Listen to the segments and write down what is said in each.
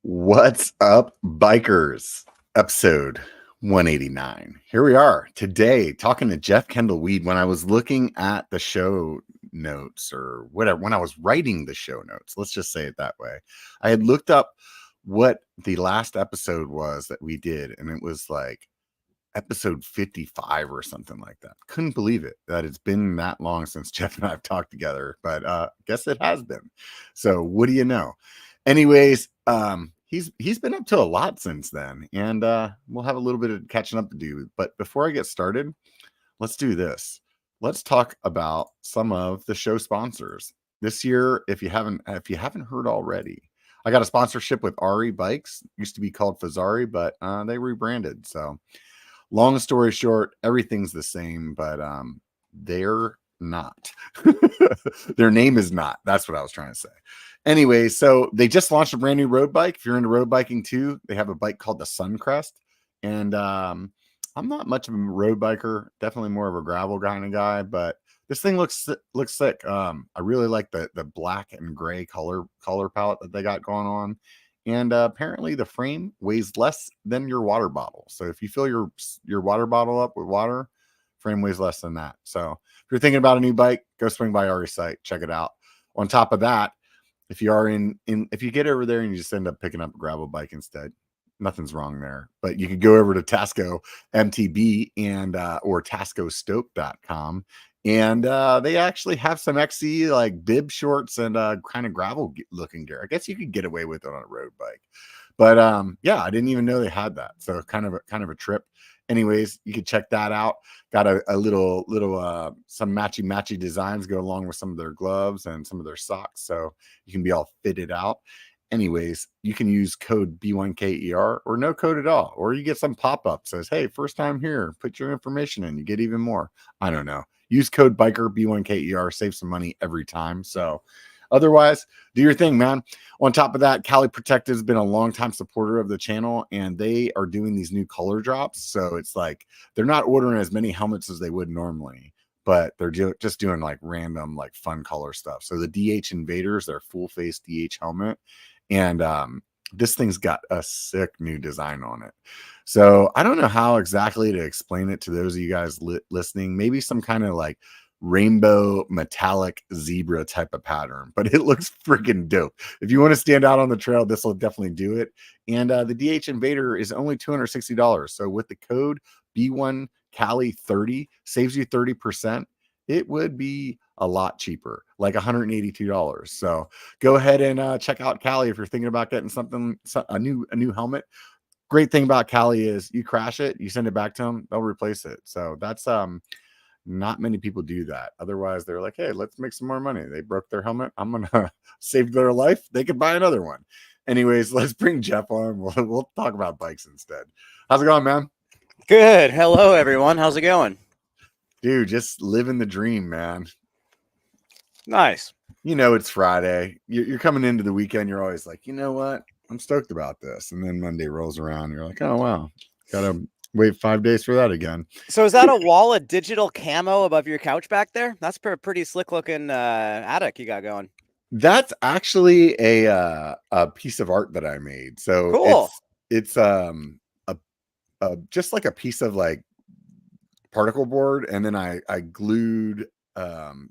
What's up, bikers? Episode 189. Here we are today talking to Jeff Kendall-Weed. When I was looking at the show notes or whatever, when I was writing the show notes, let's just say it that way, I had looked up what the last episode was that we did, and it was like episode 55 or something like that. Couldn't believe it that it's been that long since Jeff and I have talked together, but guess it has been. So what do you know? Anyways, he's been up to a lot since then, and we'll have a little bit of catching up to do. But before I get started, let's do this. Let's talk about some of the show sponsors this year. If you haven't heard already, I got a sponsorship with Ari Bikes. Used to be called Fazari, but they rebranded. So long story short, everything's the same, but they're not. Their name is not. That's what I was trying to say. Anyway, so they just launched a brand new road bike. If you're into road biking too, they have a bike called the Suncrest. And I'm not much of a road biker, definitely more of a gravel kind of guy, but this thing looks sick. I really like the black and gray color palette that they got going on. And apparently the frame weighs less than your water bottle. So if you fill your water bottle up with water, frame weighs less than that. So if you're thinking about a new bike, go swing by Ari's site, check it out. On top of that, if you are if you get over there and you just end up picking up a gravel bike instead, nothing's wrong there. But you could go over to Tasco MTB and or tascostoke.com, and they actually have some XC like bib shorts and kind of gravel looking gear. I guess you could get away with it on a road bike, but yeah, I didn't even know they had that. So kind of a trip. Anyways, you can check that out. Got a little some matchy designs go along with some of their gloves and some of their socks, so you can be all fitted out. Anyways, you can use code B1KER or no code at all, or you get some pop-up says, hey, first time here, put your information in, you get even more. I don't know. Use code biker B1KER, save some money every time. So otherwise, do your thing, man. On top of that, Cali Protective has been a long-time supporter of the channel, and they are doing these new color drops. So it's like they're not ordering as many helmets as they would normally, but they're just doing like random, like fun color stuff. So the DH Invaders, their full-face DH helmet, and this thing's got a sick new design on it. So I don't know how exactly to explain it to those of you guys listening. Maybe some kind of like rainbow metallic zebra type of pattern, but it looks freaking dope. If you want to stand out on the trail, this will definitely do it. And the DH Invader is only $260. So with the code B1Cali30, saves you 30%. It would be a lot cheaper, like $182. So go ahead and check out Cali if you're thinking about getting a new helmet. Great thing about Cali is you crash it, you send it back to them, they'll replace it. So that's not many people do that. Otherwise, they're like, hey, let's make some more money. They broke their helmet. I'm going to save their life. They could buy another one. Anyways, let's bring Jeff on. We'll talk about bikes instead. How's it going, man? Good. Hello, everyone. How's it going? Dude, just living the dream, man. Nice. You know, it's Friday. You're coming into the weekend. You're always like, you know what? I'm stoked about this. And then Monday rolls around. You're like, oh, wow. Got to wait 5 days for that again. So is that a wall of digital camo above your couch back there? That's a pretty slick looking attic you got going. That's actually a piece of art that I made. So cool. It's just like a piece of like particle board, and then I glued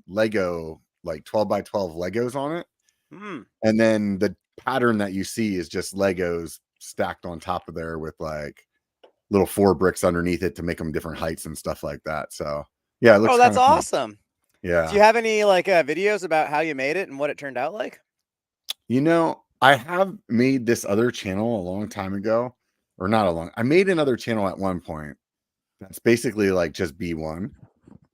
Lego, like 12 by 12 Legos on it. And then the pattern that you see is just Legos stacked on top of there with like little 4 bricks underneath it to make them different heights and stuff like that. So yeah, it looks that's awesome. Yeah. Do you have any like videos about how you made it and what it turned out like? You know, I have made this other channel a long time ago, or not I made another channel at one point that's basically like just B1,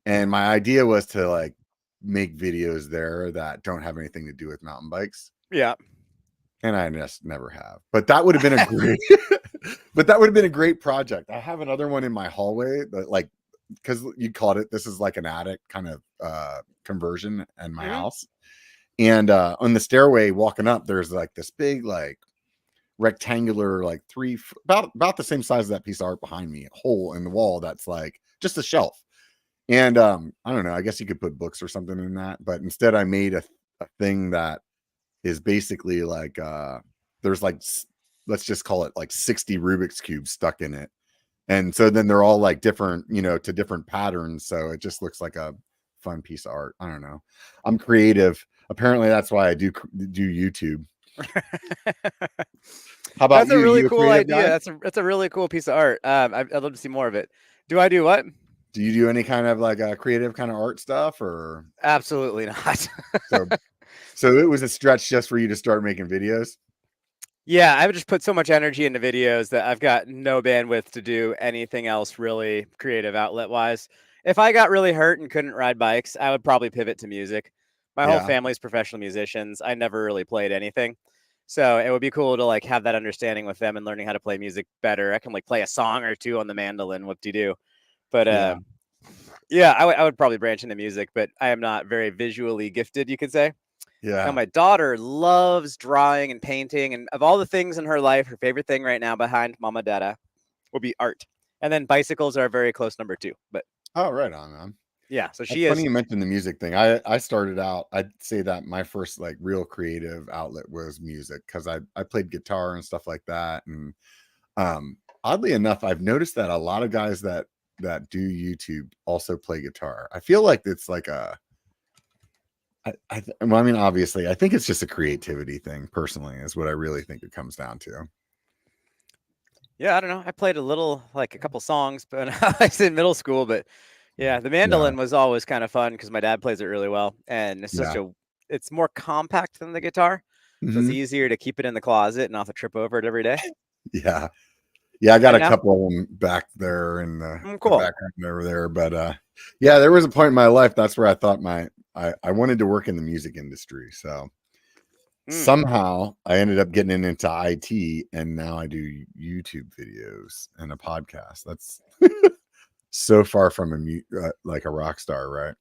and my idea was to like make videos there that don't have anything to do with mountain bikes. Yeah. And I just never have. But that would have been a great but that would have been a great project. I have another one in my hallway that, like, because you called it, this is like an attic kind of conversion in my house. And on the stairway walking up, there's like this big like rectangular, like about the same size as that piece of art behind me, hole in the wall that's like just a shelf. And I don't know, I guess you could put books or something in that, but instead I made a thing that is basically like there's like let's just call it like 60 Rubik's cubes stuck in it. And so then they're all like different, to different patterns. So it just looks like a fun piece of art. I don't know. I'm creative. Apparently that's why I do YouTube. How about That's a you? really You a cool creative idea. guy? That's a really cool piece of art. I'd love to see more of it. Do I do what? Do you do any kind of like a creative kind of art stuff, or Absolutely not. so? So it was a stretch just for you to start making videos. Yeah, I would just put so much energy into videos that I've got no bandwidth to do anything else really creative outlet wise. If I got really hurt and couldn't ride bikes, I would probably pivot to music. My whole Yeah, family's professional musicians. I never really played anything. So it would be cool to like have that understanding with them and learning how to play music better. I can like play a song or two on the mandolin, whoop de doo. But yeah, yeah, I would probably branch into music, but I am not very visually gifted, you could say. Now, yeah. my daughter loves drawing and painting, and of all the things in her life, her favorite thing right now behind Mama Dada will be art. And then bicycles are a very close number two. But Oh, right on, man. yeah, so That's she funny is. you mentioned the music thing. I started out, I'd say that my first like real creative outlet was music, because I played guitar and stuff like that. And oddly enough, I've noticed that a lot of guys that do YouTube also play guitar. I feel like it's like well, I mean, obviously, I think it's just a creativity thing. Personally, is what I really think it comes down to. Yeah, I don't know. I played a little, like a couple songs, but I was in middle school. But yeah, the Yeah, mandolin was always kind of fun because my dad plays it really well, and yeah, it's more compact than the guitar, so it's hmm easier to keep it in the closet and not to trip over it every day. yeah, yeah. I got And a now, couple of them back there in the cool. background over there, but yeah, there was a point in my life that's where I thought I wanted to work in the music industry. So Mm. somehow I ended up getting into IT, and now I do YouTube videos and a podcast. That's so far from like a rock star, right?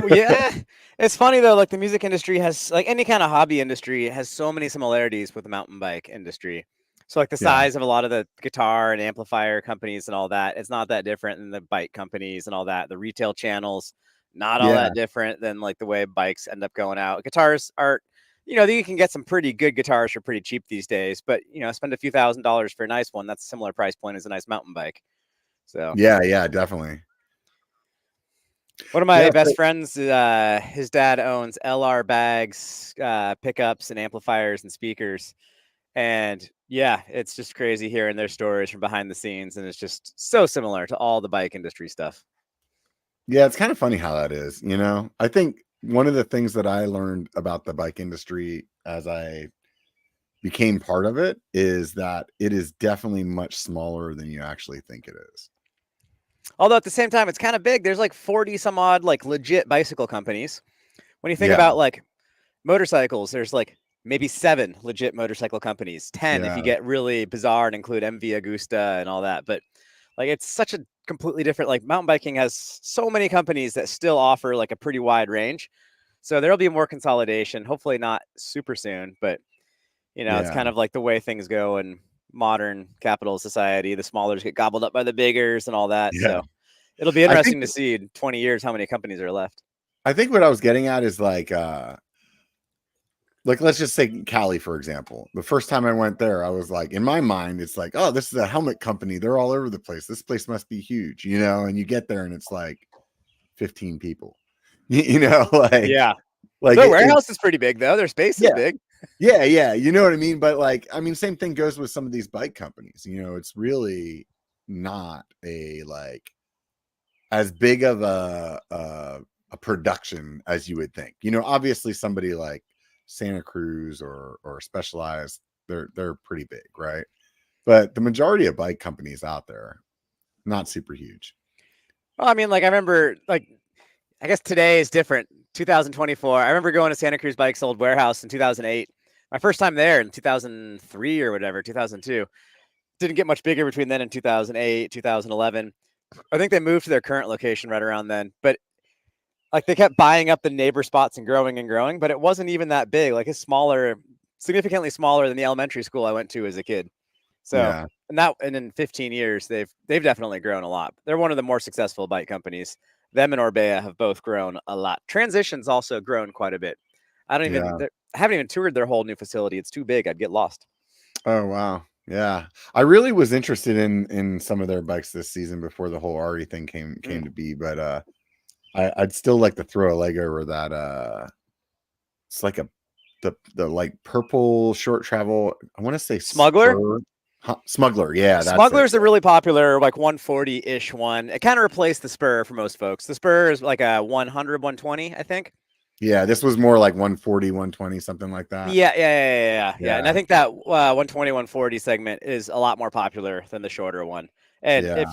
Yeah, it's funny though. Like the music industry has, like any kind of hobby industry, has so many similarities with the mountain bike industry. So like the Yeah, size of a lot of the guitar and amplifier companies and all that, it's not that different than the bike companies and all that. The retail channels, not all yeah, that different than like the way bikes end up going out. Guitars are, you can get some pretty good guitars for pretty cheap these days, but spend a few $1,000s for a nice one. That's a similar price point as a nice mountain bike. So yeah, yeah, definitely. one of my Yeah, best so, friends, his dad owns LR bags, pickups, and amplifiers and speakers. And yeah, it's just crazy hearing their stories from behind the scenes. And it's just so similar to all the bike industry stuff. yeah, it's kind of funny how that is. I think one of the things that I learned about the bike industry as I became part of it is that it is definitely much smaller than you actually think it is. Although at the same time, it's kind of big. There's like 40 some odd like legit bicycle companies. When you think Yeah, about like motorcycles, there's like maybe 7 legit motorcycle companies, 10 if yeah, you get really bizarre and include MV Agusta and all that. But like it's such a completely different, like mountain biking has so many companies that still offer like a pretty wide range. So there'll be more consolidation, hopefully not super soon, but it's yeah, kind of like the way things go in modern capital society. The smallers get gobbled up by the biggers and all that. yeah. So it'll be I think interesting to see in 20 years how many companies are left. I think what I was getting at is like let's just say Cali, for example. The first time I went there, I was like, in my mind, it's like, oh, this is a helmet company. They're all over the place. This place must be huge, and you get there and it's like 15 people. Like Yeah. like Their it warehouse is pretty big though. Their space is yeah. big. Yeah, yeah, you know what I mean? But like, I mean, same thing goes with some of these bike companies. It's really not a like as big of a production as you would think. Obviously somebody like Santa Cruz or Specialized, they're pretty big, right? But the majority of bike companies out there, not super huge. Well, I mean, like I remember, like I guess today is different. 2024. I remember going to Santa Cruz Bike's old warehouse in 2008. My first time there in 2003 or whatever, 2002. Didn't get much bigger between then and 2008, 2011. I think they moved to their current location right around then. But like they kept buying up the neighbor spots and growing, but it wasn't even that big. Like it's smaller, significantly smaller than the elementary school I went to as a kid. So, Yeah. and in 15 years, they've definitely grown a lot. They're one of the more successful bike companies. Them and Orbea have both grown a lot. Transition's also grown quite a bit. Yeah. I haven't even toured their whole new facility. It's too big. I'd get lost. Oh wow. Yeah. I really was interested in some of their bikes this season before the whole RE thing came Mm. to be, but I'd still like to throw a leg over that it's like the like purple short travel. I want to say Smuggler. Spur. Smuggler. Yeah, that's it. Smuggler's a really popular, like 140-ish one. It kind of replaced the Spur for most folks. The Spur is like a 100, 120, I think. Yeah, this was more like 140, 120, something like that. Yeah. And I Yeah. think that 120, 140 segment is a lot more popular than the shorter one. And Yeah. if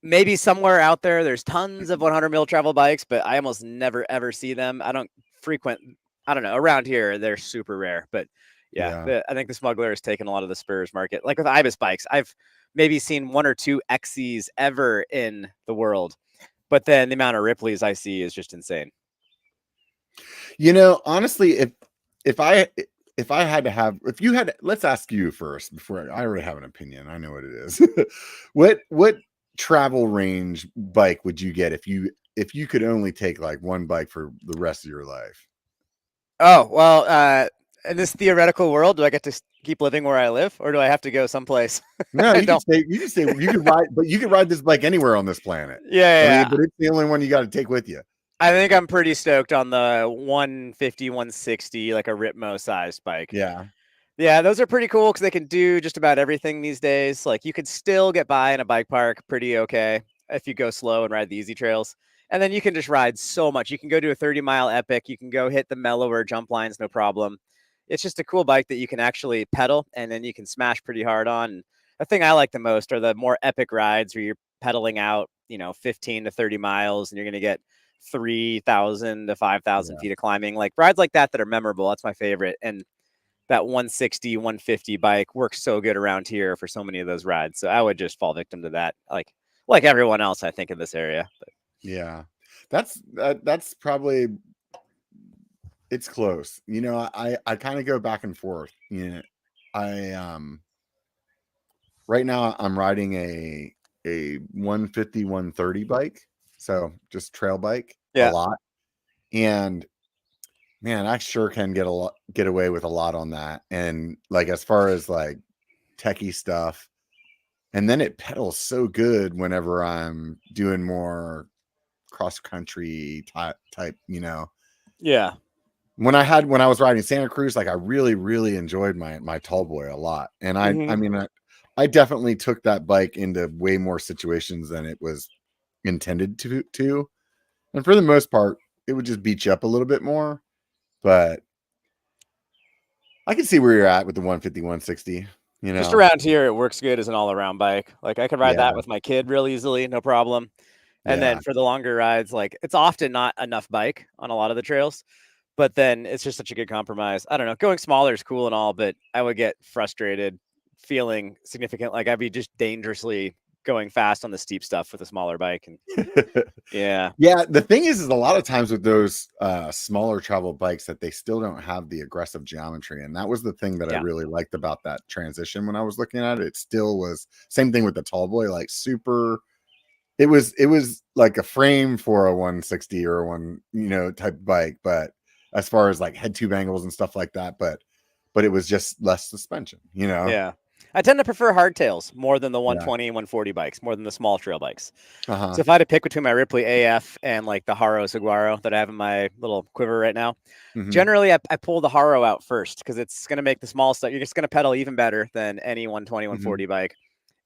maybe somewhere out there, there's tons of 100 mil travel bikes, but I almost never ever see them. I don't frequent. I don't know. Around here, they're super rare. But yeah, Yeah. I think the Smuggler has taken a lot of the Spurs market. Like with Ibis bikes, I've maybe seen one or two XCs ever in the world, but then the amount of Ripleys I see is just insane. Honestly, if I if I had to have if you had let's ask you first before I already have an opinion. I know what it is. What travel range bike would you get if you could only take like one bike for the rest of your life? Oh well, in this theoretical world, do I get to keep living where I live, or do I have to go someplace? No, I don't. you could say you could ride, but you could ride this bike anywhere on this planet. I mean, Yeah. but it's the only one you got to take with you. I think I'm pretty stoked on the 150, 160, like a Ripmo sized bike. Yeah. Yeah, those are pretty cool because they can do just about everything these days. Like you could still get by in a bike park pretty okay if you go slow and ride the easy trails. And then you can just ride so much. You can go do a 30-mile epic. You can go hit the mellower jump lines, no problem. It's just a cool bike that you can actually pedal and then you can smash pretty hard on. And the thing I like the most are the more epic rides where you're pedaling out, 15 to 30 miles and you're going to get 3,000 to 5,000 Yeah. feet of climbing. Like rides like that are memorable. That's my favorite. And that 160, 150 bike works so good around here for so many of those rides. So I would just fall victim to that, like everyone else, I think, in this area. But Yeah. That's probably it's close. I kind of go back and forth. I right now I'm riding a 150 130 bike. So just trail bike a yeah, lot. And man, I sure can get away with a lot on that. And like as far as like techie stuff, and then it pedals so good whenever I'm doing more cross country type. yeah, When I was riding Santa Cruz, like I really, really enjoyed my tall boy a lot. And I hmm mean I definitely took that bike into way more situations than it was intended to. And for the most part, it would just beat you up a little bit more. But I can see where you're at with the 150, 160, you just know. around here, it works good as an all-around bike. Like I could ride Yeah, that with my kid real easily, no problem. And yeah. then for the longer rides, like it's often not enough bike on a lot of the trails, but then it's just such a good compromise. I don't know. Going smaller is cool and all, but I would get frustrated feeling significant. Like I'd be just dangerously going fast on the steep stuff with a smaller bike. And yeah, Yeah, the thing is a lot of times with those smaller travel bikes that they still don't have the aggressive geometry. And that was the thing that I yeah, really liked about that transition when I was looking at it. It still was same thing with the tall boy, like super it was like a frame for a 160 or a one, type bike, but as far as like head tube angles and stuff like that, but it was just less suspension. yeah. I tend to prefer hardtails more than the Yeah. 120 and 140 bikes, more than the small trail bikes. Uh-huh. So if I had to pick between my Ripley AF and like the Haro Saguaro that I have in my little quiver right now, Hmm. generally I pull the Haro out first because it's going to make the small stuff. You're just going to pedal even better than any 120, Hmm. 140 bike.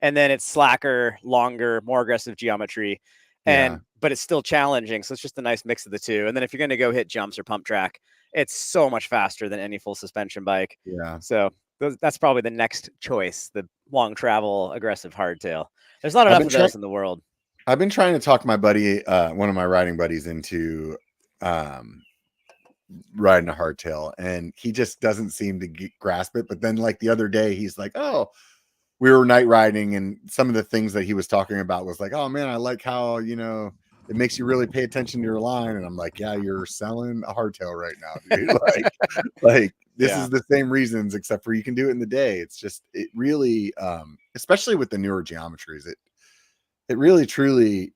And then it's slacker, longer, more aggressive geometry. Yeah. But it's still challenging. So it's just a nice mix of the two. And then if you're going to go hit jumps or pump track, it's so much faster than any full suspension bike. Yeah. So that's probably the next choice, the long travel, aggressive hardtail. There's not I've enough been of trying those in the world. I've been trying to talk my buddy, one of my riding buddies into um riding a hardtail, and he just doesn't seem to grasp it. But then like the other day he's like, "Oh, we were night riding," and some of the things that he was talking about was like, "Oh man, I like how, it makes you really pay attention to your line." And I'm like, "Yeah, you're selling a hardtail right now, dude." Like this Yeah. is the same reasons, except for you can do it in the day. It's just it really especially with the newer geometries, it really truly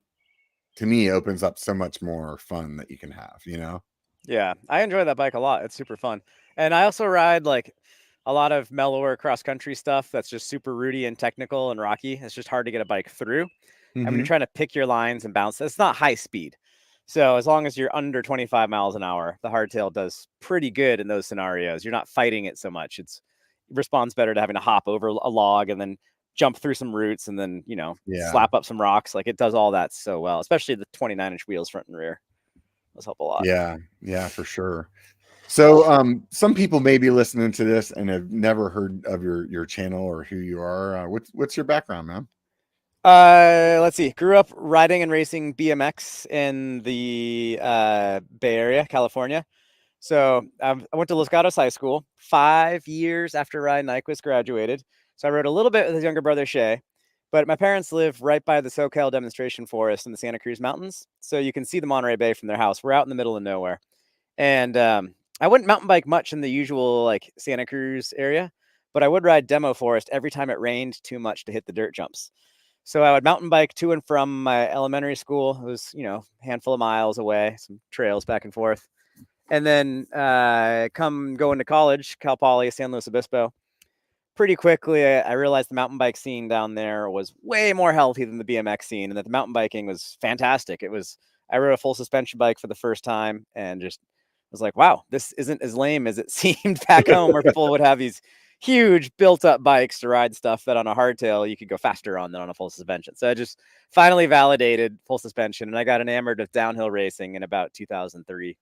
to me opens up so much more fun that you can have. Yeah, I enjoy that bike a lot. It's super fun. And I also ride like a lot of mellower cross country stuff that's just super rooty and technical and rocky. It's just hard to get a bike through. I mean, you're trying to pick your lines and bounce. It's not high speed. So as long as you're under 25 miles an hour, the hardtail does pretty good in those scenarios. You're not fighting it so much. It responds better to having to hop over a log and then jump through some roots and then, slap up some rocks. Like, it does all that so well, especially the 29-inch wheels front and rear. Those help a lot. Yeah, for sure. So some people may be listening to this and have never heard of your channel or who you are. What's your background, man? Let's see. Grew up riding and racing BMX in the Bay Area, California. So I went to Los Gatos High School 5 years after Ryan Nyquist graduated. So I rode a little bit with his younger brother, Shay. But my parents live right by the SoCal demonstration forest in the Santa Cruz Mountains. So you can see the Monterey Bay from their house. We're out in the middle of nowhere. And I wouldn't mountain bike much in the usual like Santa Cruz area, but I would ride demo forest every time it rained too much to hit the dirt jumps. So I would mountain bike to and from my elementary school. It was, a handful of miles away, some trails back and forth. And then come going to college, Cal Poly, San Luis Obispo. Pretty quickly, I realized the mountain bike scene down there was way more healthy than the BMX scene, and that the mountain biking was fantastic. I rode a full suspension bike for the first time and just was like, wow, this isn't as lame as it seemed back home, where people would have these huge built up bikes to ride stuff that on a hardtail you could go faster on than on a full suspension. So I just finally validated full suspension, and I got enamored with downhill racing in about 2003.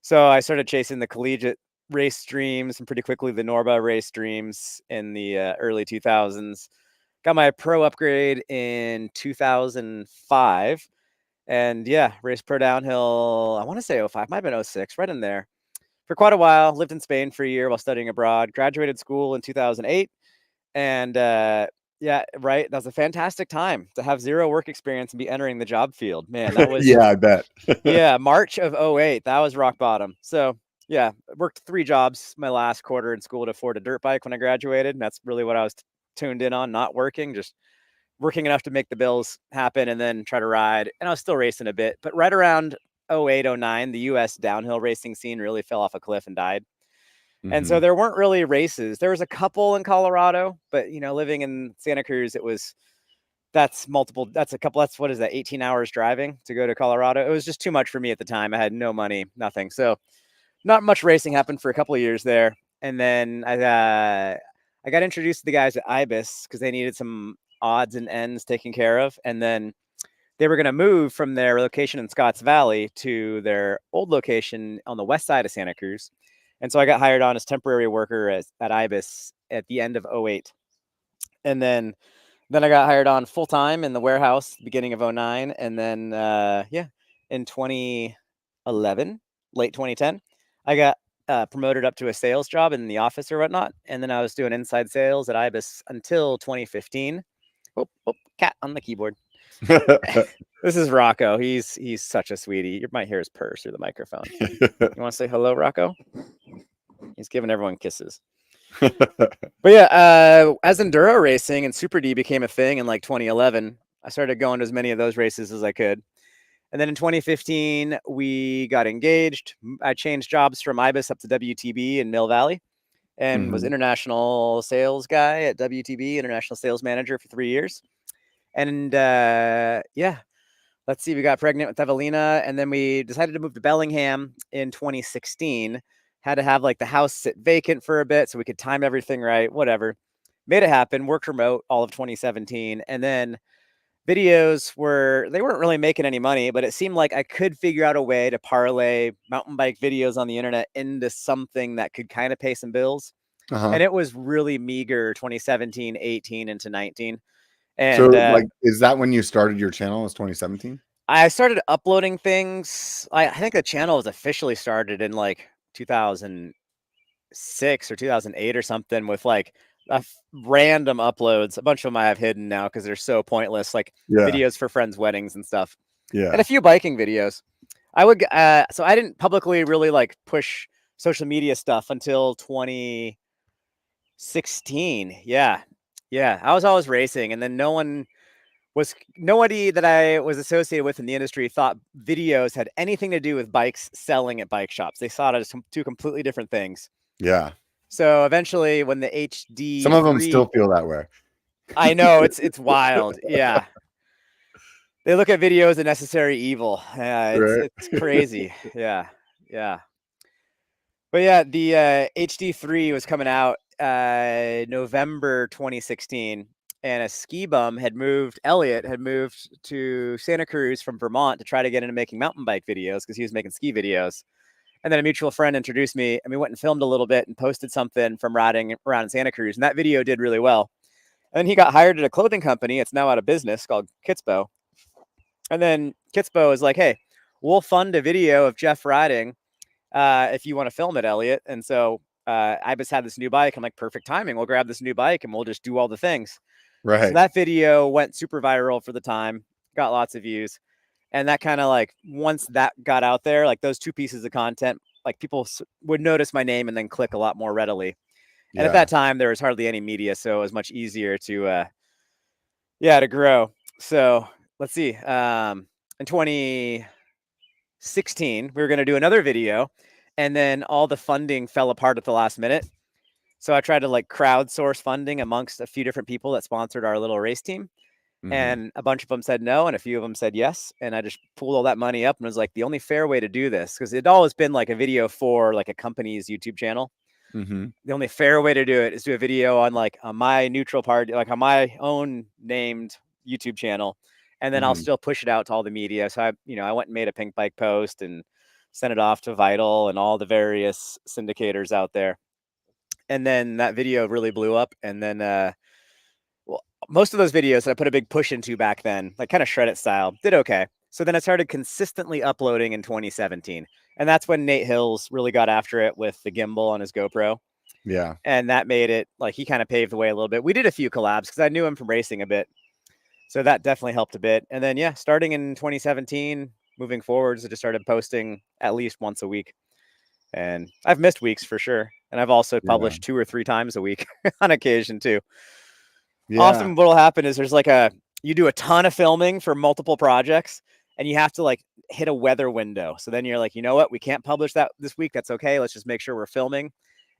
So I started chasing the collegiate race streams and pretty quickly the Norba race streams in the early 2000s. Got my pro upgrade in 2005. And yeah, raced pro downhill, I want to say 05, might have been 06, right in there. For quite a while, lived in Spain for a year while studying abroad, graduated school in 2008. And yeah, right. That was a fantastic time to have zero work experience and be entering the job field. Man, that was Yeah, I bet. yeah, March of 08. That was rock bottom. So yeah, worked 3 jobs my last quarter in school to afford a dirt bike when I graduated. And that's really what I was tuned in on, not working, just working enough to make the bills happen and then try to ride. And I was still racing a bit, but right around 08, 09, the US downhill racing scene really fell off a cliff and died. And so there weren't really races. There was a couple in Colorado, but living in Santa Cruz, that's a couple, what is that, 18 hours driving to go to Colorado. It was just too much for me at the time. I had no money, nothing. So not much racing happened for a couple of years there. And then I got introduced to the guys at Ibis because they needed some odds and ends taken care of. And then they were going to move from their location in Scotts Valley to their old location on the west side of Santa Cruz. And so I got hired on as temporary worker at Ibis at the end of 08. And then I got hired on full time in the warehouse beginning of 09. And then, in 2011, late 2010, I got promoted up to a sales job in the office or whatnot. And then I was doing inside sales at Ibis until 2015. Oh, cat on the keyboard. This is Rocco. He's such a sweetie. You might hear his purr through the microphone. You want to say hello, Rocco? He's giving everyone kisses. But yeah, as enduro racing and Super D became a thing in like 2011, I started going to as many of those races as I could. And then in 2015, we got engaged. I changed jobs from Ibis up to WTB in Mill Valley and was international sales guy at WTB, international sales manager for 3 years. And yeah, let's see, we got pregnant with Evelina, and then we decided to move to Bellingham in 2016. Had to have like the house sit vacant for a bit so we could time everything right, whatever. Made it happen, worked remote all of 2017. And then videos they weren't really making any money, but it seemed like I could figure out a way to parlay mountain bike videos on the internet into something that could kind of pay some bills. And it was really meager 2017, 18 into 19. And so is that when you started your channel? Was 2017? I started uploading things. I think the channel was officially started in like 2006 or 2008 or something with like random uploads. A bunch of them I have hidden now because they're so pointless, like videos for friends' weddings and stuff. Yeah. And a few biking videos. So I didn't publicly really like push social media stuff until 2016. Yeah. I was always racing, and then nobody that I was associated with in the industry thought videos had anything to do with bikes selling at bike shops. They saw it as two completely different things. Yeah. So eventually, when the Some of them still HD3, feel that way. I know it's wild. Yeah, they look at video as a necessary evil. Yeah, it's Right. it's crazy. Yeah, yeah. But yeah, the HD3 was coming out November 2016, and a ski bum had moved. Elliot had moved to Santa Cruz from Vermont to try to get into making mountain bike videos because he was making ski videos. And then a mutual friend introduced me, and we went and filmed a little bit and posted something from riding around in Santa Cruz, and that video did really well. And then he got hired at a clothing company. It's now out of business called Kitspo. And then Kitspo is like, "Hey, we'll fund a video of Jeff riding if you want to film it, Elliot." And so Ibis had this new bike. I'm like, perfect timing. We'll grab this new bike and we'll just do all the things. So Right. that video went super viral for the time, got lots of views. And that kind of like, once that got out there, like those two pieces of content, like people would notice my name and then click a lot more readily. And at Yeah. that time, there was hardly any media. So it was much easier to, to grow. So let's see. In 2016, we were going to do another video, and then all the funding fell apart at the last minute. So I tried to like crowdsource funding amongst a few different people that sponsored our little race team. Hmm. And a bunch of them said no, and a few of them said yes. And I just pulled all that money up and was like, the only fair way to do this, because it'd always been like a video for like a company's YouTube channel. Hmm. The only fair way to do it is do a video on like on my neutral party, like on my own named YouTube channel, and then I'll Hmm. still push it out to all the media. So I went and made a pink bike post and sent it off to Vital and all the various syndicators out there. And then that video really blew up. And then well, most of those videos that I put a big push into back then, like kind of shred it style, did okay. So then I started consistently uploading in 2017. And that's when Nate Hills really got after it with the gimbal on his GoPro. Yeah. And that made it like he kind of paved the way a little bit. We did a few collabs because I knew him from racing a bit. So that definitely helped a bit. And then, yeah, starting in 2017, moving forwards, I just started posting at least once a week. And I've missed weeks for sure. And I've also Yeah. published 2 or 3 times a week on occasion too. Yeah. Often what'll happen is you do a ton of filming for multiple projects and you have to like hit a weather window. So then you're like, you know what? We can't publish that this week. That's okay. Let's just make sure we're filming.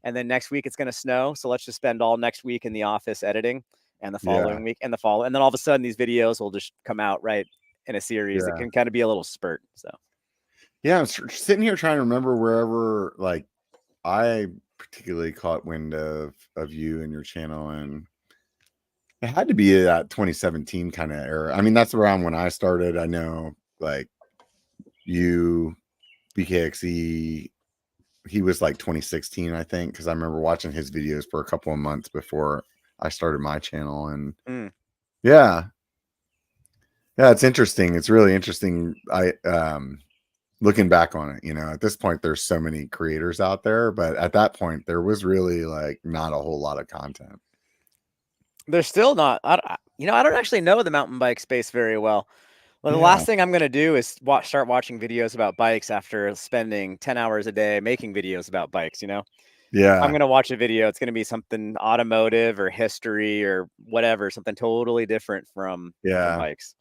And then next week it's going to snow. So let's just spend all next week in the office editing, and the Yeah. following week and the fall. And then all of a sudden these videos will just come out right in a series. It Yeah. can kind of be a little spurt. So Yeah. I'm sitting here trying to remember wherever like I particularly caught wind of you and your channel, and it had to be that 2017 kind of era. I mean, that's around when I started. I know like you, BKXE, he was like 2016, I think, because I remember watching his videos for a couple of months before I started my channel. And yeah, yeah, it's interesting. It's really interesting. Looking back on it, at this point, there's so many creators out there, but at that point, there was really like not a whole lot of content. they're still not, I don't actually know the mountain bike space very well. Well, the Yeah. last thing I'm going to do is start watching videos about bikes after spending 10 hours a day making videos about bikes. I'm Yeah. going to watch a video. It's going to be something automotive or history or whatever, something totally different from Yeah. bikes.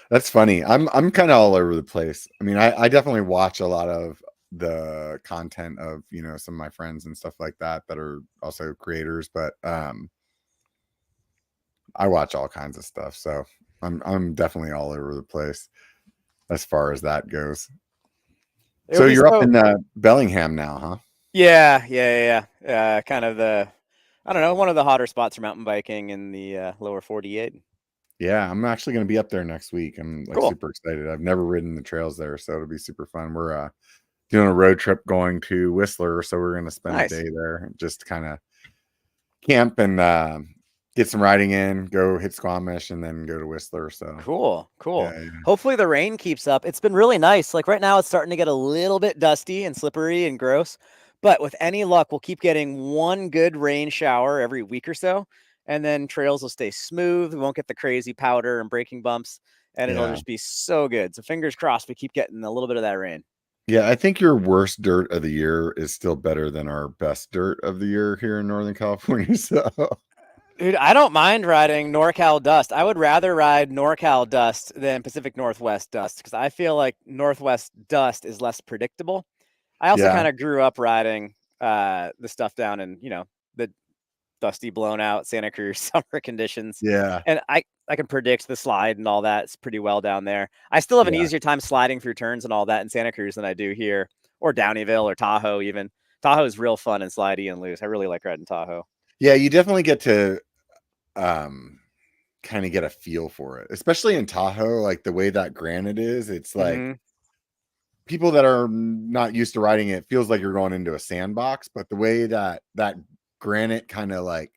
That's funny. I'm kind of all over the place. I mean, I definitely watch a lot of the content of, some of my friends and stuff like that are also creators, but I watch all kinds of stuff. So I'm definitely all over the place as far as that goes. It would So be you're up so, in Bellingham now, huh? yeah. Kind of I don't know, one of the hotter spots for mountain biking in the lower 48. Yeah, I'm actually going to be up there next week. I'm like Cool. super excited. I've never ridden the trails there, so it'll be super fun. We're doing a road trip going to Whistler, so we're going to spend a Nice. day there, just kind of camp and get some riding in, go hit Squamish, and then go to Whistler. So Cool. yeah. Hopefully the rain keeps up. It's been really nice. Like right now, it's starting to get a little bit dusty and slippery and gross. But with any luck, we'll keep getting one good rain shower every week or so. And then trails will stay smooth. We won't get the crazy powder and braking bumps. And it'll Yeah. just be so good. So fingers crossed we keep getting a little bit of that rain. Yeah, I think your worst dirt of the year is still better than our best dirt of the year here in Northern California. So Dude, I don't mind riding NorCal dust. I would rather ride NorCal dust than Pacific Northwest dust because I feel like Northwest dust is less predictable. I also yeah, kind of grew up riding the stuff down in, the dusty, blown out Santa Cruz summer conditions. Yeah. And I can predict the slide and all that. It's pretty well down there. I still have an Yeah. easier time sliding through turns and all that in Santa Cruz than I do here, or Downeyville or Tahoe even. Tahoe is real fun and slidey and loose. I really like riding Tahoe. Yeah, you definitely get to kind of get a feel for it, especially in Tahoe, like the way that granite is. It's like Mhm. people that are not used to riding it feels like you're going into a sandbox, but the way that granite kind of like,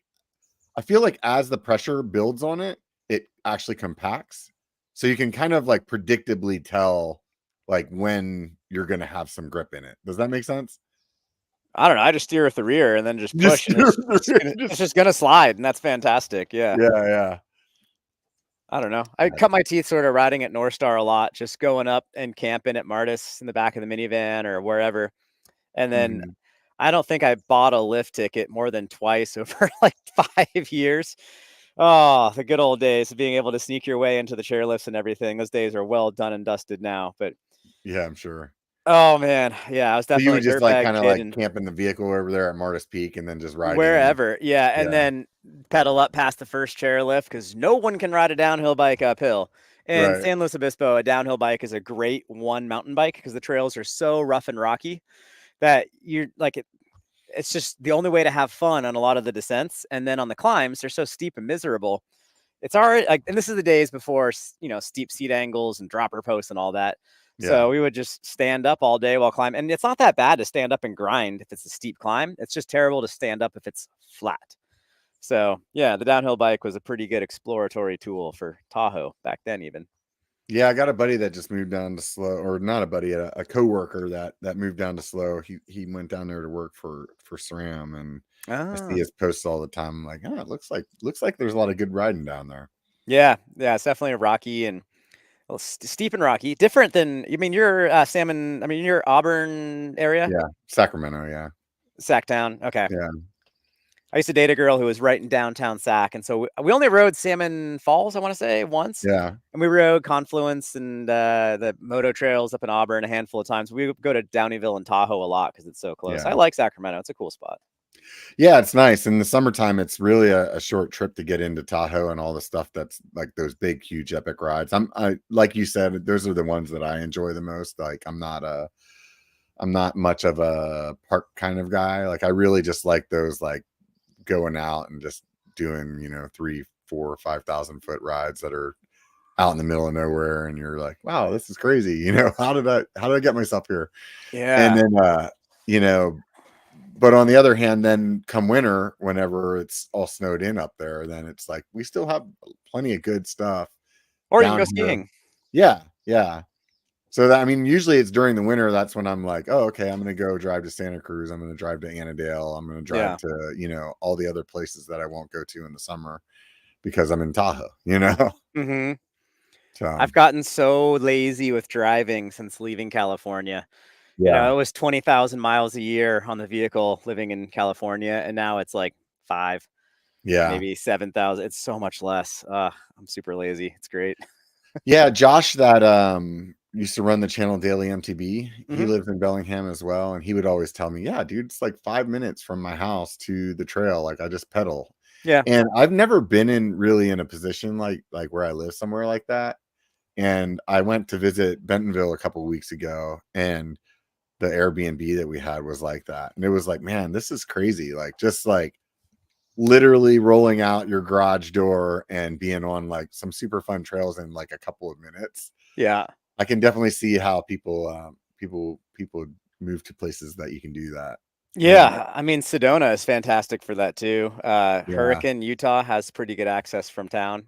I feel like as the pressure builds on it, it actually compacts. So you can kind of like predictably tell like when you're going to have some grip in it. Does that make sense? I don't know. I just steer with the rear and then just Just push, and it's just gonna slide, and that's fantastic. Yeah. yeah, yeah. I don't know. I cut my teeth sort of riding at North Star a lot, just going up and camping at Martis in the back of the minivan or wherever. And then Mhm. I don't think I bought a lift ticket more than twice over like 5 years. Oh, the good old days of being able to sneak your way into the chairlifts and everything. Those days are well done and dusted now. But Yeah, I'm sure. oh man, yeah, I was So you definitely would a just like dirtbag kind of kid like and camp in the vehicle over there at Martis Peak and then just ride in. wherever. Yeah, and Yeah, then pedal up past the first chairlift because no one can ride a downhill bike uphill. In right. San Luis Obispo, a downhill bike is a great one mountain bike because the trails are so rough and rocky that you're like it's just the only way to have fun on a lot of the descents. And then on the climbs, they're so steep and miserable. It's already like, and this is the days before, steep seat angles and dropper posts and all that. Yeah. So we would just stand up all day while climbing. And it's not that bad to stand up and grind if it's a steep climb. It's just terrible to stand up if it's flat. So yeah, the downhill bike was a pretty good exploratory tool for Tahoe back then, even. Yeah, I got a buddy that just moved down to Slow, or not a buddy, a coworker that moved down to Slow. He went down there to work for SRAM, and I see Ah, his posts all the time. I'm like, oh, it looks like there's a lot of good riding down there. yeah, yeah. It's definitely a rocky and well, steep and rocky. Different than, I mean, you're Salmon. I mean, you're Auburn area, Yeah, Sacramento. Yeah, Sacktown. Okay. yeah, I used to date a girl who was right in downtown Sac, and so we only rode Salmon Falls, I want to say, once, yeah, and we rode Confluence and the moto trails up in Auburn a handful of times. We would go to Downeyville and Tahoe a lot because it's so close. I yeah, like Sacramento; it's a cool spot. yeah. It's nice in the summertime. It's really a short trip to get into Tahoe and all the stuff that's like those big, huge, epic rides. I like you said, those are the ones that I enjoy the most. Like I'm not much of a park kind of guy. Like I really just like those like going out and just doing 3 4 5,000 foot rides that are out in the middle of nowhere, and you're like, wow, this is crazy. How did I get myself here? And Yeah. then you know but on the other hand, then come winter, whenever it's all snowed in up there, then it's like we still have plenty of good stuff Or you can down go here. skiing. Yeah, yeah. So that, I mean, usually it's during the winter. That's when I'm like, oh, okay, I'm going to go drive to Santa Cruz. I'm going to drive to Annandale. I'm going to drive Yeah. to, all the other places that I won't go to in the summer because I'm in Tahoe, Hmm. So, I've gotten so lazy with driving since leaving California. yeah. It was 20,000 miles a year on the vehicle living in California, and now it's like five, Yeah. maybe 7,000. It's so much less. I'm super lazy. It's great. Yeah. Josh, that used to run the channel Daily MTB, he Hmm. lives in Bellingham as well. And he would always tell me, yeah, dude, it's like 5 minutes from my house to the trail. Like I just pedal. Yeah. And I've never been really in a position like where I live somewhere like that. And I went to visit Bentonville a couple of weeks ago, and the Airbnb that we had was like that. And it was like, man, this is crazy. Like just like literally rolling out your garage door and being on like some super fun trails in like a couple of minutes. Yeah. I can definitely see how people move to places that you can do that. And Yeah. I mean, Sedona is fantastic for that too. yeah, Hurricane, Utah has pretty good access from town.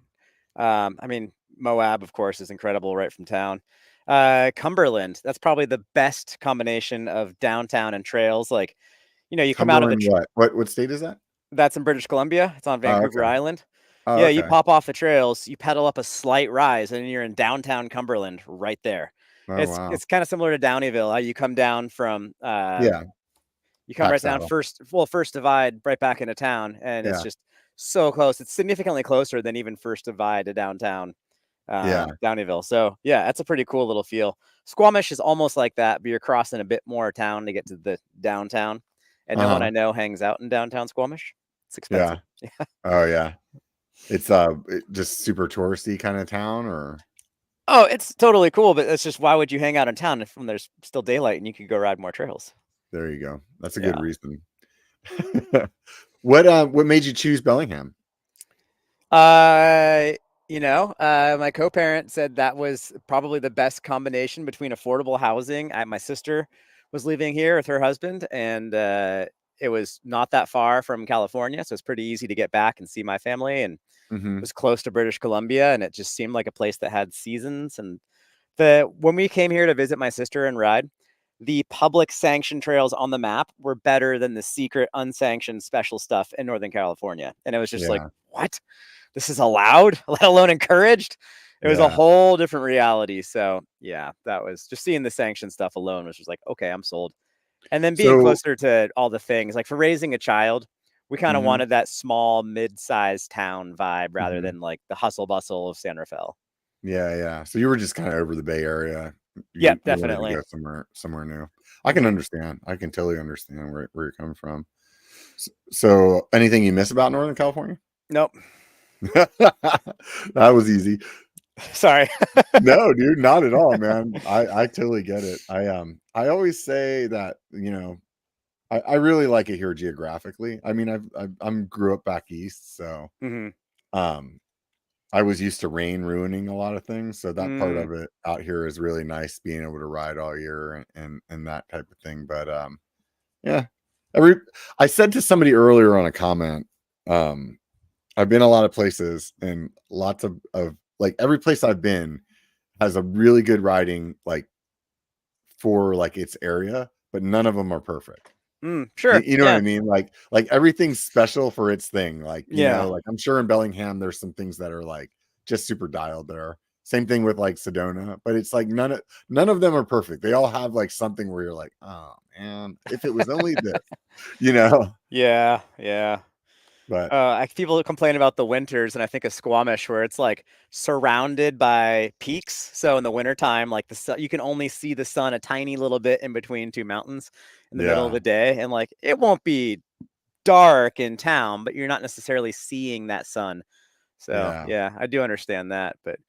I mean, Moab, of course, is incredible right from town. Cumberland, that's probably the best combination of downtown and trails. Like, you come out of the Cumberland, what state is that? That's in British Columbia. It's on Oh, Vancouver okay. Island. Oh, Yeah, you okay. pop off the trails, you pedal up a slight rise, and you're in downtown Cumberland right there. Oh, It's wow. it's kind of similar to Downeyville. How you come down from Yeah. you come Pack right down saddle. first divide right back into town, and it's Yeah. just so close. It's significantly closer than even first divide to downtown Yeah. Downeyville. So yeah, that's a pretty cool little feel. Squamish is almost like that, but you're crossing a bit more town to get to the downtown. and no one I know hangs out in downtown Squamish. It's expensive. Yeah. Oh yeah. It's just super touristy kind of town, or Oh, it's totally cool, but it's just, why would you hang out in town if when there's still daylight and you could go ride more trails? there you go. That's a good Yeah. reason. What made you choose Bellingham? My co-parent said that was probably the best combination between affordable housing. My sister was living here with her husband, and it was not that far from California, so it's pretty easy to get back and see my family, and Mm-hmm. was close to British Columbia, and it just seemed like a place that had seasons. And when we came here to visit my sister and ride, the public sanctioned trails on the map were better than the secret unsanctioned special stuff in Northern California. And it was just like, Yeah. what? This is allowed, let alone encouraged. It was a Yeah. whole different reality. So yeah, that was just seeing the sanctioned stuff alone was just like, okay, I'm sold. And then being So, closer to all the things, like for raising a child, we kind of mm-hmm, wanted that small, mid-sized town vibe rather mm-hmm. than like the hustle bustle of San Rafael. Yeah, yeah. So you were just kind of over the Bay Area. Yep, You wanted to definitely. go somewhere new. I can understand. I can totally understand where you're coming from. So anything you miss about Northern California? Nope. That was easy. Sorry. No, dude, not at all, man. I totally get it. I always say that, I really like it here geographically. I mean, I'm grew up back east, so Mm-hmm. um I was used to rain ruining a lot of things, so that part Mm. of it out here is really nice, being able to ride all year and that type of thing. But yeah, every I said to somebody earlier on a comment, I've been a lot of places, and lots of like every place I've been has a really good riding, like for like its area, but none of them are perfect. Sure. You know what I Yeah. mean? Like everything's special for its thing. Like, Yeah. like I'm sure in Bellingham there's some things that are like just super dialed there. Same thing with like Sedona, but it's like none of them are perfect. They all have like something where you're like, oh man, if it was only this, you know. Yeah. Yeah. But People complain about the winters, and I think of Squamish, where it's like surrounded by peaks. So in the wintertime, like you can only see the sun a tiny little bit in between two mountains in the middle of yeah, the day. And like, it won't be dark in town, but you're not necessarily seeing that sun. So yeah, yeah, I do understand that, but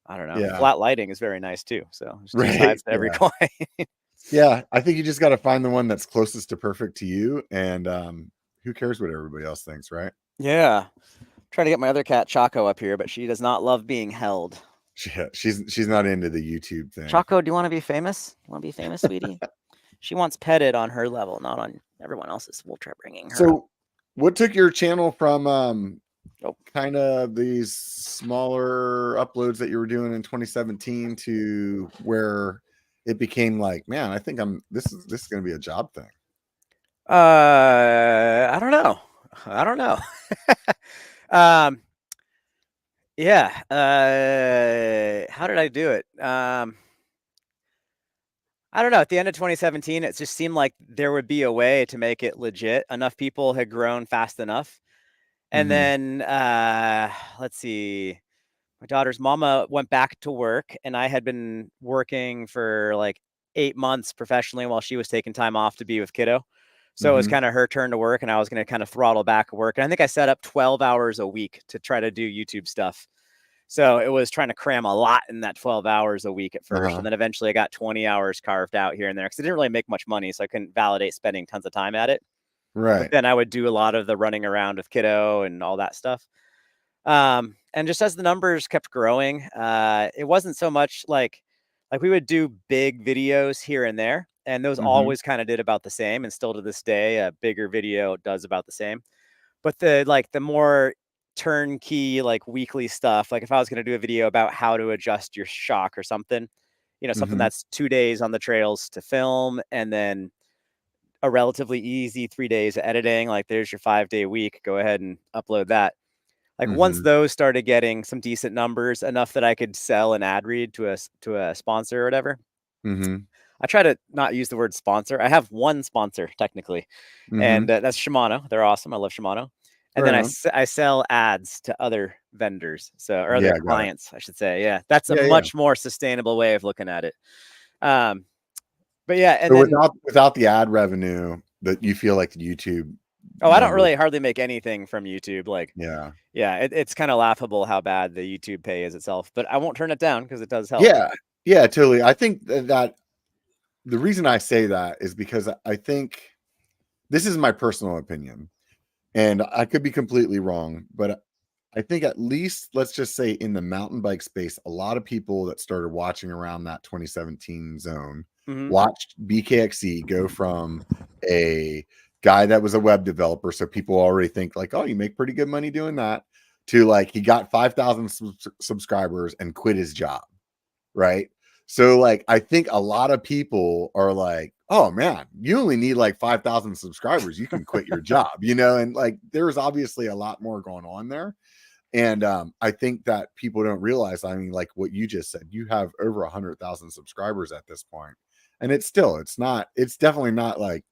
I don't know. yeah, Flat lighting is very nice too. So there's two right, sides to every yeah, coin. yeah. I think you just got to find the one that's closest to perfect to you, and who cares what everybody else thinks, right? Yeah. Trying to get my other cat Choco up here, but she does not love being held. Yeah, she's not into the YouTube thing. Choco, do you want to be famous? You want to be famous, sweetie? She wants petted on her level, not on everyone else's. We'll try bringing her up. So, what took your channel from Oh, kind of these smaller uploads that you were doing in 2017 to where it became like, man, I think this is going to be a job thing? I don't know. I don't know. um, yeah. How did I do it? I don't know. At the end of 2017, it just seemed like there would be a way to make it legit. Enough people had grown fast enough. And Mm-hmm. then, let's see, my daughter's mama went back to work, and I had been working for like 8 months professionally while she was taking time off to be with kiddo. So it was Mm-hmm. kind of her turn to work, and I was going to kind of throttle back work. And I think I set up 12 hours a week to try to do YouTube stuff. So it was trying to cram a lot in that 12 hours a week at first. Uh-huh. And then eventually I got 20 hours carved out here and there because I didn't really make much money. So I couldn't validate spending tons of time at it. But Right. then I would do a lot of the running around with kiddo and all that stuff. And just as the numbers kept growing, it wasn't so much like we would do big videos here and there, and those Mm-hmm. always kind of did about the same. And still to this day, a bigger video does about the same. But the more turnkey, like weekly stuff, like if I was going to do a video about how to adjust your shock or something, something Mm-hmm. that's 2 days on the trails to film, and then a relatively easy 3 days of editing, like there's your 5-day week, go ahead and upload that. Like once Mm-hmm. those started getting some decent numbers, enough that I could sell an ad read to a sponsor or whatever. Mm-hmm. I try to not use the word sponsor. I have one sponsor technically, Mm-hmm. and that's Shimano. They're awesome. I love Shimano. And then Right on. I sell ads to other vendors, or Yeah, other got it. clients, I should say. Yeah, that's a Yeah, yeah. much more sustainable way of looking at it. Um, but yeah, and So then without the ad revenue, that you feel like the YouTube Oh, I don't number. really hardly make anything from YouTube. Like, Yeah. yeah, it's kind of laughable how bad the YouTube pay is itself, but I won't turn it down because it does help. Yeah. Yeah, totally. I think that the reason I say that is because I think this is my personal opinion, and I could be completely wrong, but I think at least let's just say in the mountain bike space, a lot of people that started watching around that 2017 zone Hmm. watched BKXC go from a guy that was a web developer, so people already think like, oh, you make pretty good money doing that, to like he got 5,000 subscribers and quit his job, right? So like I think a lot of people are like, oh man, you only need like 5,000 subscribers, you can quit your job, and like there's obviously a lot more going on there. And I think that people don't realize, I mean, like what you just said, you have over 100,000 subscribers at this point, and it's definitely not like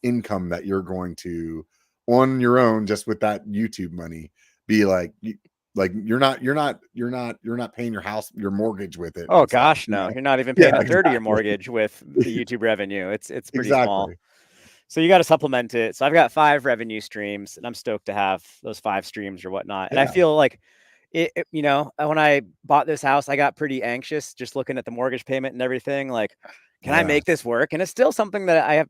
income that you're going to on your own just with that YouTube money be like you're not paying your mortgage with it Oh and stuff. gosh, no, you're not even Yeah, paying a third of your exactly. mortgage with the YouTube revenue. It's pretty small. Exactly. So you got to supplement it. So I've got 5 revenue streams, and I'm stoked to have those 5 streams or whatnot. And I Yeah. feel like when I bought this house, I got pretty anxious just looking at the mortgage payment and everything. Like, can I Yeah. make this work? And it's still something that I've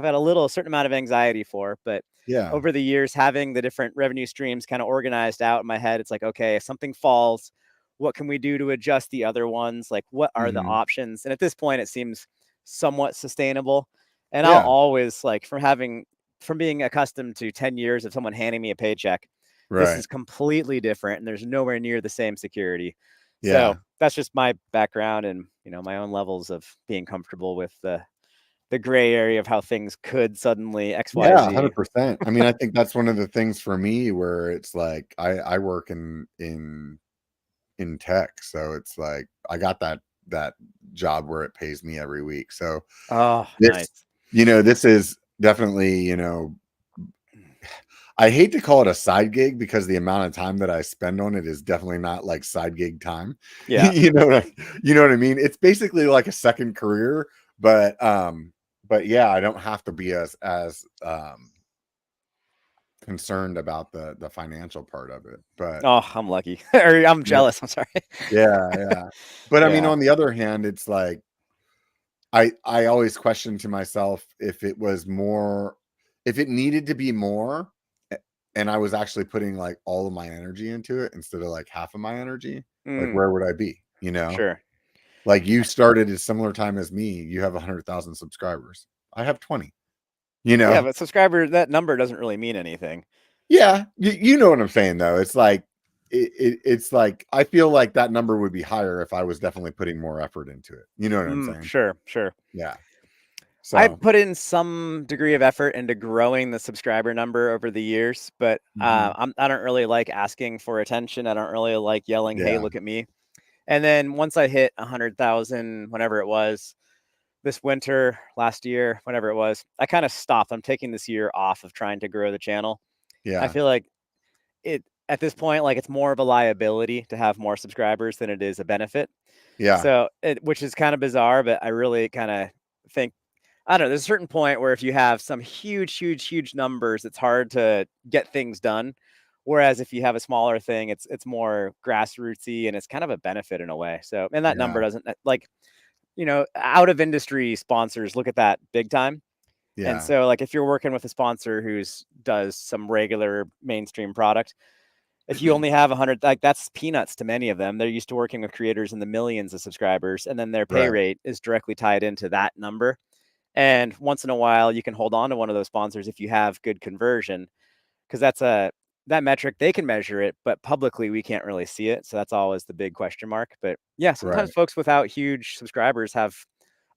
had a certain amount of anxiety for. But Yeah. over the years, having the different revenue streams kind of organized out in my head, it's like, okay, if something falls, what can we do to adjust the other ones? Like, what are the Hmm. options? And at this point, it seems somewhat sustainable. And I'll Yeah. always like from being accustomed to 10 years of someone handing me a paycheck, this Right. is completely different and there's nowhere near the same security. So Yeah. that's just my background and my own levels of being comfortable with the gray area of how things could suddenly Yeah, XYZ. 100%. I mean, I think that's one of the things for me where it's like I work in tech, so it's like I got that job where it pays me every week. So Oh, this nice. this is definitely, I hate to call it a side gig because the amount of time that I spend on it is definitely not like side gig time. Yeah. You know what I mean? It's basically like a second career, but yeah, I don't have to be as concerned about the financial part of it. But Oh, I'm lucky. Or I'm yeah, jealous. I'm sorry. yeah. But I mean, Yeah. on the other hand, it's like I always question to myself if it was more, if it needed to be more, and I was actually putting like all of my energy into it instead of like half of my energy, like Mm, where would I be? sure. Like you started at a similar time as me. You have 100,000 subscribers. I have 20. You Yeah, know, but that number doesn't really mean anything. yeah, you know what I'm saying though. It's like it's like I feel like that number would be higher if I was definitely putting more effort into it. You know what I'm saying? Sure, sure. Yeah. I So. put in some degree of effort into growing the subscriber number over the years, but Mhm. I don't really like asking for attention. I don't really like yelling, "Hey, Yeah. look at me." And then once I hit 100,000, whenever it was this winter, last year, whenever it was, I kind of stopped. I'm taking this year off of trying to grow the channel. I Yeah. feel like it at this point, like it's more of a liability to have more subscribers than it is a benefit. Yeah. So, which is kind of bizarre, but I really kind of think I don't know. There's a certain point where if you have some huge, huge, huge numbers, it's hard to get things done. Whereas if you have a smaller thing, it's more grassrootsy and it's kind of a benefit in a way. So, and that number Yeah. doesn't like out of industry sponsors look at that big time. And Yeah. so, like if you're working with a sponsor who's does some regular mainstream product, if you only have 100, like that's peanuts to many of them. They're used to working with creators in the millions of subscribers, and then their pay Right. rate is directly tied into that number. And once in a while, you can hold on to one of those sponsors if you have good conversion, because that metric they can measure it, but publicly we can't really see it. So that's always the big question mark. But yeah, sometimes Right. folks without huge subscribers have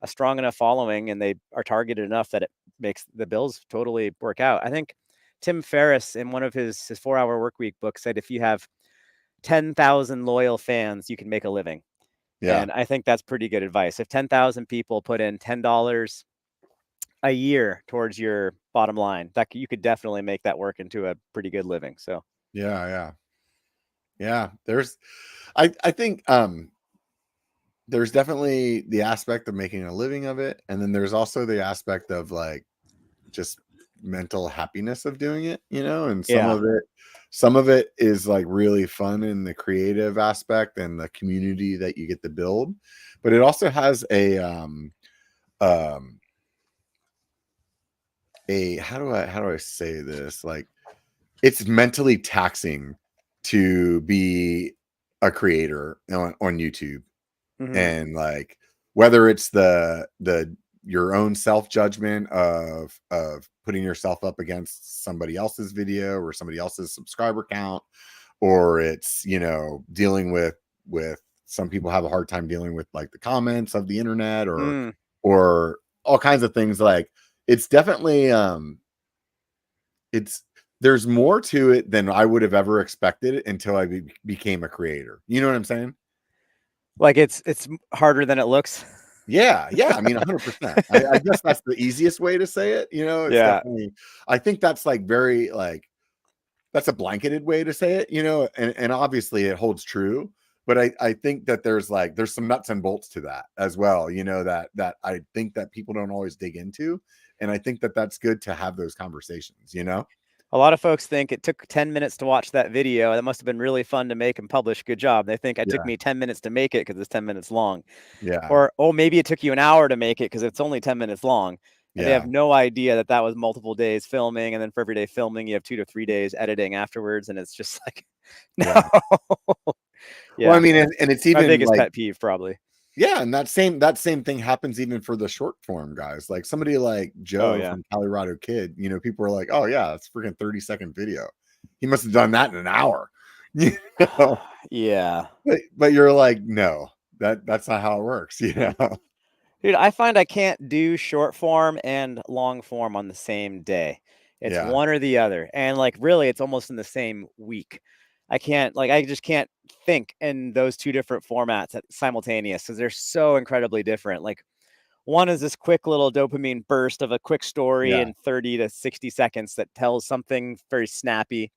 a strong enough following and they are targeted enough that it makes the bills totally work out. I think Tim Ferriss in one of his 4 Hour Work Week book said if you have 10,000 loyal fans, you can make a living. Yeah. And I think that's pretty good advice. If 10,000 people put in $10 a year towards your bottom line, that you could definitely make that work into a pretty good living. So, Yeah. Yeah. Yeah. I think there's definitely the aspect of making a living of it, and then there's also the aspect of like just mental happiness of doing it, and Yeah. some of it is like really fun in the creative aspect and the community that you get to build, but it also has um a how do I say this, like it's mentally taxing to be a creator on YouTube, Hmm. and like whether it's the your own self-judgment of putting yourself up against somebody else's video or somebody else's subscriber count, or it's dealing with some people have a hard time dealing with like the comments of the internet, Mm. or all kinds of things. Like it's definitely it's there's more to it than I would have ever expected until I became a creator. You know what I'm saying? Like it's harder than it looks. Yeah, yeah. I mean, 100%. I guess that's the easiest way to say it. It's Yeah. definitely. I think that's like very like that's a blanketed way to say it. And obviously it holds true. But I think that there's some nuts and bolts to that as well. That I think that people don't always dig into, and I think that that's good to have those conversations. A lot of folks think it took 10 minutes to watch that video. That must have been really fun to make and publish. Good job. They think it took Yeah, me 10 minutes to make it because it's 10 minutes long. yeah, Or, oh, maybe it took you an hour to make it because it's only 10 minutes long. And they have yeah, no idea that that was multiple days filming. And then for every day filming, you have 2 to 3 days editing afterwards. And it's just like, yeah. no. Well, I Yeah. mean, and it's My even biggest like, pet peeve, probably. yeah, and that same thing happens even for the short form guys. Like somebody like Oh, Joe yeah. from Colorado Kid, people are like, "Oh yeah, it's freaking 30-second video. He must have done that in an hour." You know? Yeah. But you're like, "No, that's not how it works." Dude, I find I can't do short form and long form on the same day. It's Yeah. one or the other. And like really it's almost in the same week. I just can't think in those two different formats simultaneous because they're so incredibly different. Like one is this quick little dopamine burst of a quick story Yeah. in 30 to 60 seconds that tells something very snappy.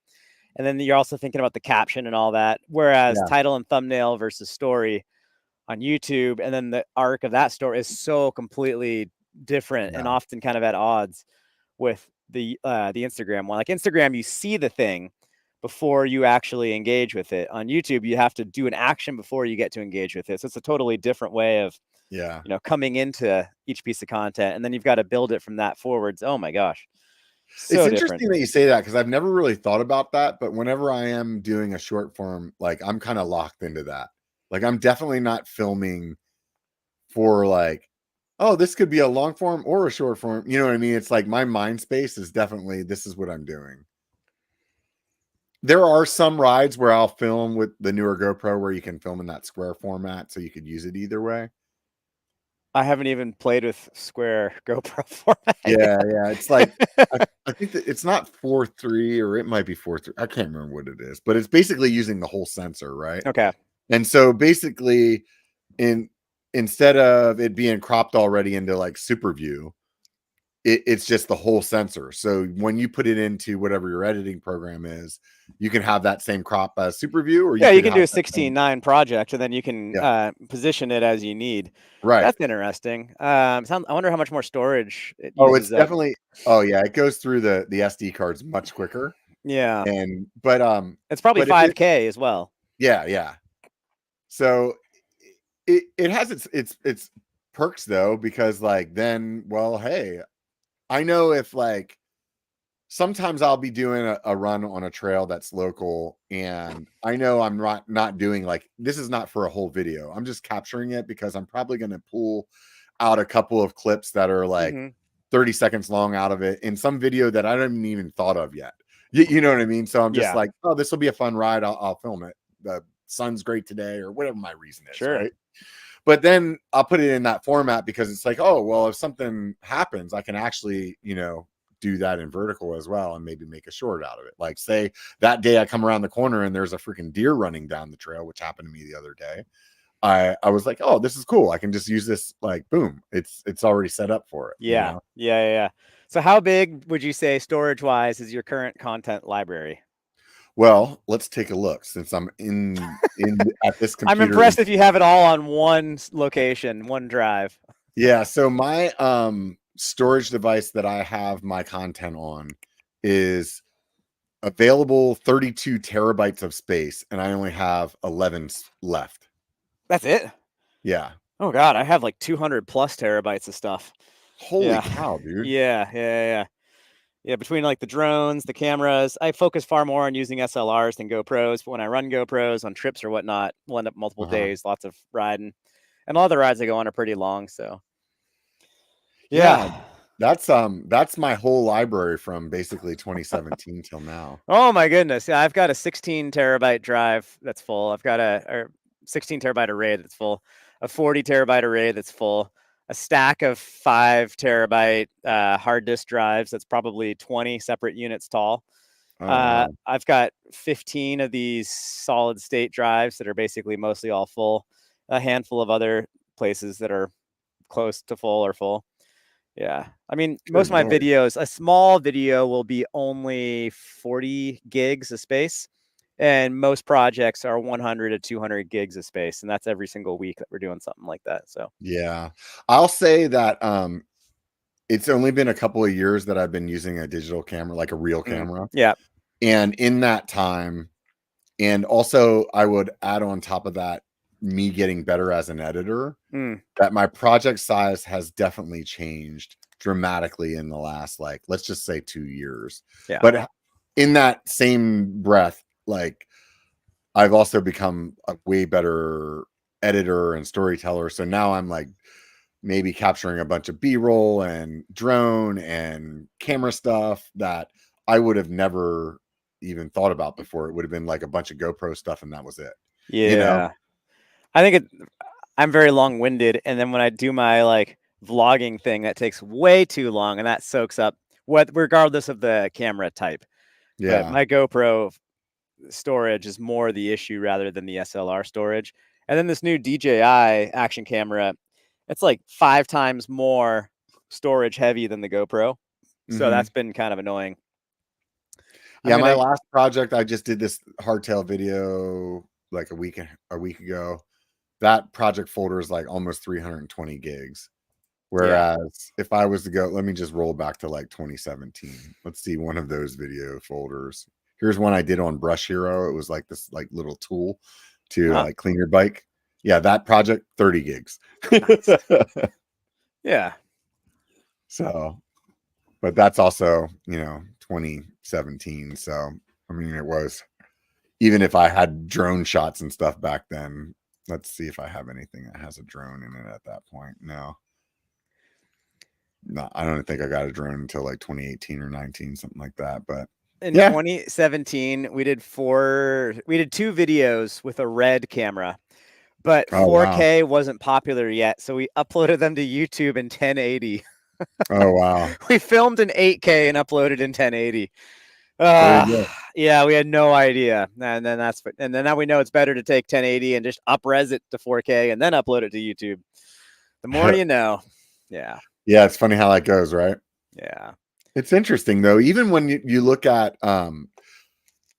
And then you're also thinking about the caption and all that. Whereas Yeah. title and thumbnail versus story on YouTube, and then the arc of that story is so completely different and Yeah. often kind of at odds with the Instagram one. Like Instagram, you see the thing before you actually engage with it. On YouTube, you have to do an action before you get to engage with it. So it's a totally different way of Yeah. coming into each piece of content, and then you've got to build it from that forwards. Oh my gosh, It's so different. interesting that you say that because I've never really thought about that, but whenever I am doing a short form, like I'm kind of locked into that. Like I'm definitely not filming for like, oh, this could be a long form or a short form. You know what I mean? It's like my mind space is definitely this is what I'm doing. There are some rides where I'll film with the newer GoPro where you can film in that square format, so you could use it either way. I haven't even played with square GoPro format Yeah, yeah. It's like I, yet. I think that it's not 4:3 or it might be 4:3. I can't remember what it is, but it's basically using the whole sensor, right? Okay. And so basically in instead of it being cropped already into like super view, it's just the whole sensor. So when you put it into whatever your editing program is, you can have that same crop as super view, or you Yeah, you could can have do a that same. 16:9 project, and then you can Yeah, position it as you need. right. That's interesting. I wonder how much more storage it Oh, it's uses up. definitely. Oh yeah, it goes through the SD cards much quicker. Yeah, And it's probably but if it 5K as well. yeah, yeah. So it has its perks though, because like then, well, hey, I know if like sometimes I'll be doing a run on a trail that's local, and I know I'm not doing like this is not for a whole video. I'm just capturing it because I'm probably going to pull out a couple of clips that are like Hmm. 30 seconds long out of it in some video that I haven't even thought of yet. You know what I mean? So I'm just Yeah, like, oh, this will be a fun ride. I'll film it. The sun's great today, or whatever my reason is, sure. right? But then I'll put it in that format because it's like, oh, well, if something happens, I can actually, do that in vertical as well and maybe make a short out of it. Like, say that day I come around the corner and there's a freaking deer running down the trail, which happened to me the other day. I was like, oh, this is cool. I can just use this, like, boom. It's already set up for it. Yeah. So how big would you say storage wise is your current content library? Well, let's take a look since I'm in at this I'm computer. impressed if you have it all on one location, one drive. Yeah, so storage device that I have my content on is available 32 terabytes of space, and I only have 11 left. That's it? Yeah. Oh God, I have like 200 plus terabytes of stuff. Holy cow, dude. Yeah, between like the drones, the cameras, I focus far more on using SLRs than GoPros. But when I run GoPros on trips or whatnot, we'll end up multiple days, lots of riding. And all the rides I go on are pretty long, so Yeah. yeah. That's my whole library from basically 2017 till now. Oh my goodness. Yeah, I've got a 16 terabyte drive that's full. I've got a 16 terabyte array that's full, a 40 terabyte array that's full, a stack of 5 terabyte hard disk drives that's probably 20 separate units tall. Oh wow. I've got 15 of these solid state drives that are basically mostly all full, a handful of other places that are close to full or full. Yeah. I mean, most of my Lord. videos, a small video will be only 40 gigs of space, and most projects are 100 to 200 gigs of space, and that's every single week that we're doing something like that. So Yeah. I'll say that it's only been a couple of years that I've been using a digital camera, like a real camera. yeah. And in that time, and also I would add on top of that, me getting better as an editor, that my project size has definitely changed dramatically in the last, like, let's just say 2 years. Yeah. But in that same breath, like, I've also become a way better editor and storyteller. So now I'm like maybe capturing a bunch of B-roll and drone and camera stuff that I would have never even thought about before. It would have been like a bunch of GoPro stuff and that was it. Yeah. You know? I think I'm very long-winded, and then when I do my like vlogging thing, that takes way too long, and that soaks up regardless of the camera type. But Yeah. my GoPro storage is more the issue rather than the SLR storage. And then this new DJI action camera, it's like 5 times more storage heavy than the GoPro. So that's been kind of annoying. Yeah, my last project, I just did this hardtail video like a week ago. That project folder is like almost 320 gigs. Whereas if I was to go, let me just roll back to like 2017. Let's see one of those video folders. Here's one I did on Brush Hero. It was like this like little tool to like clean your bike. Yeah, that project, 30 gigs. Nice. Yeah. So, but that's also, 2017. So, I mean, it was, even if I had drone shots and stuff back then, let's see if I have anything that has a drone in it at that point. No, I don't think I got a drone until like 2018 or 19, something like that. But in 2017, we did 2 videos with a red camera, but 4K wasn't popular yet. So we uploaded them to YouTube in 1080. Oh, wow. We filmed in 8K and uploaded in 1080. Yeah, we had no idea. And then now we know it's better to take 1080 and just up-res it to 4K and then upload it to YouTube. The more you know. Yeah. Yeah, it's funny how that goes, right? Yeah. It's interesting though, even when you look at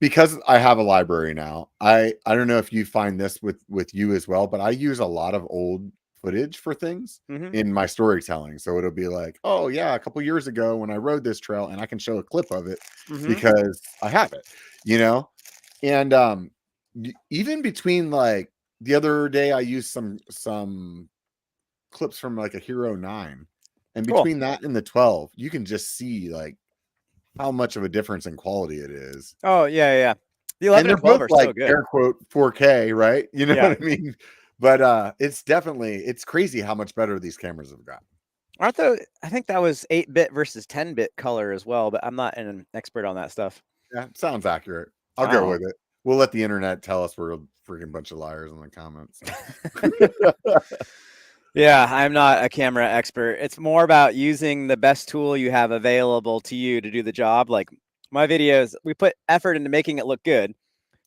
because I have a library now. I don't know if you find this with you as well, but I use a lot of old footage for things in my storytelling. So it'll be like, oh yeah, a couple years ago when I rode this trail, and I can show a clip of it because I have it, and even between, like, the other day I used some clips from like a Hero 9, and between that and the 12 you can just see like how much of a difference in quality it is. Oh yeah. The 11 and 12 are like so good. Air quote 4K, right? You know what I mean? But it's crazy how much better these cameras have gotten. I think that was 8-bit versus 10-bit color as well, but I'm not an expert on that stuff. Yeah, sounds accurate. I'll go with it. We'll let the internet tell us we're a freaking bunch of liars in the comments. Yeah, I'm not a camera expert. It's more about using the best tool you have available to you to do the job. Like my videos, we put effort into making it look good,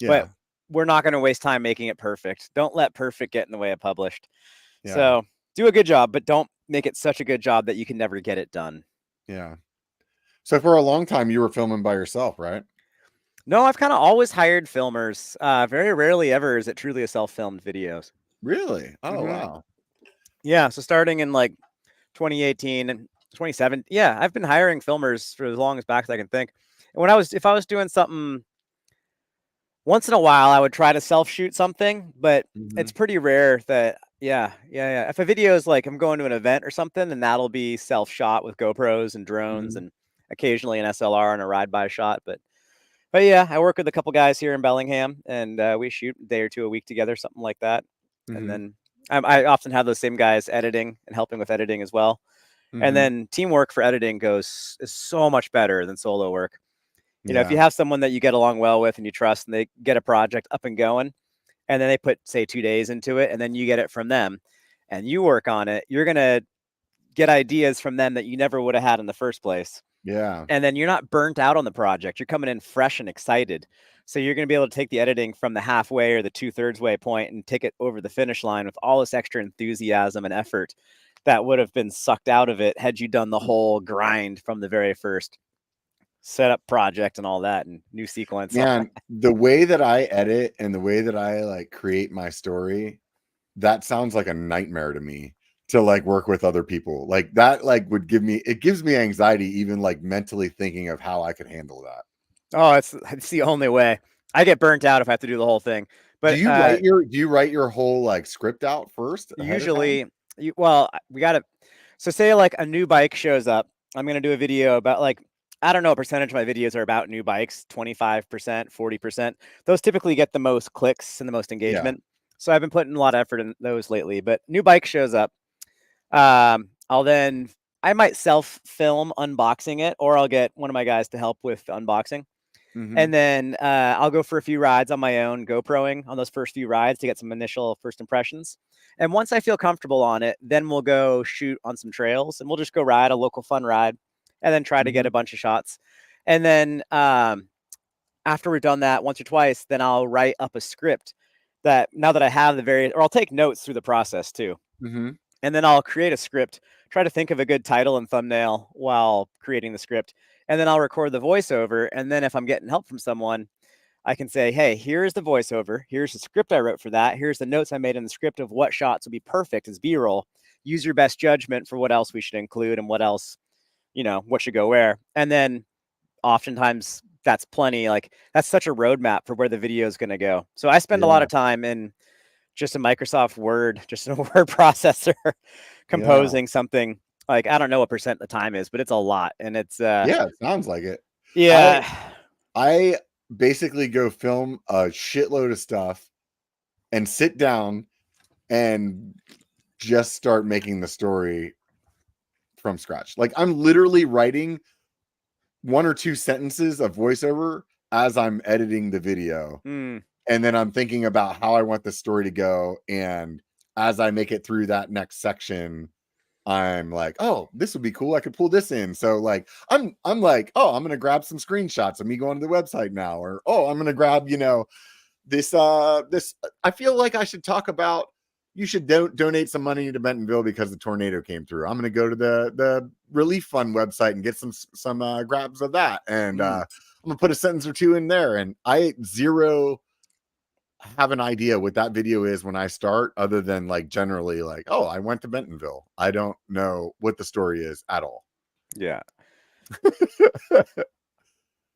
but we're not going to waste time making it perfect. Don't let perfect get in the way of published. Yeah. So do a good job, but don't make it such a good job that you can never get it done. Yeah. So for a long time, you were filming by yourself, right? No, I've kind of always hired filmers. Very rarely ever is it truly a self-filmed videos. Really? Oh, wow. Yeah. So starting in like 2018, 27. Yeah, I've been hiring filmers for as long as back as I can think. And if I was doing something once in a while, I would try to self shoot something, but Mm-hmm. it's pretty rare that. Yeah. If a video is like I'm going to an event or something, then that'll be self shot with GoPros and drones Mm-hmm. and occasionally an SLR and a ride by shot. But yeah, I work with a couple guys here in Bellingham, and we shoot a day or two a week together, something like that. And Mm-hmm. then I often have those same guys editing and helping with editing as well. And Mm-hmm. then teamwork for editing is so much better than solo work. If you Yeah. have someone that you get along well with and you trust, and they get a project up and going, and then they put, say, 2 days into it, and then you get it from them, and you work on it, you're gonna get ideas from them that you never would have had in the first place. Yeah. And then you're not burnt out on the project. You're coming in fresh and excited. So you're going to be able to take the editing from the halfway or the 2/3 way point and take it over the finish line with all this extra enthusiasm and effort that would have been sucked out of it had you done the whole grind from the very first setup project and all that and new sequence. Man, the way that I edit and the way that I like create my story, that sounds like a nightmare to me, to like work with other people. Like that like would give me, it gives me anxiety even like mentally thinking of how I could handle that. Oh, it's the only way. I get burnt out if I have to do the whole thing. But Do you write your whole like script out first ahead of time? usually, we got to. So say like a new bike shows up, I'm gonna do a video about like I don't know what percentage of my videos are about new bikes, 25%, 40%. Those typically get the most clicks and the most Yeah. engagement. So I've been putting a lot of effort in those lately. But new bike shows up, I might self film unboxing it, or I'll get one of my guys to help with unboxing. Mm-hmm. And then I'll go for a few rides on my own, GoProing on those first few rides to get some initial first impressions. And once I feel comfortable on it, then we'll go shoot on some trails and we'll just go ride a local fun ride and then try to get Mm-hmm. a bunch of shots. And then after we've done that once or twice, then I'll write up a script that now that I have or I'll take notes through the process too. Mm-hmm. And then I'll create a script, try to think of a good title and thumbnail while creating the script. And then I'll record the voiceover. And then if I'm getting help from someone, I can say, hey, here's the voiceover. Here's the script I wrote for that. Here's the notes I made in the script of what shots would be perfect as B-roll. Use your best judgment for what else we should include and what else, what should go where. And then oftentimes that's plenty. Like that's such a roadmap for where the video is going to go. So I spend a lot Yeah. of time in just a Microsoft Word, just a word processor, Yeah. composing something. Like I don't know what percent the time is, but it's a lot, and it's Yeah, it sounds like it. I yeah. I basically go film a shitload of stuff and sit down and just start making the story from scratch. Like I'm literally writing one or two sentences of voiceover as I'm editing the video. Mm, And then I'm thinking about how I want the story to go. And as I make it through that next section, I'm like, oh, this would be cool. I could pull this in. So like I'm like, oh, I'm gonna grab some screenshots of me going to the website now, or oh, I'm gonna grab, this I feel like I should talk about you should donate some money to Bentonville because the tornado came through. I'm gonna go to the relief fund website and get some grabs of that. And I'm gonna put a sentence or two in there. And I zero have an idea what that video is when I start, other than like generally like, oh, I went to Bentonville. I don't know what the story is at all. yeah.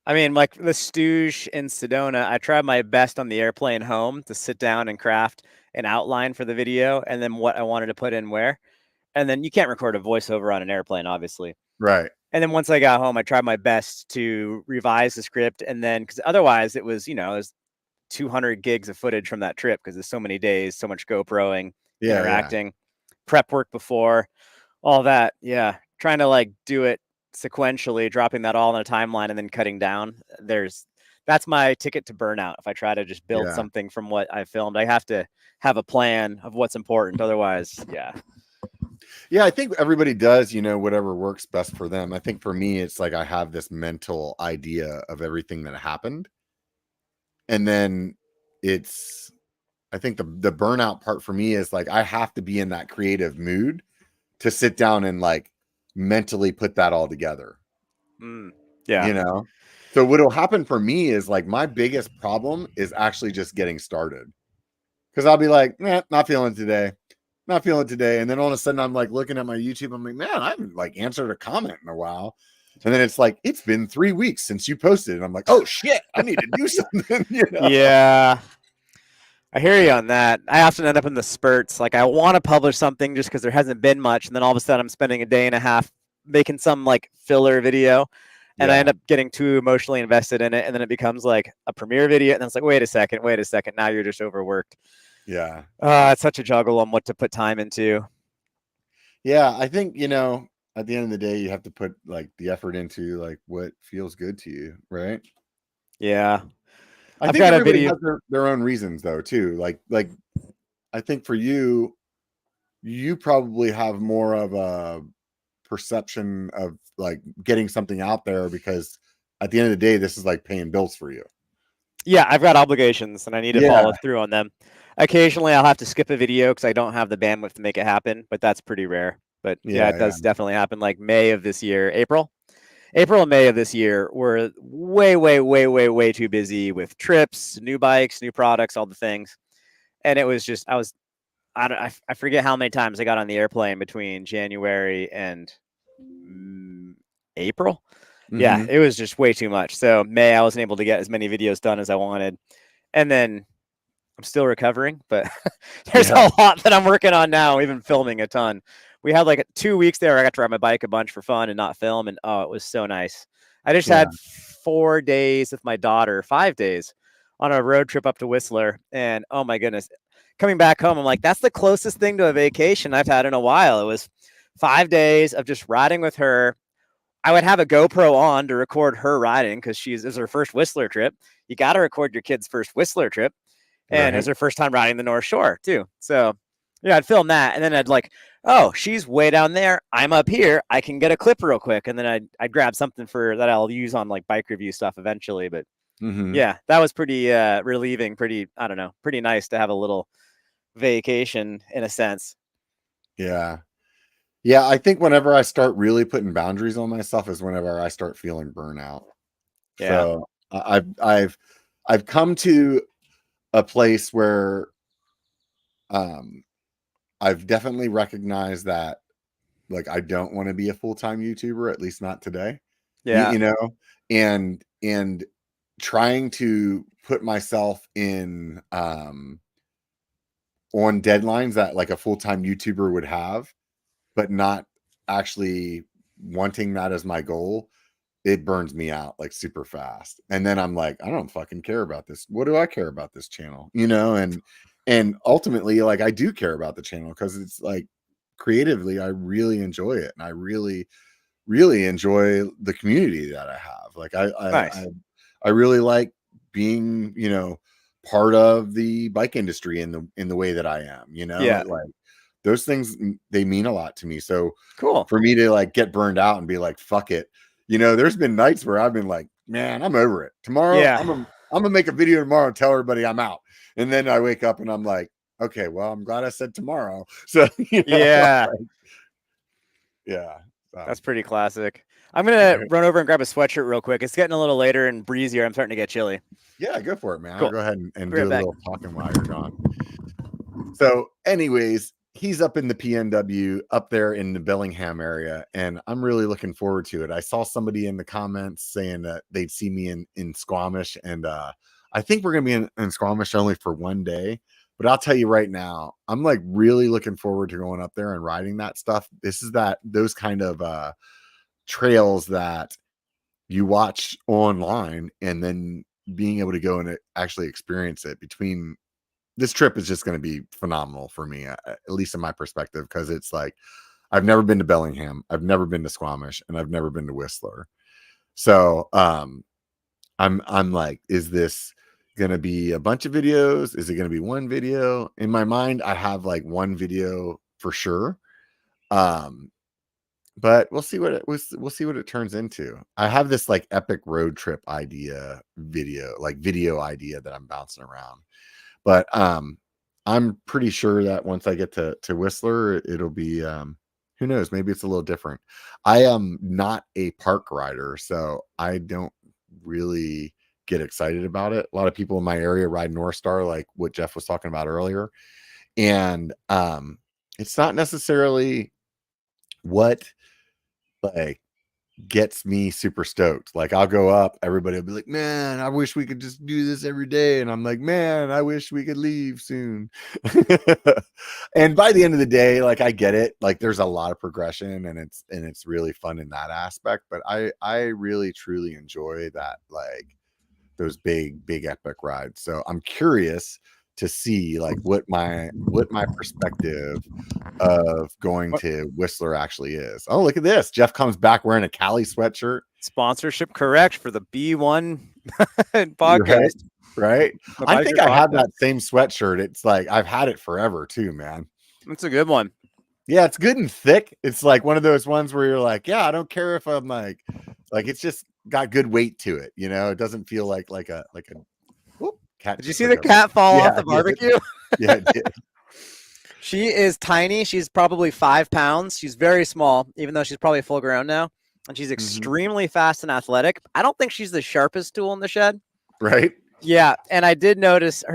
I mean, like the Stooge in Sedona, I tried my best on the airplane home to sit down and craft an outline for the video and then what I wanted to put in where. And then you can't record a voiceover on an airplane, obviously. Right. And then once I got home, I tried my best to revise the script. And then, because otherwise it was, it was 200 gigs of footage from that trip because there's so many days, so much GoProing, Yeah. interacting, prep work before, all that. Yeah. Trying to like do it sequentially, dropping that all in a timeline and then cutting down. That's my ticket to burnout. If I try to just build Yeah. something from what I filmed, I have to have a plan of what's important. Otherwise, yeah. Yeah, I think everybody does, whatever works best for them. I think for me, it's like I have this mental idea of everything that happened. And then I think the burnout part for me is like I have to be in that creative mood to sit down and like mentally put that all together. Yeah. So what'll happen for me is like my biggest problem is actually just getting started. Because I'll be like, not feeling today. not feeling it today. And then all of a sudden I'm like looking at my YouTube. I'm like, man, I haven't like answered a comment in a while. And then it's like, it's been 3 weeks since you posted. And I'm like, oh shit, I need to do something, Yeah. I hear you on that. I often end up in the spurts. Like I want to publish something just because there hasn't been much, and then all of a sudden I'm spending a day and a half making some like filler video, and I Yeah. end up getting too emotionally invested in it, and then it becomes like a premiere video, and then it's like, wait a second, now you're just overworked. Yeah. It's such a juggle on what to put time into. Yeah. I think, at the end of the day, you have to put like the effort into like what feels good to you, right? Yeah. I I've think got a everybody video. has their own reasons though, too. Like I think for you probably have more of a perception of like getting something out there because at the end of the day, this is like paying bills for you. Yeah, I've got obligations and I need to Yeah. follow through on them. Occasionally I'll have to skip a video because I don't have the bandwidth to make it happen, but that's pretty rare. But yeah, Yeah. it Yeah. does definitely happen. Like May of this year, April and May of this year were way, way, way, way, way too busy with trips, new bikes, new products, all the things. And it was just, I forget how many times I got on the airplane between January and April. Yeah, Mm-hmm. it was just way too much. So May, I wasn't able to get as many videos done as I wanted. And then I'm still recovering, but there's Yeah. a lot that I'm working on now, even filming a ton. We had like 2 weeks there. I got to ride my bike a bunch for fun and not film. And oh, it was so nice. I just Yeah. had 4 days with my daughter, 5 days on a road trip up to Whistler. And oh my goodness, coming back home, I'm like, that's the closest thing to a vacation I've had in a while. It was 5 days of just riding with her. I would have a GoPro on to record her riding because this is her first Whistler trip. You got to record your kid's first Whistler trip. And it was Right. her first time riding the North Shore too. So yeah, I'd film that, and then I'd like, oh, she's way down there. I'm up here. I can get a clip real quick, and then I'd grab something for that I'll use on like bike review stuff eventually. But Mm-hmm. yeah, that was pretty relieving. Pretty, I don't know, pretty nice to have a little vacation in a sense. Yeah. Yeah. I think whenever I start really putting boundaries on myself is whenever I start feeling burnout. Yeah, So I've come to a place where I've definitely recognized that like I don't want to be a full-time YouTuber, at least not today. You, yeah, you know, and trying to put myself in on deadlines that like a full-time YouTuber would have, but not actually wanting that as my goal, it burns me out like super fast. And then I'm like, I don't fucking care about this. What do I care about this channel? And ultimately like I do care about the channel because it's like creatively I really enjoy it and I really really enjoy the community that I have. Like nice. I really like being, part of the bike industry in the way that I am, Yeah, like those things they mean a lot to me. So cool. for me to like get burned out and be like, fuck it, there's been nights where I've been like, man, I'm over it. Tomorrow, Yeah, I'm gonna make a video tomorrow and tell everybody I'm out. And then I wake up and I'm like, okay, well, I'm glad I said tomorrow. So yeah, yeah. So, that's pretty classic. I'm gonna run over and grab a sweatshirt real quick. It's getting a little later and breezier. I'm starting to get chilly. yeah, go for it, man. I'll Cool. go ahead and Be do right a back. little talking while you're gone. So, anyways, he's up in the PNW up there in the Bellingham area, and I'm really looking forward to it. I saw somebody in the comments saying that they'd see me in Squamish, and I think we're gonna be in Squamish only for one day. But I'll tell you right now, I'm like really looking forward to going up there and riding that stuff. This is those kind of trails that you watch online and then being able to go and actually experience it. Between this trip is just going to be phenomenal for me, at least in my perspective, because it's like I've never been to Bellingham, I've never been to Squamish, and I've never been to Whistler. So I'm like, is this going to be a bunch of videos? Is it going to be one video? In my mind, I have like one video for sure. Um, but we'll see what it turns into. I have this like epic road trip video idea that I'm bouncing around. But I'm pretty sure that once I get to Whistler, it'll be who knows, maybe it's a little different. I am not a park rider, so I don't really get excited about it. A lot of people in my area ride North Star, like what Jeff was talking about earlier. And it's not necessarily what like gets me super stoked. Like I'll go up, everybody will be like, man, I wish we could just do this every day. And I'm like, man, I wish we could leave soon. And by the end of the day, like I get it. Like there's a lot of progression and it's really fun in that aspect. But I really truly enjoy that, like those big epic rides. So I'm curious to see like what my perspective of going What to Whistler actually is. Oh, look at this. Jeff comes back wearing a Cali sweatshirt. sponsorship correct for the B1 Right. podcast? Right. The I biker think I have podcast. that same sweatshirt. It's like I've had it forever too, man. That's a good one. Yeah, it's good and thick. It's like one of those ones where you're like, yeah, I don't care if I'm like it's just got good weight to it. You know, it doesn't feel like a whoop, cat. Did you see the cat fall off the barbecue? Yeah, it did. She is tiny. She's probably 5 pounds. She's very small, even though she's probably full grown now. And she's extremely fast and athletic. I don't think she's the sharpest tool in the shed. Right. Yeah. And I did notice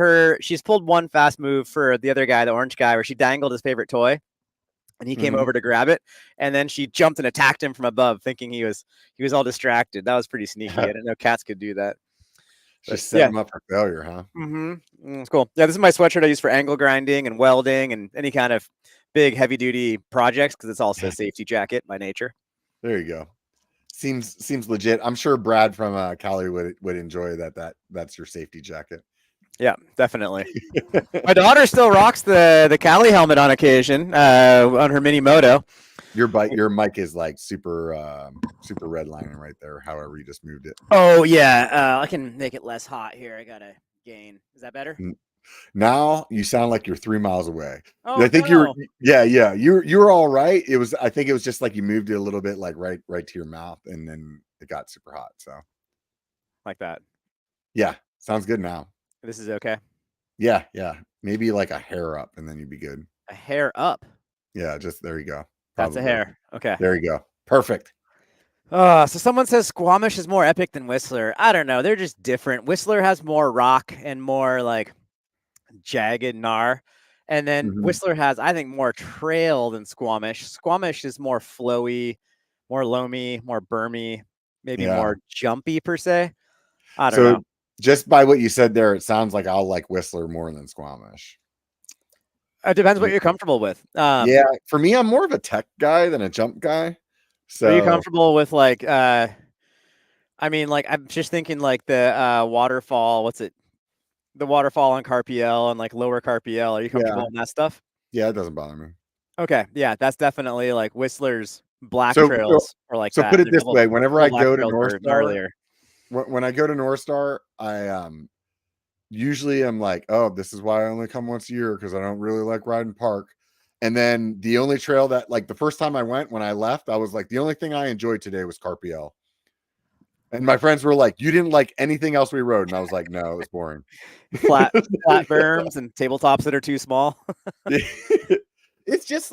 she's pulled one fast move for the other guy, the orange guy, where she dangled his favorite toy. And he came over to grab it. And then she jumped and attacked him from above, thinking he was all distracted. That was pretty sneaky. I didn't know cats could do that. Just set him up for failure, huh? It's cool. Yeah, this is my sweatshirt I use for angle grinding and welding and any kind of big heavy duty projects because it's also a safety jacket by nature. There you go. Seems legit. I'm sure Brad from Cali would enjoy that's your safety jacket. Yeah, definitely. My daughter still rocks the Cali helmet on occasion on her mini moto. Your mic is like super redlining right there. However, you just moved it. Oh yeah, I can make it less hot here. I gotta gain. Is that better? Now you sound like you're 3 miles away. Oh, I think no. you're all right. I think it was just like you moved it a little bit like right to your mouth, and then it got super hot. So like that. Yeah, sounds good now. This is okay. Yeah. Maybe like a hair up, and then you'd be good. A hair up. Yeah, just there you go. That's a hair. Okay. There you go. Perfect. So someone says Squamish is more epic than Whistler. I don't know. They're just different. Whistler has more rock and more like jagged gnar. And then Whistler has, I think, more trail than Squamish. Squamish is more flowy, more loamy, more bermy, maybe more jumpy per se. I don't know. Just by what you said there, it sounds like I'll like Whistler more than Squamish. It depends what you're comfortable with. Yeah, for me, I'm more of a tech guy than a jump guy. So are you comfortable with like I mean, like I'm just thinking like the waterfall, what's it? The waterfall on Carpiel and like lower Carpiel. Are you comfortable with that stuff? Yeah, it doesn't bother me. Okay. Yeah, that's definitely like Whistler's black trails or like so that. put it this way, whenever I go to North Star, when I go to North Star, I usually I'm like, oh, this is why I only come once a year because I don't really like riding park. And then the only trail that, like, the first time I went, when I left, I was like, the only thing I enjoyed today was Carpiel. And my friends were like, you didn't like anything else we rode? And I was like, no, it was boring. flat berms and tabletops that are too small. It's just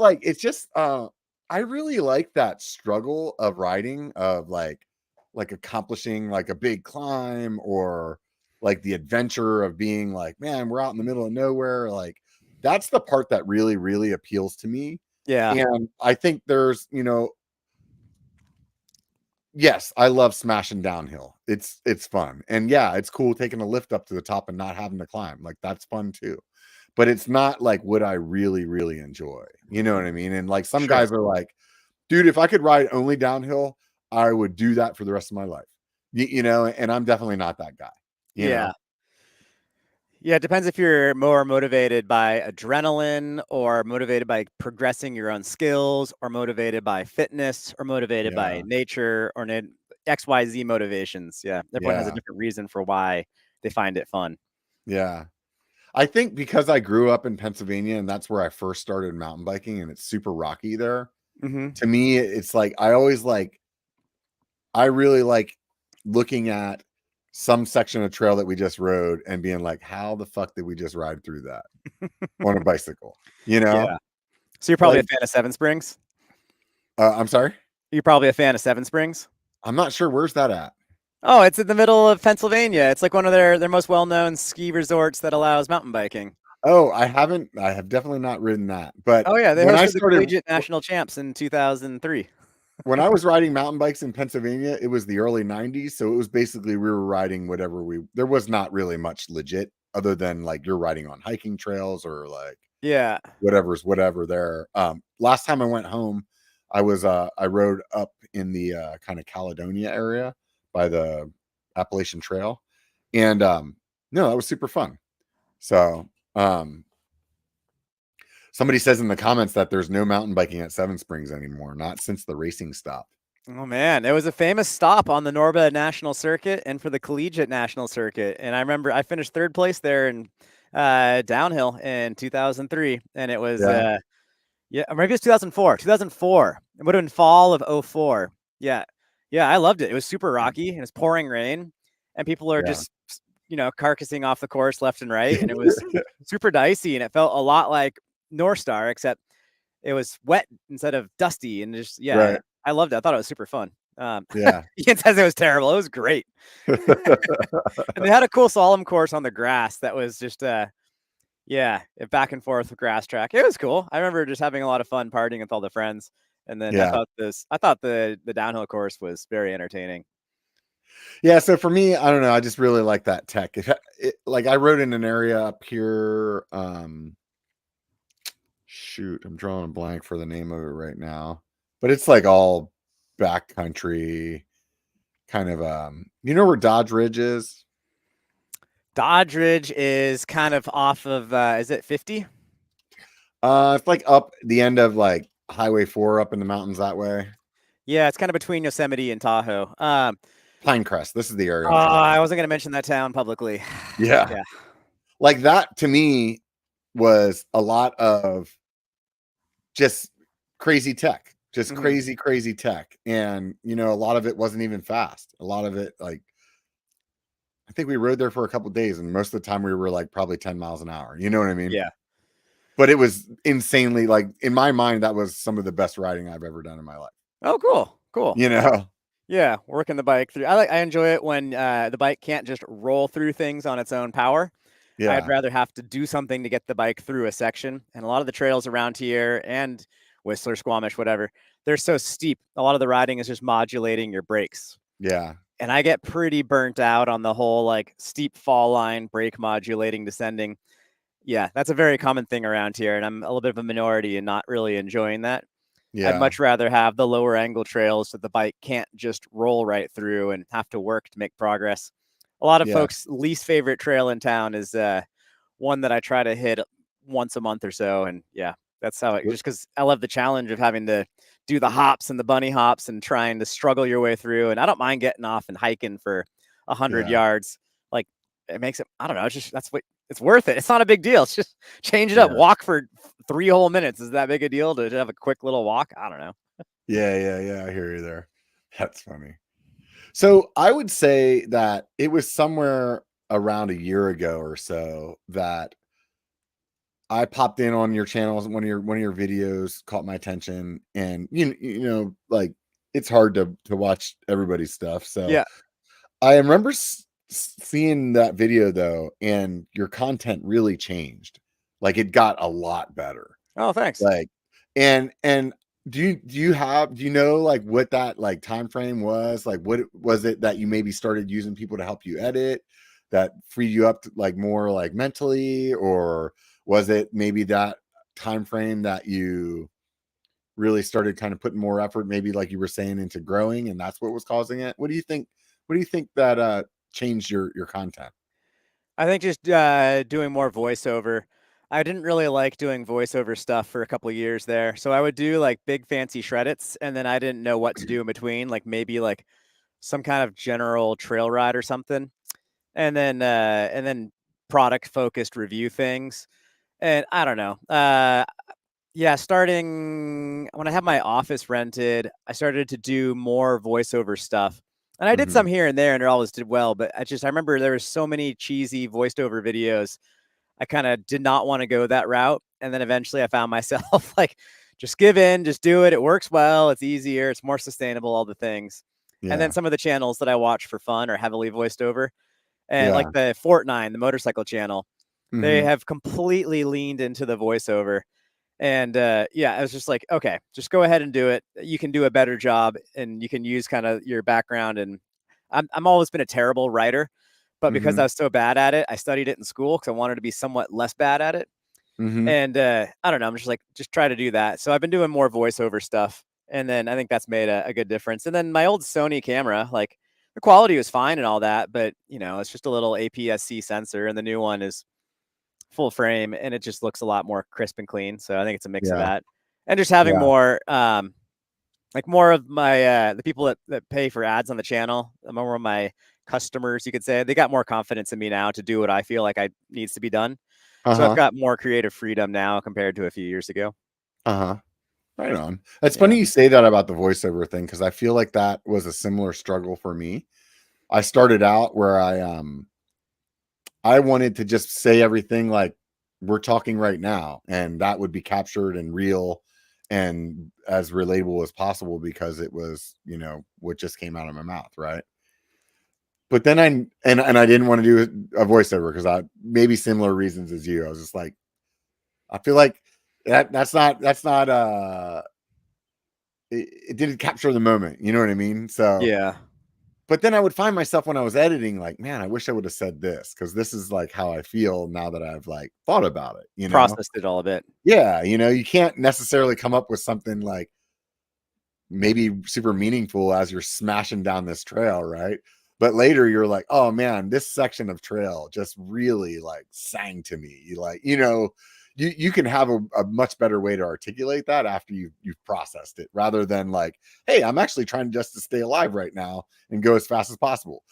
I really like that struggle of riding, of like accomplishing like a big climb, or like the adventure of being like, man, we're out in the middle of nowhere. Like that's the part that really, really appeals to me. Yeah. And I think there's, yes, I love smashing downhill. It's fun. And yeah, it's cool taking a lift up to the top and not having to climb. Like that's fun too. But it's not like what I really, really enjoy. You know what I mean? And like some guys are like, dude, if I could ride only downhill, I would do that for the rest of my life. And I'm definitely not that guy. You know? Yeah, it depends if you're more motivated by adrenaline or motivated by progressing your own skills or motivated by fitness or motivated by nature or XYZ motivations. Yeah, everyone has a different reason for why they find it fun. Yeah. I think because I grew up in Pennsylvania and that's where I first started mountain biking, and it's super rocky there. To me, it's like I really like looking at some section of trail that we just rode and being like, how the fuck did we just ride through that on a bicycle? Yeah. So you're probably a fan of Seven Springs? I'm sorry? You're probably a fan of Seven Springs? I'm not sure. Where's that at? Oh, it's in the middle of Pennsylvania. It's like one of their most well-known ski resorts that allows mountain biking. Oh, I haven't. I have definitely not ridden that. But Oh yeah, they when I hosted the started, collegiate national champs in 2003. when I was riding mountain bikes in Pennsylvania, it was the early 90s. So it was basically we were riding whatever there was not really much legit other than like you're riding on hiking trails or like Yeah. whatever's whatever there. Last time I went home, I rode up in the kind of Caledonia area by the Appalachian Trail. And no, that was super fun. So somebody says in the comments that there's no mountain biking at Seven Springs anymore, not since the racing stopped. Oh man, it was a famous stop on the Norba National Circuit and for the Collegiate National Circuit. And I remember I finished third place there in downhill in 2003, and it was Yeah. yeah, or maybe it's 2004. 2004. It would have been fall of '04. Yeah, yeah, I loved it. It was super rocky and it's pouring rain, and people are Yeah. just carcassing off the course left and right, and it was super dicey, and it felt a lot like North Star, except it was wet instead of dusty, and just yeah, Right. I loved it. I thought it was super fun. Yeah. Ian says it was terrible. It was great, and they had a cool slalom course on the grass that was just yeah, back and forth grass track. It was cool. I remember just having a lot of fun partying with all the friends, and then Yeah. I thought the downhill course was very entertaining. Yeah. So for me, I don't know. I just really like that tech. Like I rode in an area up here. Shoot, I'm drawing a blank for the name of it right now, but it's like all backcountry kind of. You know where Dodge Ridge is? Dodge Ridge is kind of off of is it 50? It's like up the end of like Highway 4 up in the mountains that way. Yeah, it's kind of between Yosemite and Tahoe. Pinecrest. This is the area I'm talking I about. wasn't gonna mention that town publicly. Yeah. Yeah. Like that to me was a lot of just crazy tech, just Mhm. crazy tech. And, a lot of it wasn't even fast. A lot of it, like, I think we rode there for a couple days, and most of the time we were like probably 10 miles an hour. You know what I mean? Yeah. But it was insanely, like, in my mind, that was some of the best riding I've ever done in my life. Oh, cool. Cool. You know? Yeah, working the bike through. I enjoy it when the bike can't just roll through things on its own power. I'd Yeah. rather have to do something to get the bike through a section. And a lot of the trails around here and Whistler, Squamish, whatever, they're so steep. A lot of the riding is just modulating your brakes. Yeah. And I get pretty burnt out on the whole like steep fall line, brake modulating, descending. Yeah, that's a very common thing around here. And I'm a little bit of a minority and not really enjoying that. I'd Yeah. much rather have the lower angle trails that the bike can't just roll right through and have to work to make progress. A lot of Yeah. folks' least favorite trail in town is one that I try to hit once a month or so. And yeah, that's how it just because I love the challenge of having to do the hops and the bunny hops and trying to struggle your way through. And I don't mind getting off and hiking for 100 Yeah. yards. Like it makes it, I don't know, it's just that's what it's worth it. It's not a big deal. It's just change it up. Yeah. Walk for 3 whole minutes. Is that big a deal to have a quick little walk? I don't know. Yeah. I hear you there. That's funny. So I would say that it was somewhere around a year ago or so that I popped in on your channels. One of your videos caught my attention, and like it's hard to watch everybody's stuff. So Yeah. I remember seeing that video though, and your content really changed. Like it got a lot better. Oh, thanks. Like, and do you know like what that like time frame was? Like what was it that you maybe started using people to help you edit that freed you up to, like more like mentally, or was it maybe that time frame that you really started kind of putting more effort, maybe like you were saying, into growing, and that's what was causing it? What do you think that changed your content? I think just doing more voiceover. I didn't really like doing voiceover stuff for a couple of years there. So I would do like big fancy shredits and then I didn't know what to do in between, like maybe like some kind of general trail ride or something. And then product focused review things. And I don't know. Yeah, starting when I had my office rented, I started to do more voiceover stuff. And I did Hmm. some here and there and it always did well, but I remember there was so many cheesy voiced over videos. I kind of did not want to go that route. And then eventually I found myself like just give in, just do it. It works well, it's easier, it's more sustainable, all the things. And then Yeah. some of the channels that I watch for fun are heavily voiced over. And like Yeah. the Fortnite, the motorcycle channel, They Mm-hmm. have completely leaned into the voiceover. And yeah, I was just like, okay, just go ahead and do it. You can do a better job, and you can use kind of your background. And I'm always been a terrible writer, but because Mm-hmm. I was so bad at it, I studied it in school because I wanted to be somewhat less bad at it. Mm-hmm. And I don't know, I'm just like, just try to do that. So I've been doing more voiceover stuff, and then I think that's made a good difference. And then my old Sony camera, like the quality was fine and all that, but it's just a little APS-C sensor, and the new one is full frame, and it just looks a lot more crisp and clean. So I think it's a mix of Yeah. that, and just having Yeah. more, like more of my the people that pay for ads on the channel, more of my customers, you could say, they got more confidence in me now to do what I feel like I needs to be done. So I've Uh-huh. got more creative freedom now compared to a few years ago. Uh-huh. Right on. It's funny Yeah. you say that about the voiceover thing, because I feel like that was a similar struggle for me. I started out where I wanted to just say everything like we're talking right now, and that would be captured and real and as relatable as possible because it was, what just came out of my mouth, right? But then I didn't want to do a voiceover because I maybe similar reasons as you. I was just like, I feel like that's not it didn't capture the moment, you know what I mean? So Yeah. but then I would find myself when I was editing, like, man, I wish I would have said this because this is like how I feel now that I've like thought about it, Processed it all a bit. Yeah, you can't necessarily come up with something like maybe super meaningful as you're smashing down this trail, right? But later you're like, oh man, this section of trail just really like sang to me. You can have a much better way to articulate that after you've processed it rather than like, hey, I'm actually trying just to stay alive right now and go as fast as possible.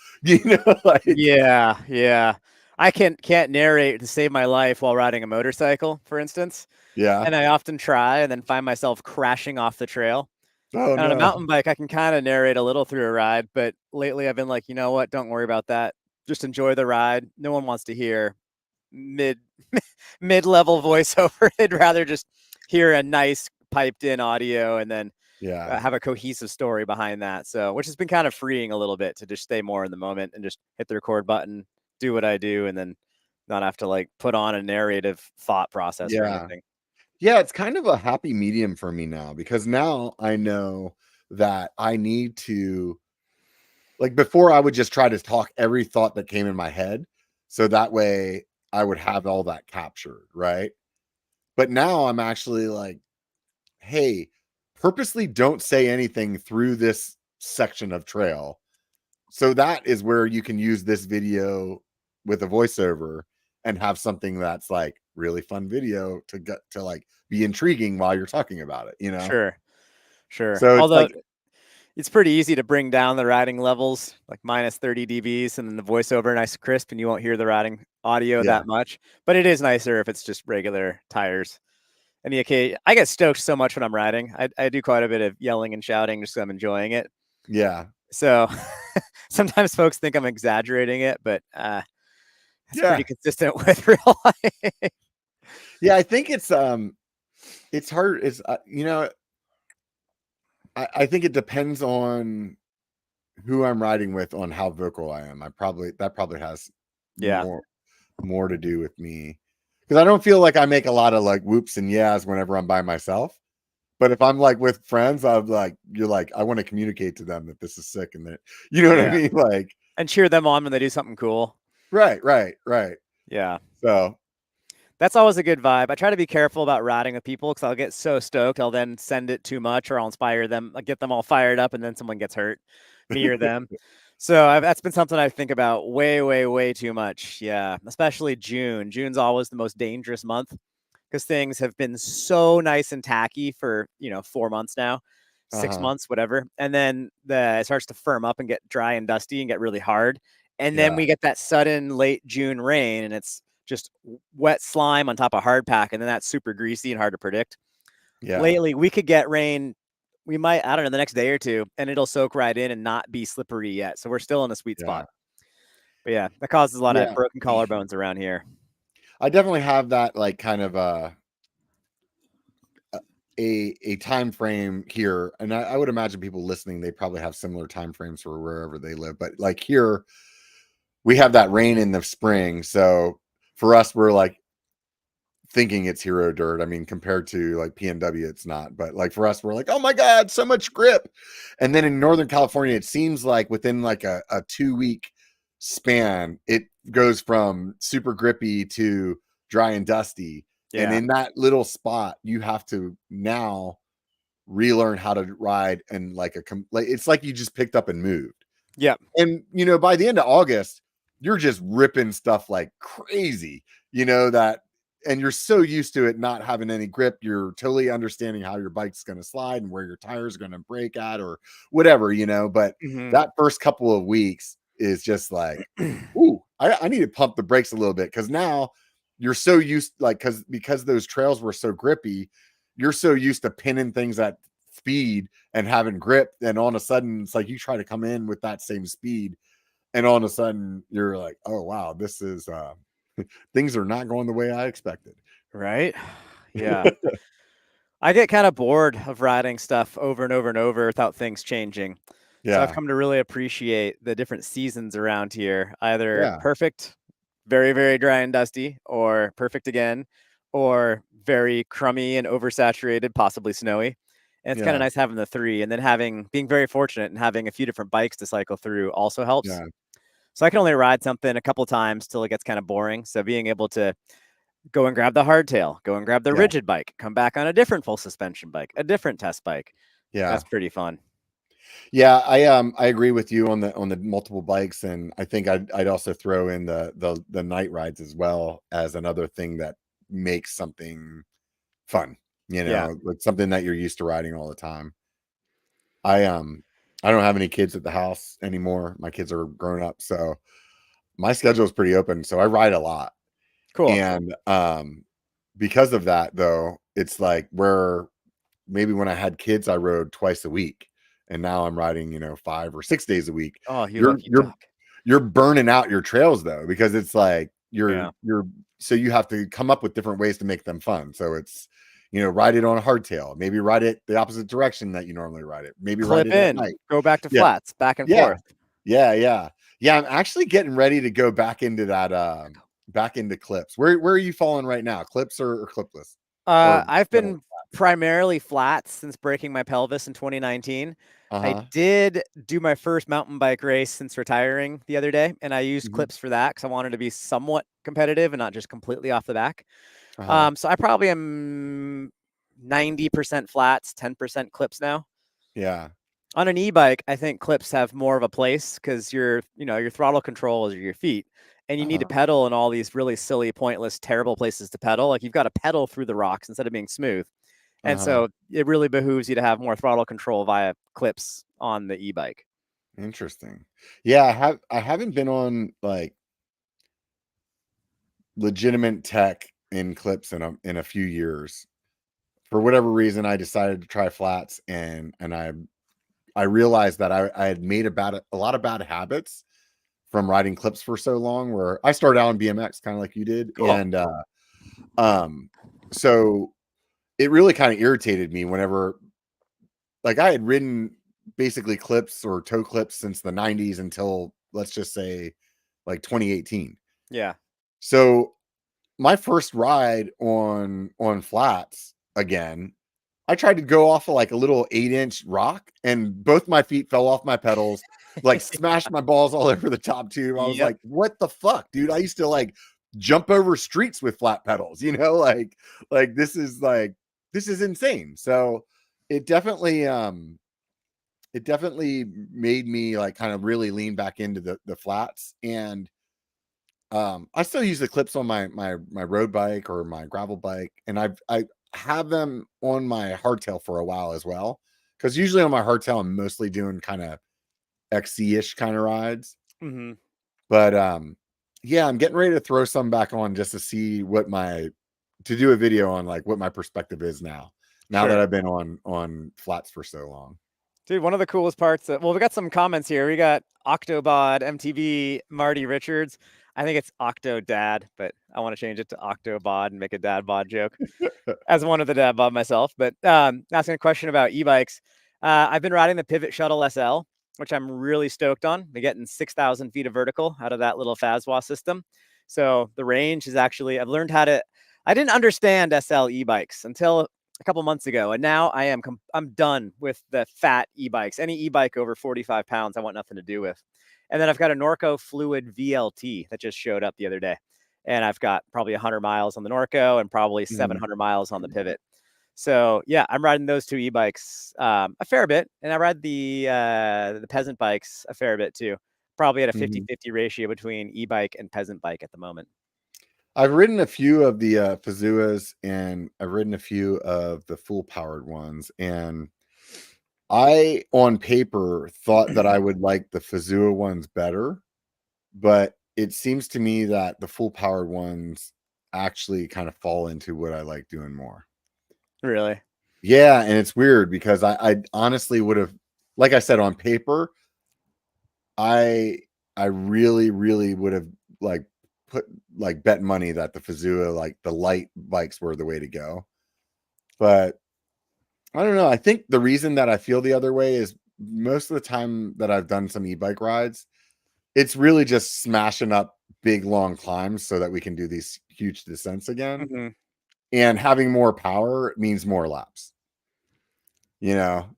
Like Yeah, yeah. I can't narrate to save my life while riding a motorcycle, for instance, yeah. and I often try and then find myself crashing off the trail. Oh And on a no. mountain bike, I can kinda narrate a little through a ride, but lately I've been like, "You know what? Don't worry about that. Just enjoy the ride. No one wants to hear mid mid-level voiceover. They'd rather just hear a nice piped in audio and then Yeah. have a cohesive story behind that." So, which has been kind of freeing a little bit to just stay more in the moment and just hit the record button, do what I do, and then not have to like put on a narrative thought process or Yeah. anything. Yeah, it's kind of a happy medium for me now because now I know that I need to, like, before I would just try to talk every thought that came in my head. So that way I would have all that captured, right? But now I'm actually like, hey, purposely don't say anything through this section of trail. So that is where you can use this video with a voiceover and have something that's like really fun video to get to like be intriguing while you're talking about it? Sure, sure. So it's Although like, it's pretty easy to bring down the riding levels, like minus 30 dBs, and then the voiceover nice and crisp, and you won't hear the riding audio yeah, that much. But it is nicer if it's just regular tires. And the occasion, I get stoked so much when I'm riding. I do quite a bit of yelling and shouting just 'cause I'm enjoying it. yeah, So sometimes folks think I'm exaggerating it, but it's pretty yeah, consistent with real life. yeah. I think it's hard. It's I think it depends on who I'm riding with on how vocal I am. That probably has Yeah, more to do with me because I don't feel like I make a lot of like whoops and yeahs whenever I'm by myself. But if I'm like with friends, I'm like, you're like, I want to communicate to them that this is sick and that, you know what I yeah, mean? Like, and cheer them on when they do something cool. right, right, right. Yeah. So, That's always a good vibe. I try to be careful about riding with people because I'll get so stoked, I'll then send it too much, or I'll inspire them, like get them all fired up, and then someone gets hurt, me or them. So that's been something I think about way, way, way too much. Yeah, especially June. June's always the most dangerous month because things have been so nice and tacky for 4 months now, six uh-huh. months, whatever, and then it starts to firm up and get dry and dusty and get really hard, and then Yeah, we get that sudden late June rain, and it's just wet slime on top of hard pack, and then that's super greasy and hard to predict. yeah, Lately, we could get rain. We might, I don't know, the next day or two, and it'll soak right in and not be slippery yet. So we're still in a sweet yeah, spot. But yeah, that causes a lot of yeah. broken collarbones around here. I definitely have that like kind of a time frame here, and I would imagine people listening, they probably have similar time frames for wherever they live. But like here, we have that rain in the spring, so for us, we're like thinking it's hero dirt. I mean, compared to like PNW, it's not. But like for us, we're like, oh my God, so much grip. And then in Northern California, it seems like within like a 2-week span, it goes from super grippy to dry and dusty. And Yeah. in that little spot, you have to now relearn how to ride and like it's like you just picked up and moved. Yep. And by the end of August, you're just ripping stuff like crazy, that, and you're so used to it not having any grip. You're totally understanding how your bike's going to slide and where your tires are going to break at or whatever, but Mhm. that first couple of weeks is just like, ooh, I need to pump the brakes a little bit, because now you're so used, like, because those trails were so grippy, you're so used to pinning things at speed and having grip, and all of a sudden it's like you try to come in with that same speed, and all of a sudden you're like, oh wow, this is things are not going the way I expected. Right? Yeah. I get kind of bored of riding stuff over and over and over without things changing. So I've Yeah, come to really appreciate the different seasons around here, either yeah, perfect, very, very dry and dusty, or perfect again, or very crummy and oversaturated, possibly snowy. And it's kind of yeah, nice having the three, and then being very fortunate and having a few different bikes to cycle through also helps. yeah, So I can only ride something a couple times till it gets kind of boring. So being able to go and grab the hardtail, go and grab the yeah, rigid bike, come back on a different full suspension bike, a different test bike. yeah. That's pretty fun. Yeah, I agree with you on the multiple bikes, and I think I'd also throw in the night rides as well as another thing that makes something fun, Yeah. like something that you're used to riding all the time. I don't have any kids at the house anymore. My kids are grown up, so my schedule is pretty open, so I ride a lot. Cool. And because of that though, it's like where maybe when I had kids, I rode twice a week, and now I'm riding, 5 or 6 days a week. Oh, you You're lucky you're duck. you're burning out your trails though, because it's like Yeah. you're so you have to come up with different ways to make them fun. So it's, ride it on a hardtail, maybe ride it the opposite direction that you normally ride it, maybe ride Clip it at in, night. go back to Yeah, flats, back and yeah, forth. yeah. Yeah, I'm actually getting ready to go back into that back into clips. Where are you falling right now? Clips or clipless? Or I've pedal? been primarily flats since breaking my pelvis in 2019. I Uh-huh. did do my first mountain bike race since retiring the other day, and I used Mhm. clips for that because I wanted to be somewhat competitive and not just completely off the back. Uh-huh. So I probably am 90% flats, 10% clips now. Yeah. On an e-bike, I think clips have more of a place because your throttle control is your feet, and you need to Uh-huh. pedal in all these really silly, pointless, terrible places to pedal. Like you've got to pedal through the rocks instead of being smooth. And Uh-huh. so it really behooves you to have more throttle control via clips on the e-bike. Interesting. Yeah, I haven't been on like legitimate tech in clips in a few years. For whatever reason, I decided to try flats, and I realized that I had made a lot of bad habits from riding clips for so long, where I started out on BMX kind of like you did. Cool. And um so it really kind of irritated me whenever, like, I had ridden basically clips or toe clips since the 90s until, let's just say, like 2018. Yeah. So my first ride on flats again, I tried to go off of like a little 8-inch rock, and both my feet fell off my pedals, like smashed my balls all over the top tube. I was Yep. like, what the fuck, dude? I used to like jump over streets with flat pedals, like this is insane. So it definitely it definitely made me like kind of really lean back into the flats. And I still use the clips on my road bike or my gravel bike, and I have them on my hardtail for a while as well. Because usually on my hardtail, I'm mostly doing kind of XC-ish kind of rides. Hmm. But yeah, I'm getting ready to throw some back on just to see to do a video on like what my perspective is now that Sure. I've been on flats for so long. Dude, one of the coolest parts well, we got some comments here. We got Octobod, MTV, Marty Richards. I think it's Octo Dad, but I want to change it to Octobod and make a dad bod joke as one of the dad bod myself. But asking a question about e-bikes. I've been riding the Pivot Shuttle SL, which I'm really stoked on. We're getting 6,000 feet of vertical out of that little Fazwa system. So the range is actually, I've learned how to, I didn't understand SL e-bikes until a couple months ago. And now I'm done with the fat e-bikes. Any e-bike over 45 pounds, I want nothing to do with. And then I've got a Norco Fluid VLT that just showed up the other day. And I've got probably 100 miles on the Norco and probably Mhm. 700 miles on the Pivot. So yeah, I'm riding those two e-bikes a fair bit, and I ride the peasant bikes a fair bit too. Probably at a Mhm. 50-50 ratio between e-bike and peasant bike at the moment. I've ridden a few of the Fazuas, and I've ridden a few of the full powered ones, and I, on paper, thought that I would like the Fazua ones better, but it seems to me that the full powered ones actually kind of fall into what I like doing more. Really? Yeah, and it's weird because I honestly would have, like I said, on paper, I I really, really would have like put like bet money that the Fazua, like the light bikes were the way to go. But I don't know. I think the reason that I feel the other way is most of the time that I've done some e-bike rides, it's really just smashing up big long climbs so that we can do these huge descents again. Hmm. And having more power means more laps, you know?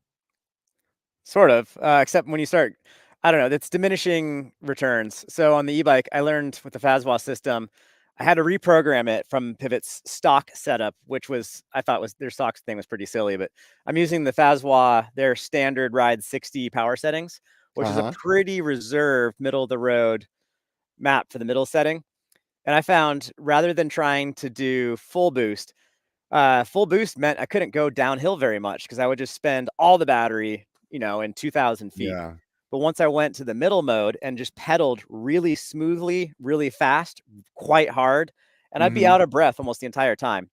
Sort of, except when you start, I don't know, that's diminishing returns. So on the e-bike, I learned with the Fazwa system, I had to reprogram it from Pivot's stock setup, which was, I thought was their stock thing was pretty silly, but I'm using the Fazwa, their standard ride 60 power settings, which is a Uh-huh. pretty reserved middle of the road map for the middle setting. And I found rather than trying to do full boost meant I couldn't go downhill very much because I would just spend all the battery, in 2,000 feet. Yeah. But once I went to the middle mode and just pedaled really smoothly, really fast, quite hard, and I'd be Mhm. out of breath almost the entire time.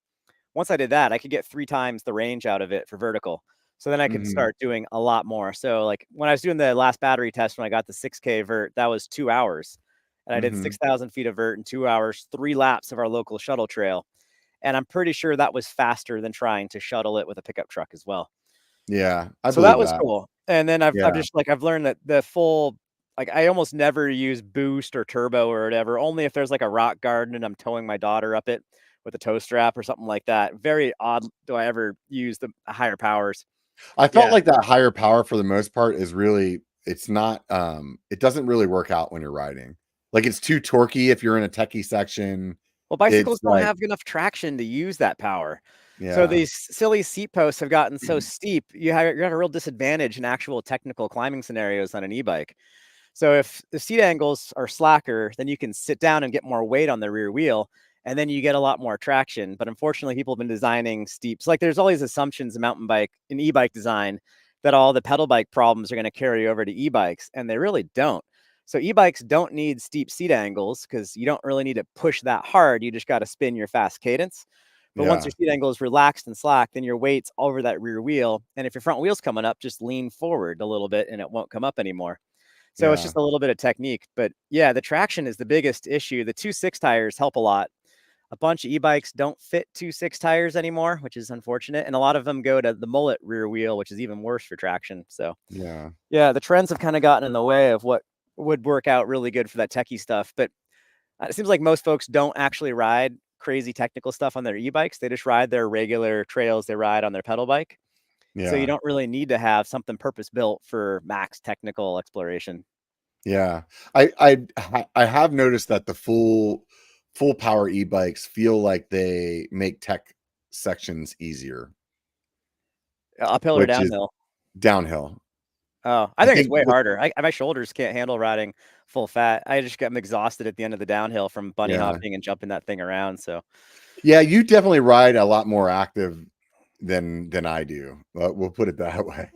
Once I did that, I could get 3 times the range out of it for vertical. So then I could Mhm. start doing a lot more. So like when I was doing the last battery test, when I got the 6K vert, that was 2 hours. And I did Mhm. 6,000 feet of vert in 2 hours, 3 laps of our local shuttle trail. And I'm pretty sure that was faster than trying to shuttle it with a pickup truck as well. Yeah, I So that believe was that. cool. And then I've Yeah. just like I've learned that the full like I almost never use boost or turbo or whatever, only if there's like a rock garden and I'm towing my daughter up it with a tow strap or something like that. Very odd do I ever use the higher powers. I felt Yeah. like that higher power for the most part is really it's not it doesn't really work out when you're riding. Like it's too torquey if you're in a techie section. Well, bicycles It's don't like have enough traction to use that power. So yeah. these silly seat posts have gotten so steep, you're at a real disadvantage in actual technical climbing scenarios on an e-bike. So if the seat angles are slacker, then you can sit down and get more weight on the rear wheel, and then you get a lot more traction. But unfortunately, people have been designing steeps. Like there's all these assumptions in mountain bike in e-bike design that all the pedal bike problems are going to carry over to e-bikes, and they really don't. So e-bikes don't need steep seat angles because you don't really need to push that hard. You just got to spin your fast cadence. But once Yeah. your seat angle is relaxed and slack, then your weight's over that rear wheel. And if your front wheel's coming up, just lean forward a little bit and it won't come up anymore. So it's Yeah. just a little bit of technique. But yeah, the traction is the biggest issue. The 2.6 tires help a lot. A bunch of e-bikes don't fit 2.6 tires anymore, which is unfortunate. And a lot of them go to the mullet rear wheel, which is even worse for traction. So Yeah. yeah, the trends have kind of gotten in the way of what would work out really good for that techie stuff. But it seems like most folks don't actually ride crazy technical stuff on their e-bikes. They just ride their regular trails they ride on their pedal bike. So you Yeah. don't really need to have something purpose built for max technical exploration. Yeah. I have noticed that the full power e-bikes feel like they make tech sections easier, Uphill or which is downhill? downhill. Oh, I I think it's think way with harder. My shoulders can't handle riding full fat. I'm exhausted at the end of the downhill from bunny yeah. hopping and jumping that thing around. So Yeah, you definitely ride a lot more active than I do. We'll put it that way.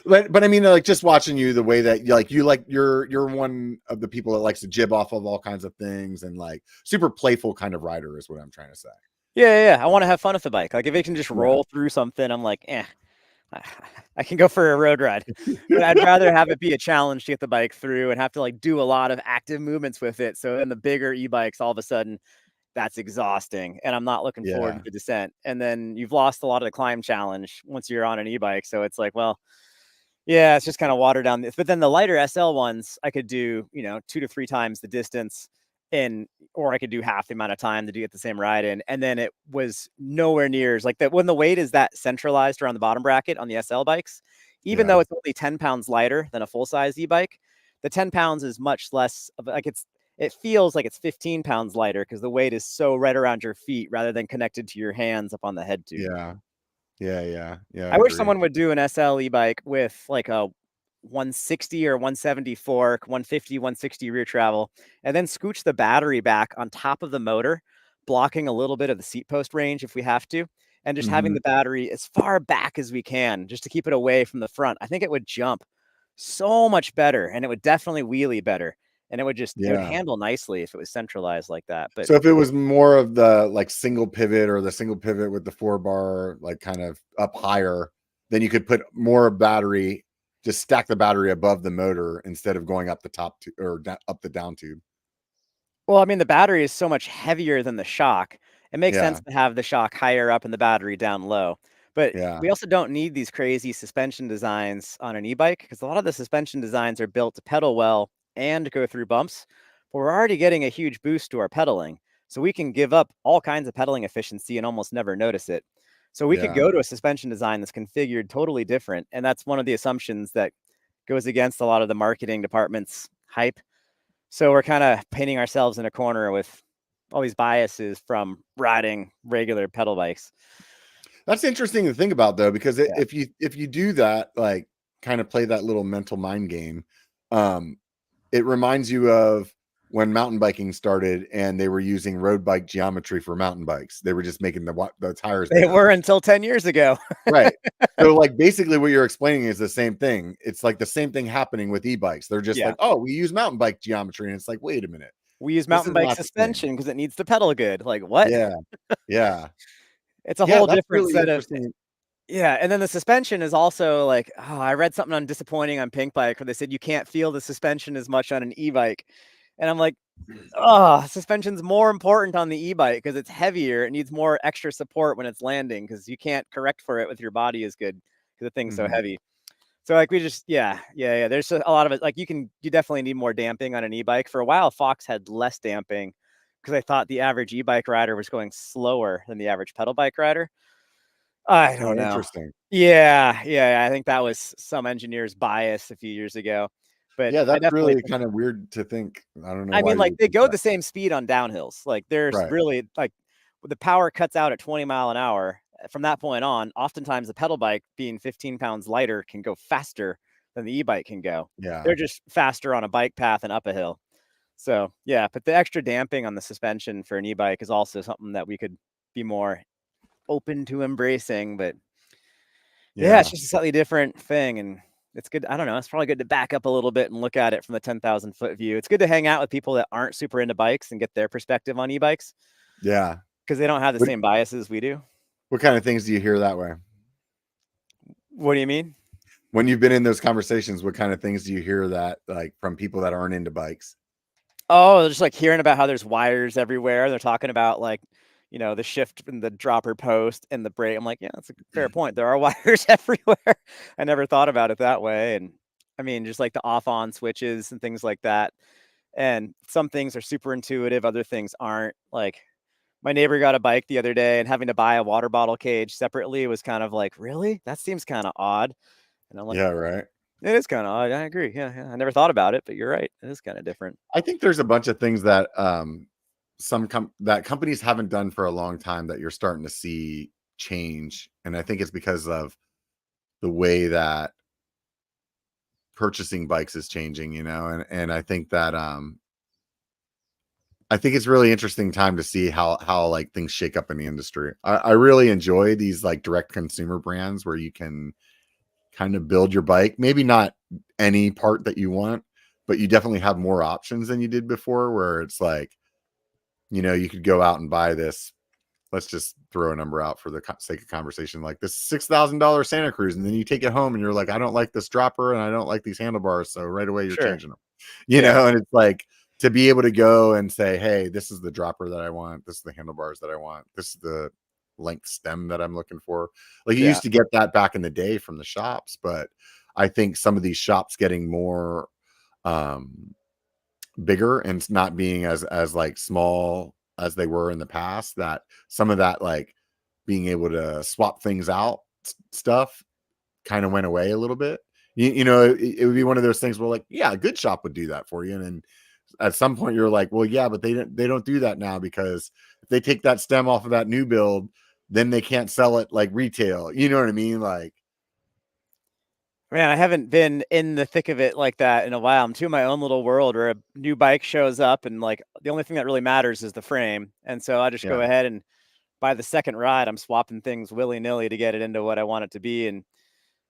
But I mean, like just watching you, the way that you're one of the people that likes to jib off of all kinds of things and like super playful kind of rider is what I'm trying to say. yeah. I want to have fun with the bike. Like if it can just Yeah, roll through something, I'm like, I I can go for a road ride. But I'd rather have it be a challenge to get the bike through and have to like do a lot of active movements with it. So in the bigger e-bikes, all of a sudden that's exhausting and I'm not looking forward to yeah, the descent. And then you've lost a lot of the climb challenge once you're on an e-bike. So it's like, well, yeah, it's just kind of watered down. But then the lighter SL ones, I could do, 2 to 3 times the distance or I could do half the amount of time to get the same ride in. And then it was nowhere near as like that when the weight is that centralized around the bottom bracket on the SL bikes, even Yeah. though it's only 10 pounds lighter than a full size e-bike, the 10 pounds is much less of like it feels like it's 15 pounds lighter because the weight is so right around your feet rather than connected to your hands up on the head tube. Yeah. Yeah. I I wish agree. someone would do an SL e-bike with like a 160 or 170 fork, 150, 160 rear travel, and then scooch the battery back on top of the motor, blocking a little bit of the seat post range if we have to, and just having Mhm. the battery as far back as we can, just to keep it away from the front. I think it would jump so much better, and it would definitely wheelie better, and it would Yeah. handle nicely if it was centralized like that. But So if it was more of the like single pivot or the single pivot with the 4 bar, like kind of up higher, then you could put more battery, just stack the battery above the motor instead of going up the top or up the down tube. well, I mean, the battery is so much heavier than the shock. It makes sense Yeah. to have the shock higher up and the battery down low. But Yeah. we also don't need these crazy suspension designs on an e-bike because a lot of the suspension designs are built to pedal well and go through bumps. But we're already getting a huge boost to our pedaling. So we can give up all kinds of pedaling efficiency and almost never notice it. So we could Yeah. go to a suspension design that's configured totally different. And that's one of the assumptions that goes against a lot of the marketing department's hype. So we're kind of painting ourselves in a corner with all these biases from riding regular pedal bikes. That's interesting to think about though, because Yeah. if you do that, like kind of play that little mental mind game, um, it reminds you of when mountain biking started and they were using road bike geometry for mountain bikes. They were just making the tires They bigger. were until 10 years ago. Right. So like basically what you're explaining is the same thing. It's like the same thing happening with e-bikes. They're just Yeah. like, oh, we use mountain bike geometry. And it's like, wait a minute. We use This mountain is bike not the same. suspension because it needs to pedal good. Like, what? Yeah. Yeah. It's a Yeah. whole That's different really set of. interesting. Yeah. And then the suspension is also like, oh, I read something on Disappointing on Pink Bike where they said you can't feel the suspension as much on an e bike. And I'm like, oh, suspension's more important on the e-bike because it's heavier. It needs more extra support when it's landing because you can't correct for it with your body as good because the thing's so Mhm. heavy. So like we just yeah. There's a lot of it. Like you definitely need more damping on an e-bike. For a while, Fox had less damping because I thought the average e-bike rider was going slower than the average pedal bike rider. I Oh, don't know. interesting. Yeah. I think that was some engineer's bias a few years ago. But Yeah, I that's definitely really kind of weird to think. I don't know I why mean, you like, would they think go that. the same speed on downhills. Like, there's Right. really like, the power cuts out at 20 mile an hour. From that point on, oftentimes the pedal bike being 15 pounds lighter can go faster than the e-bike can go. Yeah. They're just faster on a bike path and up a hill. So, yeah, but the extra damping on the suspension for an e-bike is also something that we could be more open to embracing. But yeah, it's Yeah. just a slightly different thing. And it's good. I don't know. It's probably good to back up a little bit and look at it from the 10,000-foot view. It's good to hang out with people that aren't super into bikes and get their perspective on e-bikes Yeah. because they don't have the What same biases we do. what kind of things do you hear that way? What do you mean? When you've been in those conversations, what kind of things do you hear that like from people that aren't into bikes? Oh, just like hearing about how there's wires everywhere. They're talking about like, the shift in the dropper post and the brake. I'm like, yeah, that's a fair point. There are wires everywhere. I never thought about it that way. And I mean, just like the off on switches and things like that. And some things are super intuitive, other things aren't. Like my neighbor got a bike the other day and having to buy a water bottle cage separately was kind of like, really? That seems kind of odd. And I'm like, Yeah, right. it is kind of odd. I agree. Yeah. I never thought about it, but you're right. It is kind of different. I think there's a bunch of things that that companies haven't done for a long time that you're starting to see change. And I think it's because of the way that purchasing bikes is changing, and I think it's really interesting time to see how like things shake up in the industry. I really enjoy these like direct consumer brands where you can kind of build your bike, maybe not any part that you want, but you definitely have more options than you did before, where it's like, you could go out and buy this. Let's just throw a number out for the sake of conversation, like this $6,000 Santa Cruz, and then you take it home and you're like, I don't like this dropper and I don't like these handlebars, so right away you're Sure. changing them, Yeah. and it's like to be able to go and say, hey, this is the dropper that I want, this is the handlebars that I want, this is the length stem that I'm looking for. Like you Yeah. used to get that back in the day from the shops, but I think some of these shops getting more um bigger and not being as like small as they were in the past, that some of that like being able to swap things out stuff kind of went away a little bit. It would be one of those things where like, yeah, a good shop would do that for you. And then at some point you're like, well, yeah, but they don't do that now, because if they take that stem off of that new build, then they can't sell it like retail. You know what I mean? Like, Man, I haven't been in the thick of it like that in a while. I'm too in my own little world where a new bike shows up and like the only thing that really matters is the frame. And so I just go yeah, ahead and by the second ride, I'm swapping things willy-nilly to get it into what I want it to be. And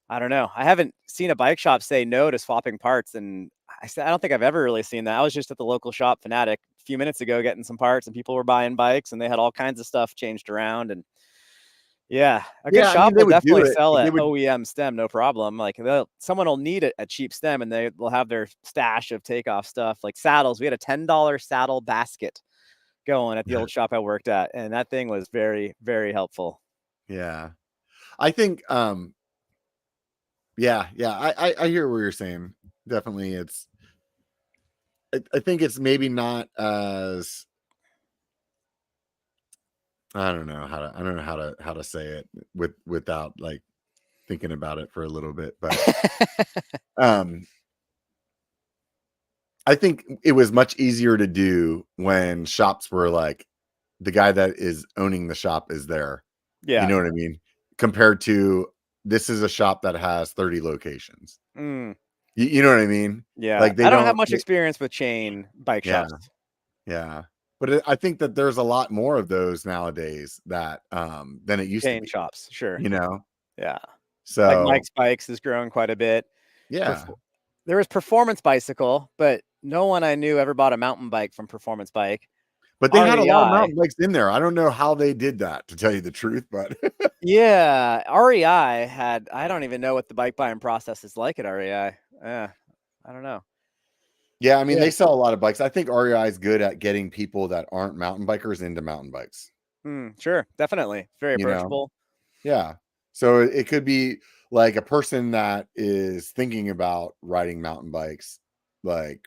I don't know. I haven't seen a bike shop say no to swapping parts. And I don't think I've ever really seen that. I was just at the local shop Fanatic a few minutes ago getting some parts and people were buying bikes and they had all kinds of stuff changed around. And yeah, a good yeah. I mean, shop they will would do definitely it. sell They a would, OEM stem, no problem. Like someone will need a cheap stem and they will have their stash of takeoff stuff like saddles. We had a $10 saddle basket going at the old shop I worked at, and that thing was very, very helpful. yeah. I think, yeah. I hear what you're saying. Definitely, I think it's maybe not as, I don't know how to say it without like thinking about it for a little bit, but um I think it was much easier to do when shops were like, the guy that is owning the shop is there. You Yeah. know what I mean? Compared to, this is a shop that has 30 locations. Mm, You know what I mean? yeah. Like they I don't have don't, much experience with chain bike yeah, shops. yeah. But I think that there's a lot more of those nowadays that than it used to Chain be, shops, sure. you know? Yeah. Like So Mike's Bikes has grown quite a bit. yeah. Perfor There was Performance Bicycle, but no one I knew ever bought a mountain bike from Performance Bike. But they had a lot of REI mountain bikes in there. I don't know how they did that, to tell you the truth, but Yeah, REI had I don't even know what the bike buying process is like at REI. Yeah, I don't know. yeah, I mean, Yeah. they sell a lot of bikes. I think REI is good at getting people that aren't mountain bikers into mountain bikes, Sure, definitely. Very you know? approachable. Yeah. So it could be like a person that is thinking about riding mountain bikes, like,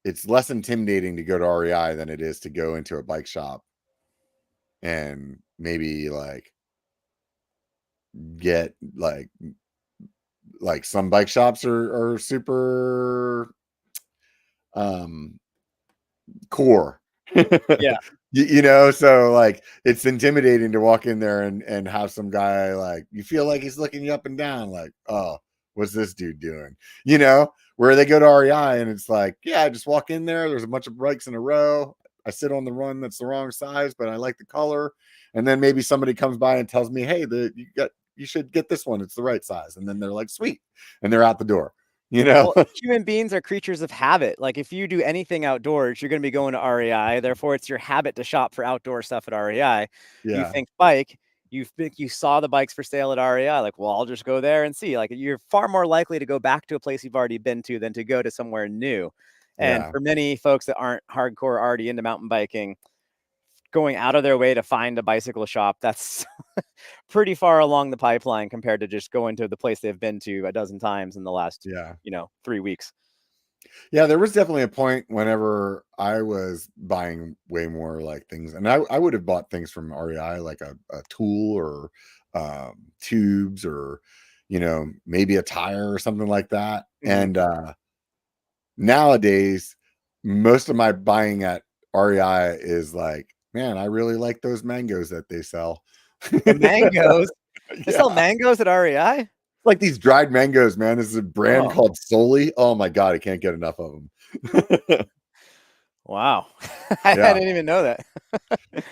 it's less intimidating to go to REI than it is to go into a bike shop and maybe like get like some bike shops are super um core. Yeah. So like it's intimidating to walk in there and have some guy, like, you feel like he's looking you up and down, like, oh, what's this dude doing? Where they go to REI and it's like, yeah, I just walk in there, there's a bunch of bikes in a row, I sit on the one that's the wrong size, but I like the color. And then maybe somebody comes by and tells me, hey, you should get this one, it's the right size. And then they're like, sweet. And they're out the door, you know? Well, human beings are creatures of habit. Like if you do anything outdoors, you're going to be going to REI. Therefore, it's your habit to shop for outdoor stuff at REI. You Yeah. think bike, you think you saw the bikes for sale at REI. Like, well, I'll just go there and see. Like you're far more likely to go back to a place you've already been to than to go to somewhere new. And Yeah. for many folks that aren't hardcore already into mountain biking, going out of their way to find a bicycle shop, that's pretty far along the pipeline compared to just going to the place they've been to a dozen times in the last, Yeah. 3 weeks. Yeah, there was definitely a point whenever I was buying way more like things, and I would have bought things from REI, like a tool or tubes, or maybe a tire or something like that. Mhm. And nowadays, most of my buying at REI is like, man, I really like those mangoes that they sell. The mangoes? They sell Yeah, mangoes at REI? like these dried mangoes, man. This is a brand Oh, called Soli. Oh my god, I can't get enough of them. wow. I Yeah. didn't even know that.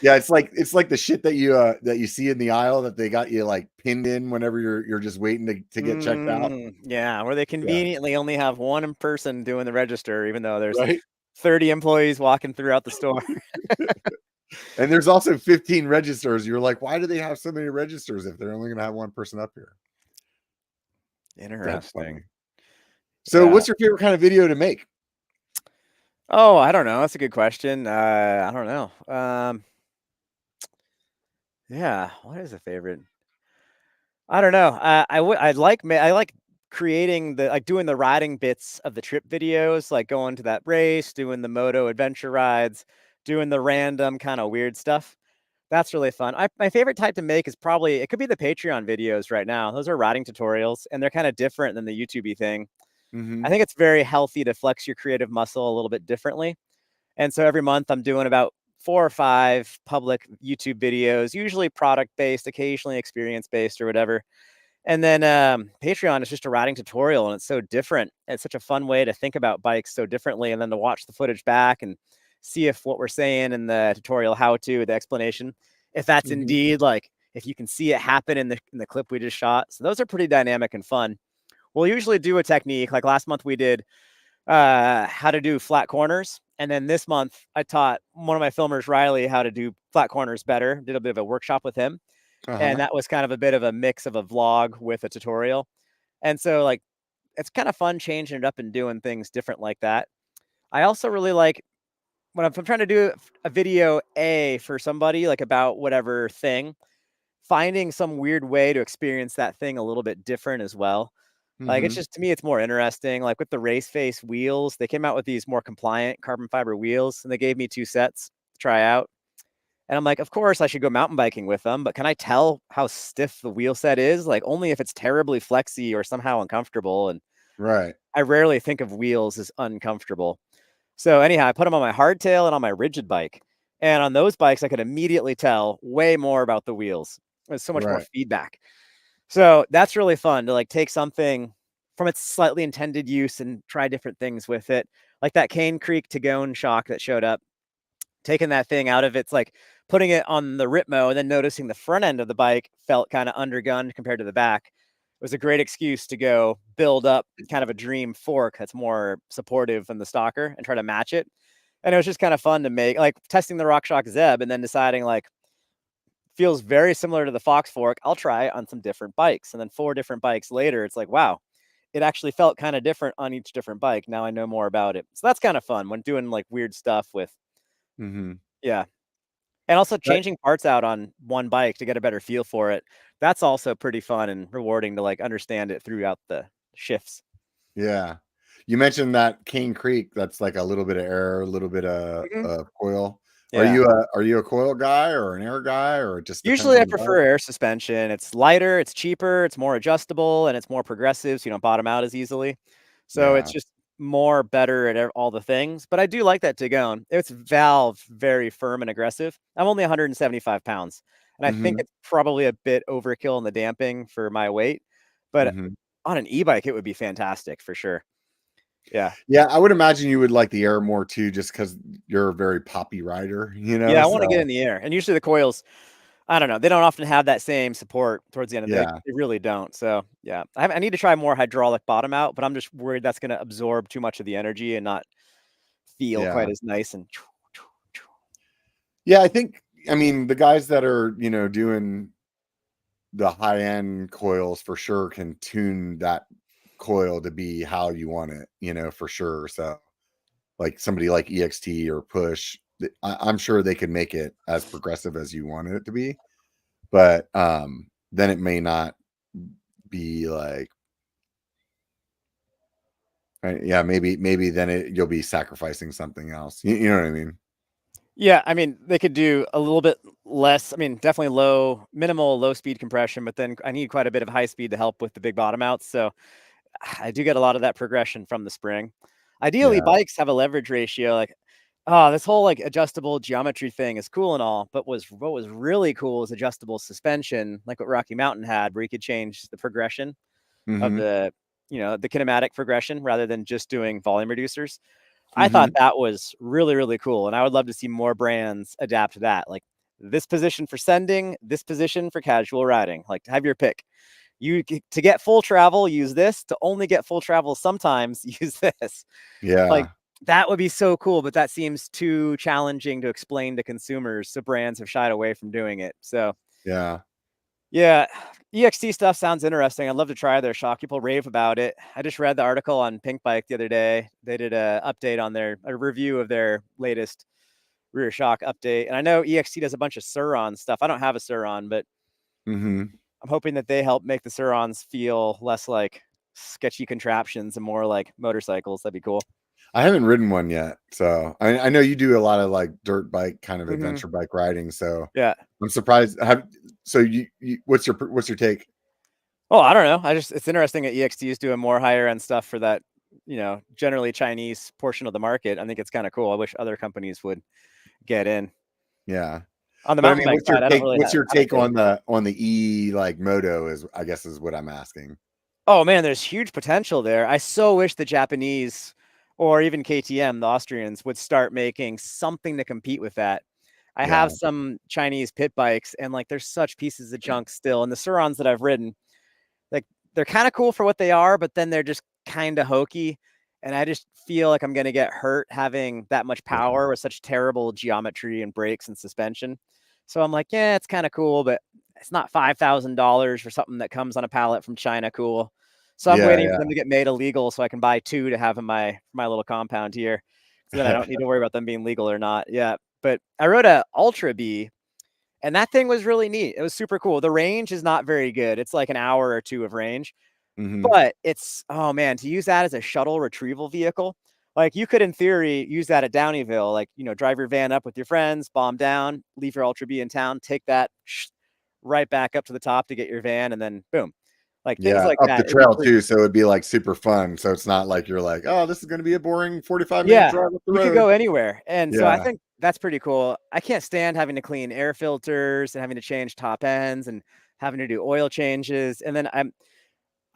Yeah, it's like the shit that you see in the aisle that they got you like pinned in whenever you're just waiting to get checked out. Yeah, where they Yeah, conveniently only have one person doing the register, even though there's right? 30 employees walking throughout the store. And there's also 15 registers. You're like, why do they have so many registers if they're only gonna have one person up here? That's Interesting. funny. So Yeah. what's your favorite kind of video to make? Oh, I don't know. That's a good question. I don't know. Yeah, what is a favorite? I don't know. I like creating doing the riding bits of the trip videos, like going to that race, doing the moto adventure rides, doing the random kind of weird stuff. That's really fun. My favorite type to make is probably it could be the Patreon videos right now. Those are riding tutorials, and they're kind of different than the YouTube thing. I Mm-hmm. think it's very healthy to flex your creative muscle a little bit differently. And so every month I'm doing about 4 or 5 public YouTube videos, usually product based, occasionally experience based or whatever. And then Patreon is just a riding tutorial, and it's so different. It's such a fun way to think about bikes so differently, and then to watch the footage back and see if what we're saying in the tutorial, how to, the explanation, if that's Mm-hmm. indeed like if you can see it happen in the clip we just shot. So those are pretty dynamic and fun. We'll usually do a technique like last month we did how to do flat corners. And then this month, I taught one of my filmers, Riley, how to do flat corners better. Did a bit of a workshop with him. And Uh-huh. that was kind of a bit of a mix of a vlog with a tutorial. And so, like, it's kind of fun changing it up and doing things different like that. I also really like when I'm trying to do a video A for somebody, like about whatever thing, finding some weird way to experience that thing a little bit different as well. Like, it's Mm-hmm. just to me, it's more interesting. Like with the race face wheels, they came out with these more compliant carbon fiber wheels, and they gave me 2 sets to try out. And I'm like, of course, I should go mountain biking with them, but can I tell how stiff the wheel set is? Like, only if it's terribly flexy or somehow uncomfortable. And Right. I rarely think of wheels as uncomfortable. So anyhow, I put them on my hardtail and on my rigid bike. And on those bikes, I could immediately tell way more about the wheels. There's so much more Right. feedback. So that's really fun to like take something from its slightly intended use and try different things with it. Like that Cane Creek Tagone shock that showed up, taking that thing out of its like putting it on the Ritmo and then noticing the front end of the bike felt kind of undergunned compared to the back. It was a great excuse to go build up kind of a dream fork that's more supportive than the stalker and try to match it. And it was just kind of fun to make, like testing the RockShox Zeb and then deciding like feels very similar to the Fox fork. I'll try it on some different bikes. And then 4 different bikes later, it's like, wow, it actually felt kind of different on each different bike. Now I know more about it. So that's kind of fun when doing like weird stuff with, Mm-hmm. yeah. And also That, changing parts out on one bike to get a better feel for it. That's also pretty fun and rewarding to like understand it throughout the shifts. yeah. You mentioned that Cane Creek, that's like a little bit of air, a little bit Mhm. of coil. Yeah. Are you a coil guy or an air guy, or it just depends Usually I on the bike? prefer air suspension. It's lighter, it's cheaper, it's more adjustable, and it's more progressive, so you don't bottom out as easily. So it's Yeah. just more better at all the things. But I do like that Tagone. It's valve very firm and aggressive. I'm only 175 pounds, and I think Mm-hmm. it's probably a bit overkill in the damping for my weight. But Mm-hmm. on an e-bike, it would be fantastic for sure. Yeah. Yeah, I would imagine you would like the air more too, just because you're a very poppy rider, you know? Yeah, I want to get So in the air. And usually the coils, I don't know. They don't often have that same support towards the end of the day. yeah, They really don't. So yeah, I need to try more hydraulic bottom out, but I'm just worried that's going to absorb too much of the energy and not feel quite yeah. as nice and. Yeah, I mean, the guys that are, doing the high end coils for sure can tune that coil to be how you want it, for sure. So, like somebody like EXT or Push, I'm sure they can make it as progressive as you want it to be, but then it may not be like, yeah, maybe then you'll be sacrificing something else. You know what I mean? Yeah, I mean, they could do a little bit less. I mean, definitely minimal low speed compression, but then I need quite a bit of high speed to help with the big bottom outs. So I do get a lot of that progression from the spring. Ideally, Yeah. bikes have a leverage ratio. Like, oh, this whole like adjustable geometry thing is cool and all, but what was really cool is adjustable suspension, like what Rocky Mountain had, where you could change the progression of Mm-hmm. the kinematic progression rather than just doing volume reducers. I thought Mm-hmm. that was really, really cool. And I would love to see more brands adapt to that. Like this position for sending, this position for casual riding. Like have your pick. To get full travel, use this. To only get full travel sometimes, use this. Like Yeah. that would be so cool, but that seems too challenging to explain to consumers. So brands have shied away from doing it. So Yeah. yeah, EXT stuff sounds interesting. I'd love to try their shock. People rave about it. I just read the article on Pink Bike the other day. They did a update on a review of their latest rear shock update. And I know EXT does a bunch of Suron stuff. I don't have a Suron, but Mm-hmm. I'm hoping that they help make the Surons feel less like sketchy contraptions and more like motorcycles. That'd be cool. I haven't ridden one yet, so I know you do a lot of like dirt bike kind of Mm-hmm. adventure bike riding. So Yeah. I'm surprised. So what's your take? Oh, I don't know. It's interesting that EXT is doing more higher end stuff for that, generally Chinese portion of the market. I think it's kind of cool. I wish other companies would get in. Yeah, On the but I mountain mean, bike what's your side, I don't take? really What's your have a take take. on the e like moto? Is I guess is what I'm asking. Oh man, there's huge potential there. I so wish the Japanese or even KTM, the Austrians, would start making something to compete with that. I Yeah, have some Chinese pit bikes, and like there's such pieces of junk still. And the Surons that I've ridden, like they're kind of cool for what they are, but then they're just kind of hokey. And I just feel like I'm gonna get hurt having that much yeah, power with such terrible geometry and brakes and suspension. So I'm like, yeah, it's kind of cool, but it's not $5,000 for something that comes on a pallet from China. Cool. So I'm waiting for them to get made illegal so I can buy two to have in my little compound here. So then I yeah. don't need to worry about them being legal or not. Yeah. But I rode a Ultra B, and that thing was really neat. It was super cool. The range is not very good. It's like an hour or two of range, Hmm. but it's, oh man, to use that as a shuttle retrieval vehicle, like you could in theory use that at Downeyville, like, drive your van up with your friends, bomb down, leave your Ultra B in town, take that right back up to the top to get your van, and then boom. Like things Yeah, like up the that. It'd be trail pretty. too, so it'd be like super fun. So it's not like you're like, oh, this is going to be a boring 45-minute Yeah, drive up the you could road. go anywhere. And so I Yeah, think that's pretty cool. I can't stand having to clean air filters and having to change top ends and having to do oil changes. And then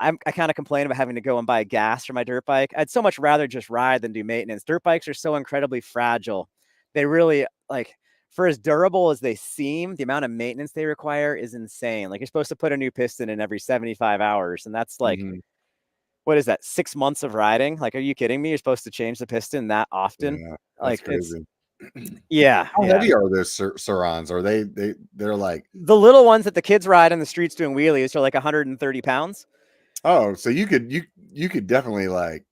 I kind of complain about having to go and buy gas for my dirt bike. I'd so much rather just ride than do maintenance. Dirt bikes are so incredibly fragile. They really, like, for as durable as they seem, the amount of maintenance they require is insane. Like you're supposed to put a new piston in every 75 hours, and that's like, hmm, what is that? 6 months of riding? Like, are you kidding me? You're supposed to change the piston that often? yeah, that's Like it's, crazy. yeah, How yeah. heavy are those Surons? Are they're like, The little ones that the kids ride in the streets doing wheelies are like 130 pounds. oh, so you could definitely like,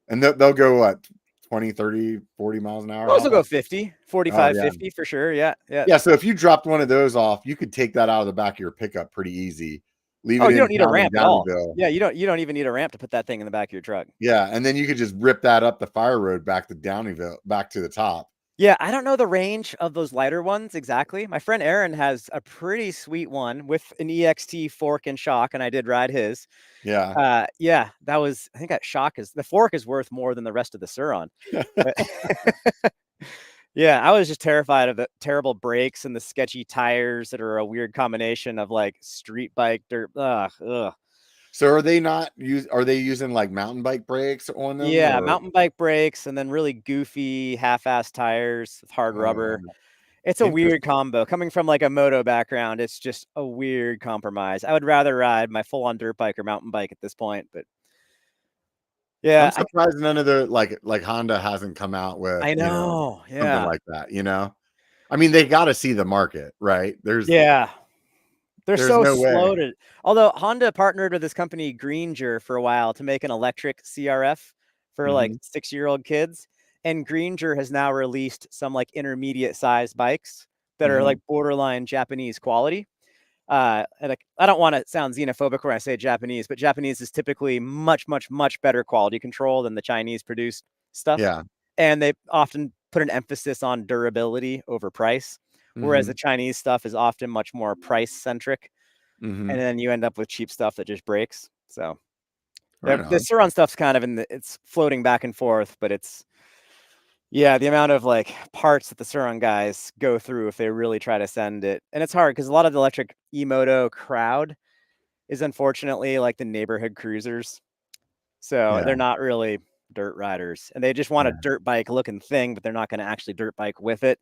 and they'll go what, 20, 30, 40 miles an hour? Those How will go fast? 50, Oh 45, yeah, 50 for sure. Yeah, yeah. yeah. So if you dropped one of those off, you could take that out of the back of your pickup pretty easy, leave Oh, it you in don't need a town in ramp at all. Downeyville. Yeah, you don't even need a ramp to put that thing in the back of your truck. Yeah, and then you could just rip that up the fire road back to Downeyville, back to the top. Yeah, I don't know the range of those lighter ones exactly. My friend Aaron has a pretty sweet one with an EXT fork and shock, and I did ride his. Yeah. Yeah, that was, I think that shock is, the fork is worth more than the rest of the Suron. But yeah, I was just terrified of the terrible brakes and the sketchy tires that are a weird combination of like street bike dirt. Ugh, ugh. So are they using like mountain bike brakes on them Yeah, or mountain bike brakes and then really goofy half-ass tires with hard rubber. It's a weird interesting. combo. Coming from like a moto background, it's just a weird compromise. I would rather ride my full-on dirt bike or mountain bike at this point, but I'm yeah, surprised none of the like Honda hasn't come out with, I know. something Yeah. like that. I mean, they got to see the market, right? Yeah. They're There's so no way. slow to, although Honda partnered with this company Grainger for a while to make an electric CRF for like Hmm. 6-year-old kids. And Grainger has now released some like intermediate sized bikes that are Hmm. like borderline Japanese quality. And like, I don't want to sound xenophobic when I say Japanese, but Japanese is typically much, much, much better quality control than the Chinese produced stuff. Yeah. And they often put an emphasis on durability over price, whereas the Hmm. Chinese stuff is often much more price centric. And Hmm. then you end up with cheap stuff that just breaks. So Right the on. Suron stuff's kind of it's floating back and forth, but it's, yeah, the amount of like parts that the Suron guys go through if they really try to send it. And it's hard because a lot of the electric e-moto crowd is unfortunately like the neighborhood cruisers. So Yeah. they're not really dirt riders and they just want a Yeah. dirt bike looking thing, but they're not going to actually dirt bike with it.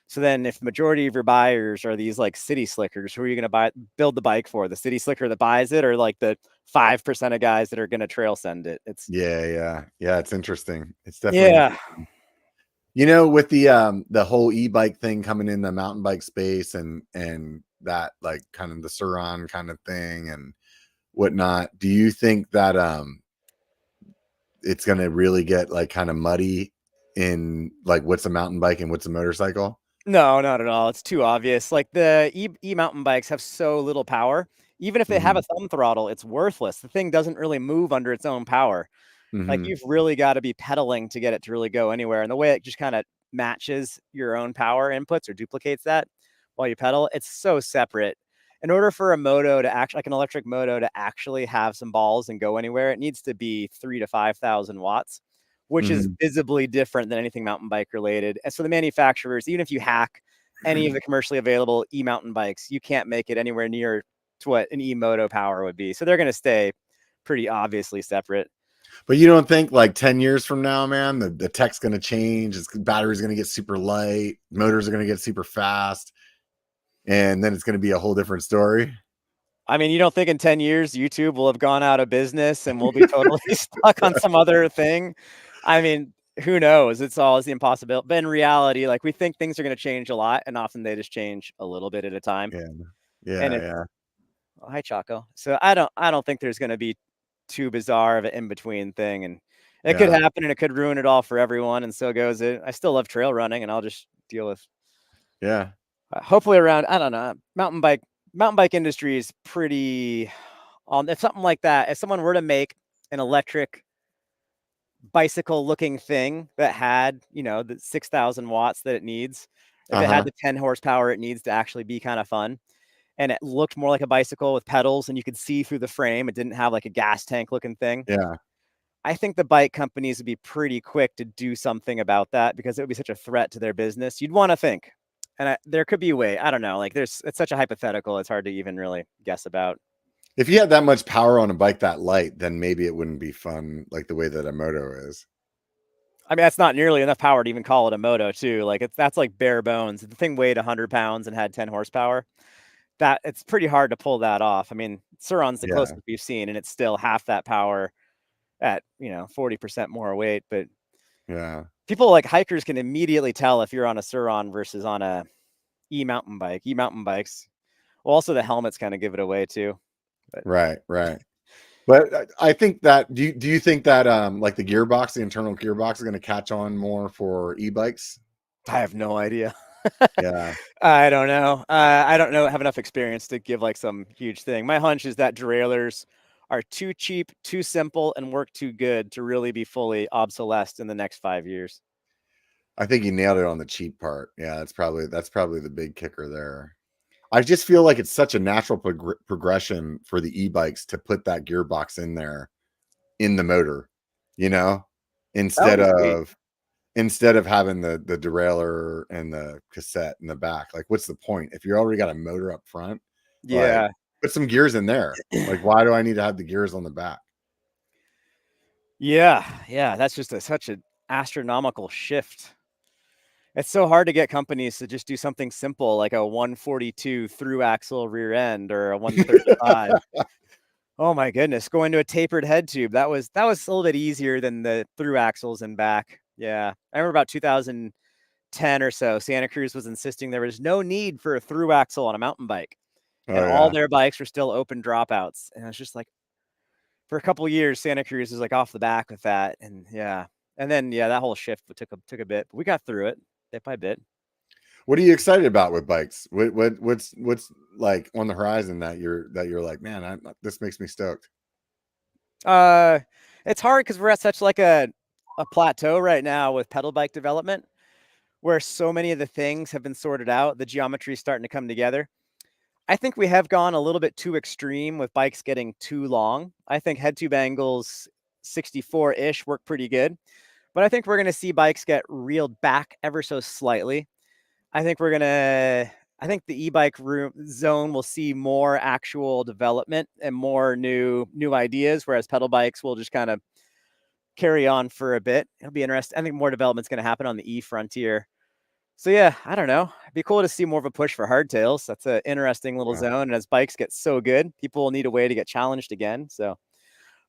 So then if the majority of your buyers are these like city slickers, who are you going to build the bike for? The city slicker that buys it or like the 5% of guys that are going to trail send it? It's, Yeah. Yeah. Yeah. It's interesting. It's definitely yeah. interesting. With the whole e-bike thing coming in the mountain bike space and that like kind of the Suron kind of thing and whatnot, do you think that it's gonna really get like kind of muddy in like what's a mountain bike and what's a motorcycle? No, not at all. It's too obvious. Like the e mountain bikes have so little power. Even if they have a thumb throttle, it's worthless. The thing doesn't really move under its own power. Like, Mm-hmm. you've really got to be pedaling to get it to really go anywhere. And the way it just kind of matches your own power inputs or duplicates that while you pedal, it's so separate. In order for a moto to act like an electric moto to actually have some balls and go anywhere, it needs to be 3 to 5,000 watts, which is Mm-hmm. visibly different than anything mountain bike related. And so the manufacturers, even if you hack any of the commercially available e-mountain bikes, you can't make it anywhere near to what an e-moto power would be. So they're going to stay pretty obviously separate. But you don't think like 10 years from now, man, the tech's going to change. Battery's going to get super light. Motors are going to get super fast. And then it's going to be a whole different story. I mean, you don't think in 10 years YouTube will have gone out of business and we'll be totally stuck on some other thing? I mean, who knows? It's always the impossibility. But in reality, like, we think things are going to change a lot, and often they just change a little bit at a time. Yeah. And Yeah. it's Yeah. oh, hi Chaco. So I don't think there's going to be too bizarre of an in between thing, and it could Yeah. happen and it could ruin it all for everyone. And so goes it. I still love trail running, and I'll just deal with Yeah. hopefully around, I don't know, mountain bike industry is pretty if something like that, if someone were to make an electric bicycle looking thing that had, the 6,000 watts that it needs, if it had Uh-huh. the 10 horsepower it needs to actually be kind of fun, and it looked more like a bicycle with pedals and you could see through the frame, it didn't have like a gas tank looking thing, Yeah. I think the bike companies would be pretty quick to do something about that because it would be such a threat to their business. You'd want to think. And there could be a way. I don't know. Like, it's such a hypothetical. It's hard to even really guess about. If you had that much power on a bike that light, then maybe it wouldn't be fun like the way that a moto is. I mean, that's not nearly enough power to even call it a moto, too. Like, that's like bare bones. If the thing weighed 100 pounds and had 10 horsepower, that it's pretty hard to pull that off. I mean, Suron's the Yeah. closest we've seen, and it's still half that power at 40% more weight. But Yeah. people, like hikers, can immediately tell if you're on a Suron versus on a e-mountain bike. E-mountain bikes. Well, also the helmets kind of give it away too. But Right. Right. But I think that do you think that like the gearbox, the internal gearbox is going to catch on more for e-bikes? I have no idea. Yeah. I don't know. I don't know. Have enough experience to give like some huge thing. My hunch is that derailleurs are too cheap, too simple, and work too good to really be fully obsolesced in the next 5 years. I think you nailed it on the cheap part. Yeah, that's probably the big kicker there. I just feel like it's such a natural progression for the e-bikes to put that gearbox in there in the motor, you know, That would instead be sweet. of instead of having the derailleur and the cassette in the back. Like, what's the point if you already got a motor up front? Like, Yeah. put some gears in there. Like, why do I need to have the gears on the back? Yeah. Yeah. That's just such an astronomical shift. It's so hard to get companies to just do something simple like a 142 through axle rear end or a 135. Oh my goodness, going to a tapered head tube. That was a little bit easier than the through axles and back. Yeah. I remember about 2010 or so, Santa Cruz was insisting there was no need for a through axle on a mountain bike. And Oh all yeah, their bikes were still open dropouts. And I was just like, for a couple of years, Santa Cruz was like off the back with that. And yeah. And then that whole shift took a bit, but we got through it bit by bit. what are you excited about with bikes? What's like on the horizon that you're like, man, this makes me stoked. Uh, it's hard because we're at such like a plateau right now with pedal bike development, where so many of the things have been sorted out. The geometry is starting to come together. I think we have gone a little bit too extreme with bikes getting too long. I think head tube angles 64-ish work pretty good, but I think we're going to see bikes get reeled back ever so slightly. I think the e-bike room zone will see more actual development and more new ideas, whereas pedal bikes will just kind of carry on for a bit. It'll be interesting. I think more development's going to happen on the e-frontier. So yeah, I don't know. It'd be cool to see more of a push for hardtails. That's an interesting little Yeah, zone. And as bikes get so good, people will need a way to get challenged again. So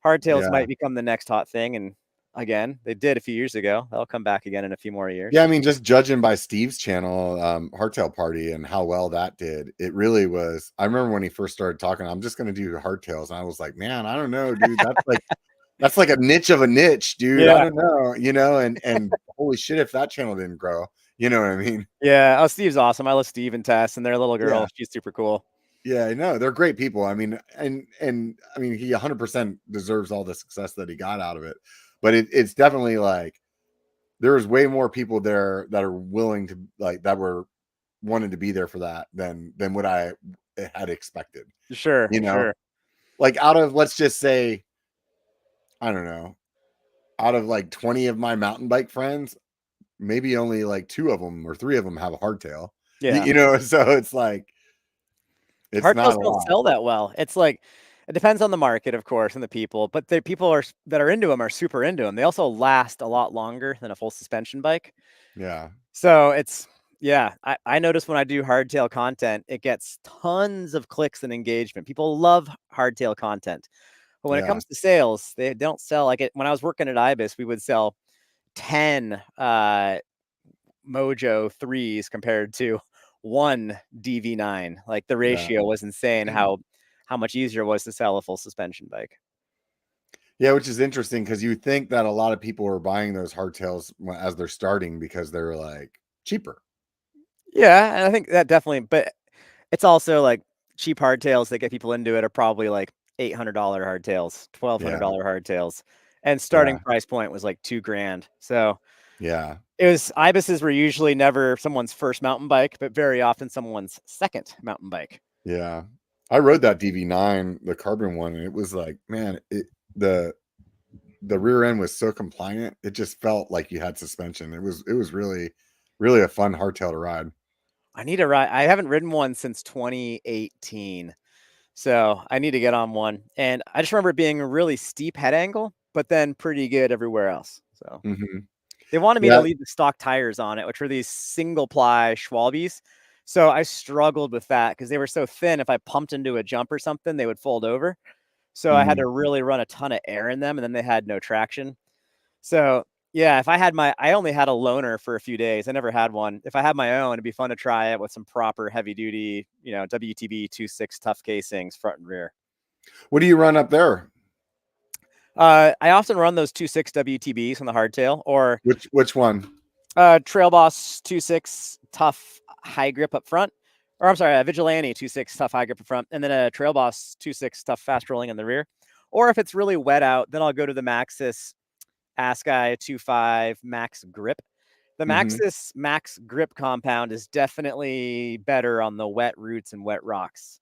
hardtails yeah, might become the next hot thing. And again, they did a few years ago. That'll come back again in a few more years. yeah. I mean, just judging by Steve's channel, Hardtail Party, and how well that did, it really was. I remember when he first started talking, I'm just going to do hardtails, and I was like, man, I don't know, dude. That's like a niche of a niche, dude. I Yeah. don't know, and holy shit, if that channel didn't grow, you know what I mean? Yeah. Oh, Steve's awesome. I love Steve and Tess and their little girl. Yeah, She's super cool. Yeah, no, they're great people. I mean, and I mean, he 100% deserves all the success that he got out of it. But it's definitely like there's way more people there that are willing to like that were wanted to be there for that than what I had expected. Sure, You know, sure. like out of let's just say, I don't know, out of like 20 of my mountain bike friends, maybe only like two of them or three of them have a hardtail. Yeah. So it's like it's not Hardtails a don't lot. sell that well. It's like it depends on the market, of course, and the people, but the people that are into them are super into them. They also last a lot longer than a full suspension bike. Yeah, So it's yeah, I notice when I do hardtail content, it gets tons of clicks and engagement. People love hardtail content. But when it yeah. comes to sales, they don't sell like it. When I was working at Ibis, we would sell 10 Mojo 3s compared to one DV9. Like the Yeah. ratio was insane how much easier it was to sell a full suspension bike. Yeah, which is interesting because you think that a lot of people are buying those hardtails as they're starting because they're like cheaper. Yeah, and I think that definitely, but it's also like cheap hardtails that get people into it are probably like $800 hardtails, Yeah, $1,200 hardtails, and starting yeah, price point was like 2 grand. So yeah, it was Ibises were usually never someone's first mountain bike, but very often someone's second mountain bike. yeah. I rode that DV9, the carbon one, and it was like, man, the the rear end was so compliant. It just felt like you had suspension. It was really a fun hardtail to ride. I need to ride. I haven't ridden one since 2018. So I need to get on one. And I just remember it being a really steep head angle, but then pretty good everywhere else. So Hmm. they wanted me to Yeah. leave the stock tires on it, which were these single ply Schwalbes. So I struggled with that because they were so thin. If I pumped into a jump or something, they would fold over. So I had Hmm. to really run a ton of air in them, and then they had no traction. So yeah, if I had I only had a loaner for a few days. I never had one. If I had my own, it'd be fun to try it with some proper heavy duty, WTB 2.6 tough casings front and rear. What do you run up there? I often run those 2.6 WTBs on the hardtail or Which one? Trail Boss 2.6 tough high grip up front. Or I'm sorry, a Vigilante 2.6 tough high grip up front, and then a Trail Boss 2.6 tough fast rolling in the rear. Or if it's really wet out, then I'll go to the Maxxis Ascii 2.5 Max Grip. The Hmm. Maxxis Max Grip compound is definitely better on the wet roots and wet rocks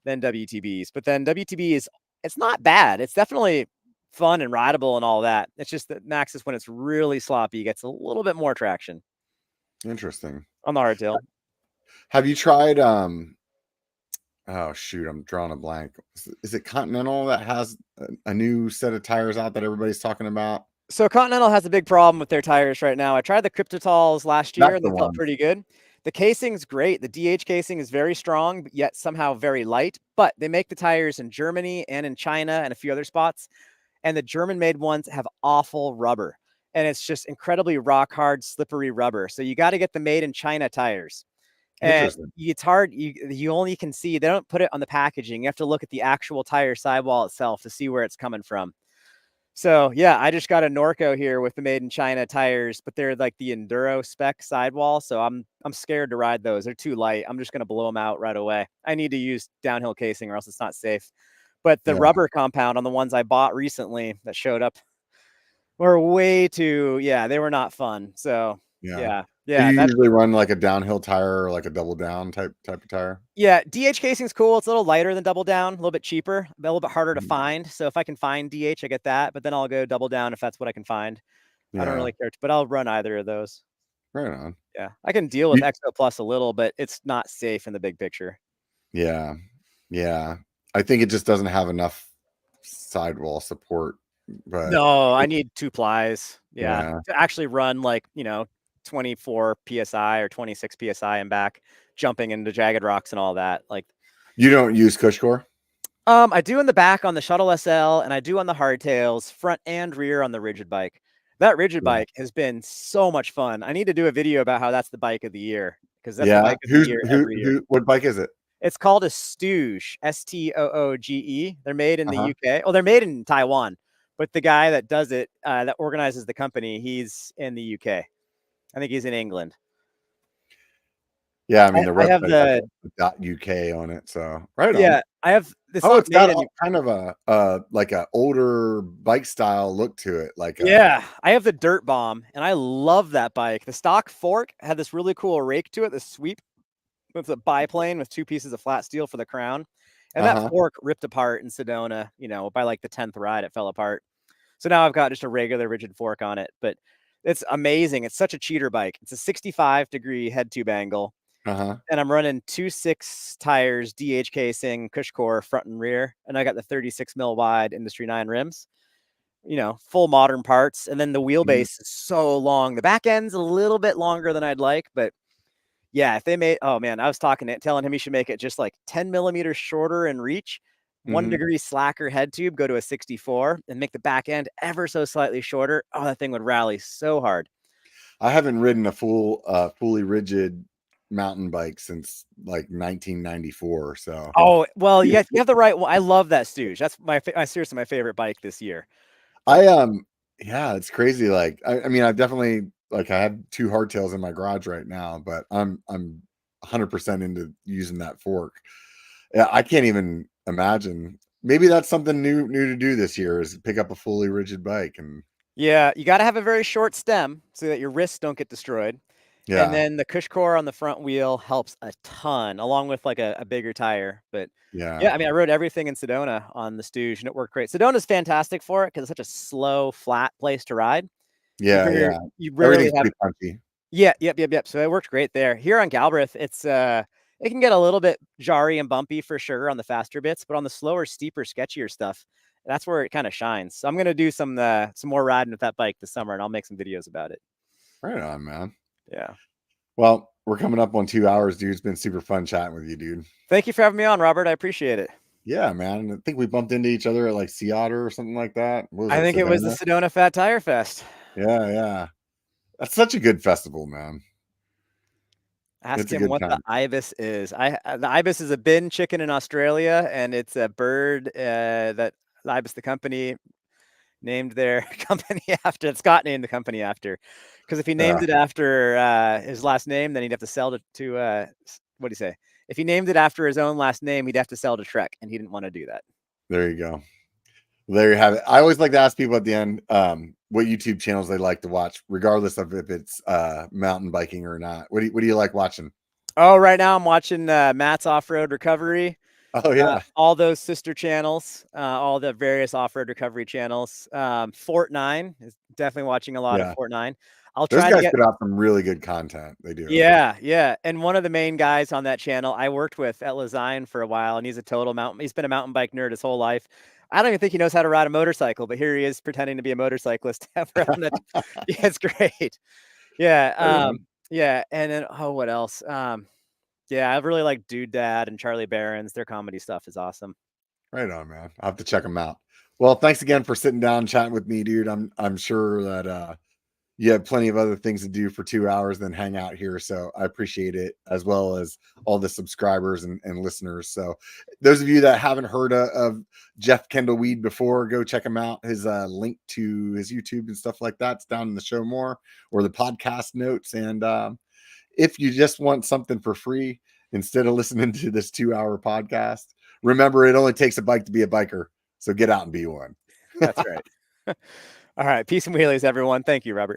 than WTBs. But then it's not bad. It's definitely fun and rideable and all that. It's just that Maxxis, when it's really sloppy, gets a little bit more traction Interesting. on the hardtail. Have you tried oh shoot, I'm drawing a blank. Is it Continental that has a new set of tires out that everybody's talking about? So Continental has a big problem with their tires right now. I tried the Cryptotals last year That's and the they felt one. pretty good. The casing's great. The DH casing is very strong, but yet somehow very light. But they make the tires in Germany and in China and a few other spots. And the German made ones have awful rubber. And it's just incredibly rock hard, slippery rubber. So you got to get the made in China tires. And Interesting. it's hard. You only can see, they don't put it on the packaging. You have to look at the actual tire sidewall itself to see where it's coming from. So yeah, I just got a Norco here with the made in China tires, but they're like the enduro spec sidewall. So I'm scared to ride those. They're too light. I'm just gonna blow them out right away. I need to use downhill casing or else it's not safe. But the Yeah, rubber compound on the ones I bought recently that showed up were way too, yeah, they were not fun. So yeah. yeah, Do yeah, you that usually run like a downhill tire or like a double down type of tire? yeah, DH casing's cool. It's a little lighter than double down, a little bit cheaper, a little bit harder to Mhm. find. So if I can find DH, I get that, but then I'll go double down if that's what I can find. I don't Yeah, really care, but I'll run either of those. right on. Yeah, I can deal with You, Exo Plus a little, but it's not safe in the big picture. yeah, yeah. I think it just doesn't have enough sidewall support, but No, I need 2 plies. Yeah, yeah. to actually run like, 24 PSI or 26 PSI and back, jumping into jagged rocks and all that. Like, You don't use Cushcore? I do in the back on the Shuttle SL and I do on the hardtails, front and rear on the rigid bike. That rigid Yeah. bike has been so much fun. I need to do a video about how that's the bike of the year because that's the Yeah. bike of the year every year. What bike is it? It's called a Stooge, Stooge. They're made in the Uh-huh. UK. Oh, they're made in Taiwan, but the guy that does it, that organizes the company, he's in the UK. I think he's in England. Yeah, I mean, the I have website has the a .uk on it, so right on. yeah, I have it's Oh, not it's made got any kind of a like a older bike style look to it, like a yeah, I have the Dirt Bomb, and I love that bike. The stock fork had this really cool rake to it, the sweep with a biplane with 2 pieces of flat steel for the crown, and that uh-huh. fork ripped apart in Sedona, by, like, the 10th ride, it fell apart. So now I've got just a regular rigid fork on it, but it's amazing. It's such a cheater bike. It's a 65-degree head tube angle, Uh-huh. and I'm running 2.6 tires, DH casing, cush core front and rear, and I got the 36 mil wide Industry 9 rims, full modern parts, and then the Mhm. wheelbase is so long. The back end's a little bit longer than I'd like, but yeah, if they made oh man, I was telling him he should make it just like 10 millimeters shorter in reach, 1 Mhm. degree slacker head tube, go to a 64, and make the back end ever so slightly shorter. Oh, that thing would rally so hard. I haven't ridden a fully rigid mountain bike since, like, 1994, so Oh, well, you have the right one. I love that Stooge. That's seriously my favorite bike this year. I, yeah, it's crazy, like, I mean, I've definitely like, I have 2 hardtails in my garage right now, but I'm 100% into using that fork. Yeah, I can't even imagine. Maybe that's something new to do this year is pick up a fully rigid bike and Yeah, you gotta have a very short stem so that your wrists don't get destroyed. And yeah, then the cush core on the front wheel helps a ton, along with like a bigger tire. But yeah, yeah, I mean, I rode everything in Sedona on the Stooge, and it worked great. Sedona's fantastic for it because it's such a slow, flat place to ride. yeah, yeah. You rarely Everything's have pretty punchy. yeah, yep. So it worked great there. Here on Galbraith, it can get a little bit jarry and bumpy for sure on the faster bits, but on the slower, steeper, sketchier stuff, that's where it kind of shines. So I'm gonna do some more riding with that bike this summer, and I'll make some videos about it. Right on, man. Yeah. Well, we're coming up on 2 hours, dude. It's been super fun chatting with you, dude. Thank you for having me on, Robert. I appreciate it. Yeah, man. I think we bumped into each other at like Sea Otter or something like that. What was I it, think it was the Sedona? Sedona Fat Tire Fest. Yeah, yeah. That's such a good festival, man. Ask It's a him good what the time. Ibis is. The Ibis is a bin chicken in Australia, and it's a bird that the Ibis, the company, named their company after. Scott named the company after, because if he named Yeah, it after his last name, then he'd have to sell it to what do you say? If he named it after his own last name, he'd have to sell to Trek, and he didn't want to do that. there you go. There you have it. I always like to ask people at the end what YouTube channels they like to watch, regardless of if it's mountain biking or not. What do you like watching? Oh, right now I'm watching Matt's Off Road Recovery. Oh yeah, All those sister channels, all the various off-road recovery channels. Fort 9 is definitely watching a lot of yeah. Fort 9. I'll Those try to guys get put out some really good content. They do. yeah, and one of the main guys on that channel I worked with at Lezine for a while, and he's been a mountain bike nerd his whole life. I don't even think he knows how to ride a motorcycle, but here he is pretending to be a motorcyclist. We're having a yeah, it's great. Yeah, Right on. yeah, and then, oh, what else? Yeah, I really like Dude Dad and Charlie Barron's. Their comedy stuff is awesome. Right on, man. I'll have to check them out. Well, thanks again for sitting down and chatting with me, dude. I'm sure that you have plenty of other things to do for 2 hours than hang out here. So I appreciate it, as well as all the subscribers and listeners. So those of you that haven't heard of Jeff Kendall-Weed before, go check him out. His link to his YouTube and stuff like that's down in the show more or the podcast notes. And if you just want something for free instead of listening to this 2 hour podcast, remember it only takes a bike to be a biker. So get out and be one. That's right. All right, peace and wheelies, everyone. Thank you, Robert.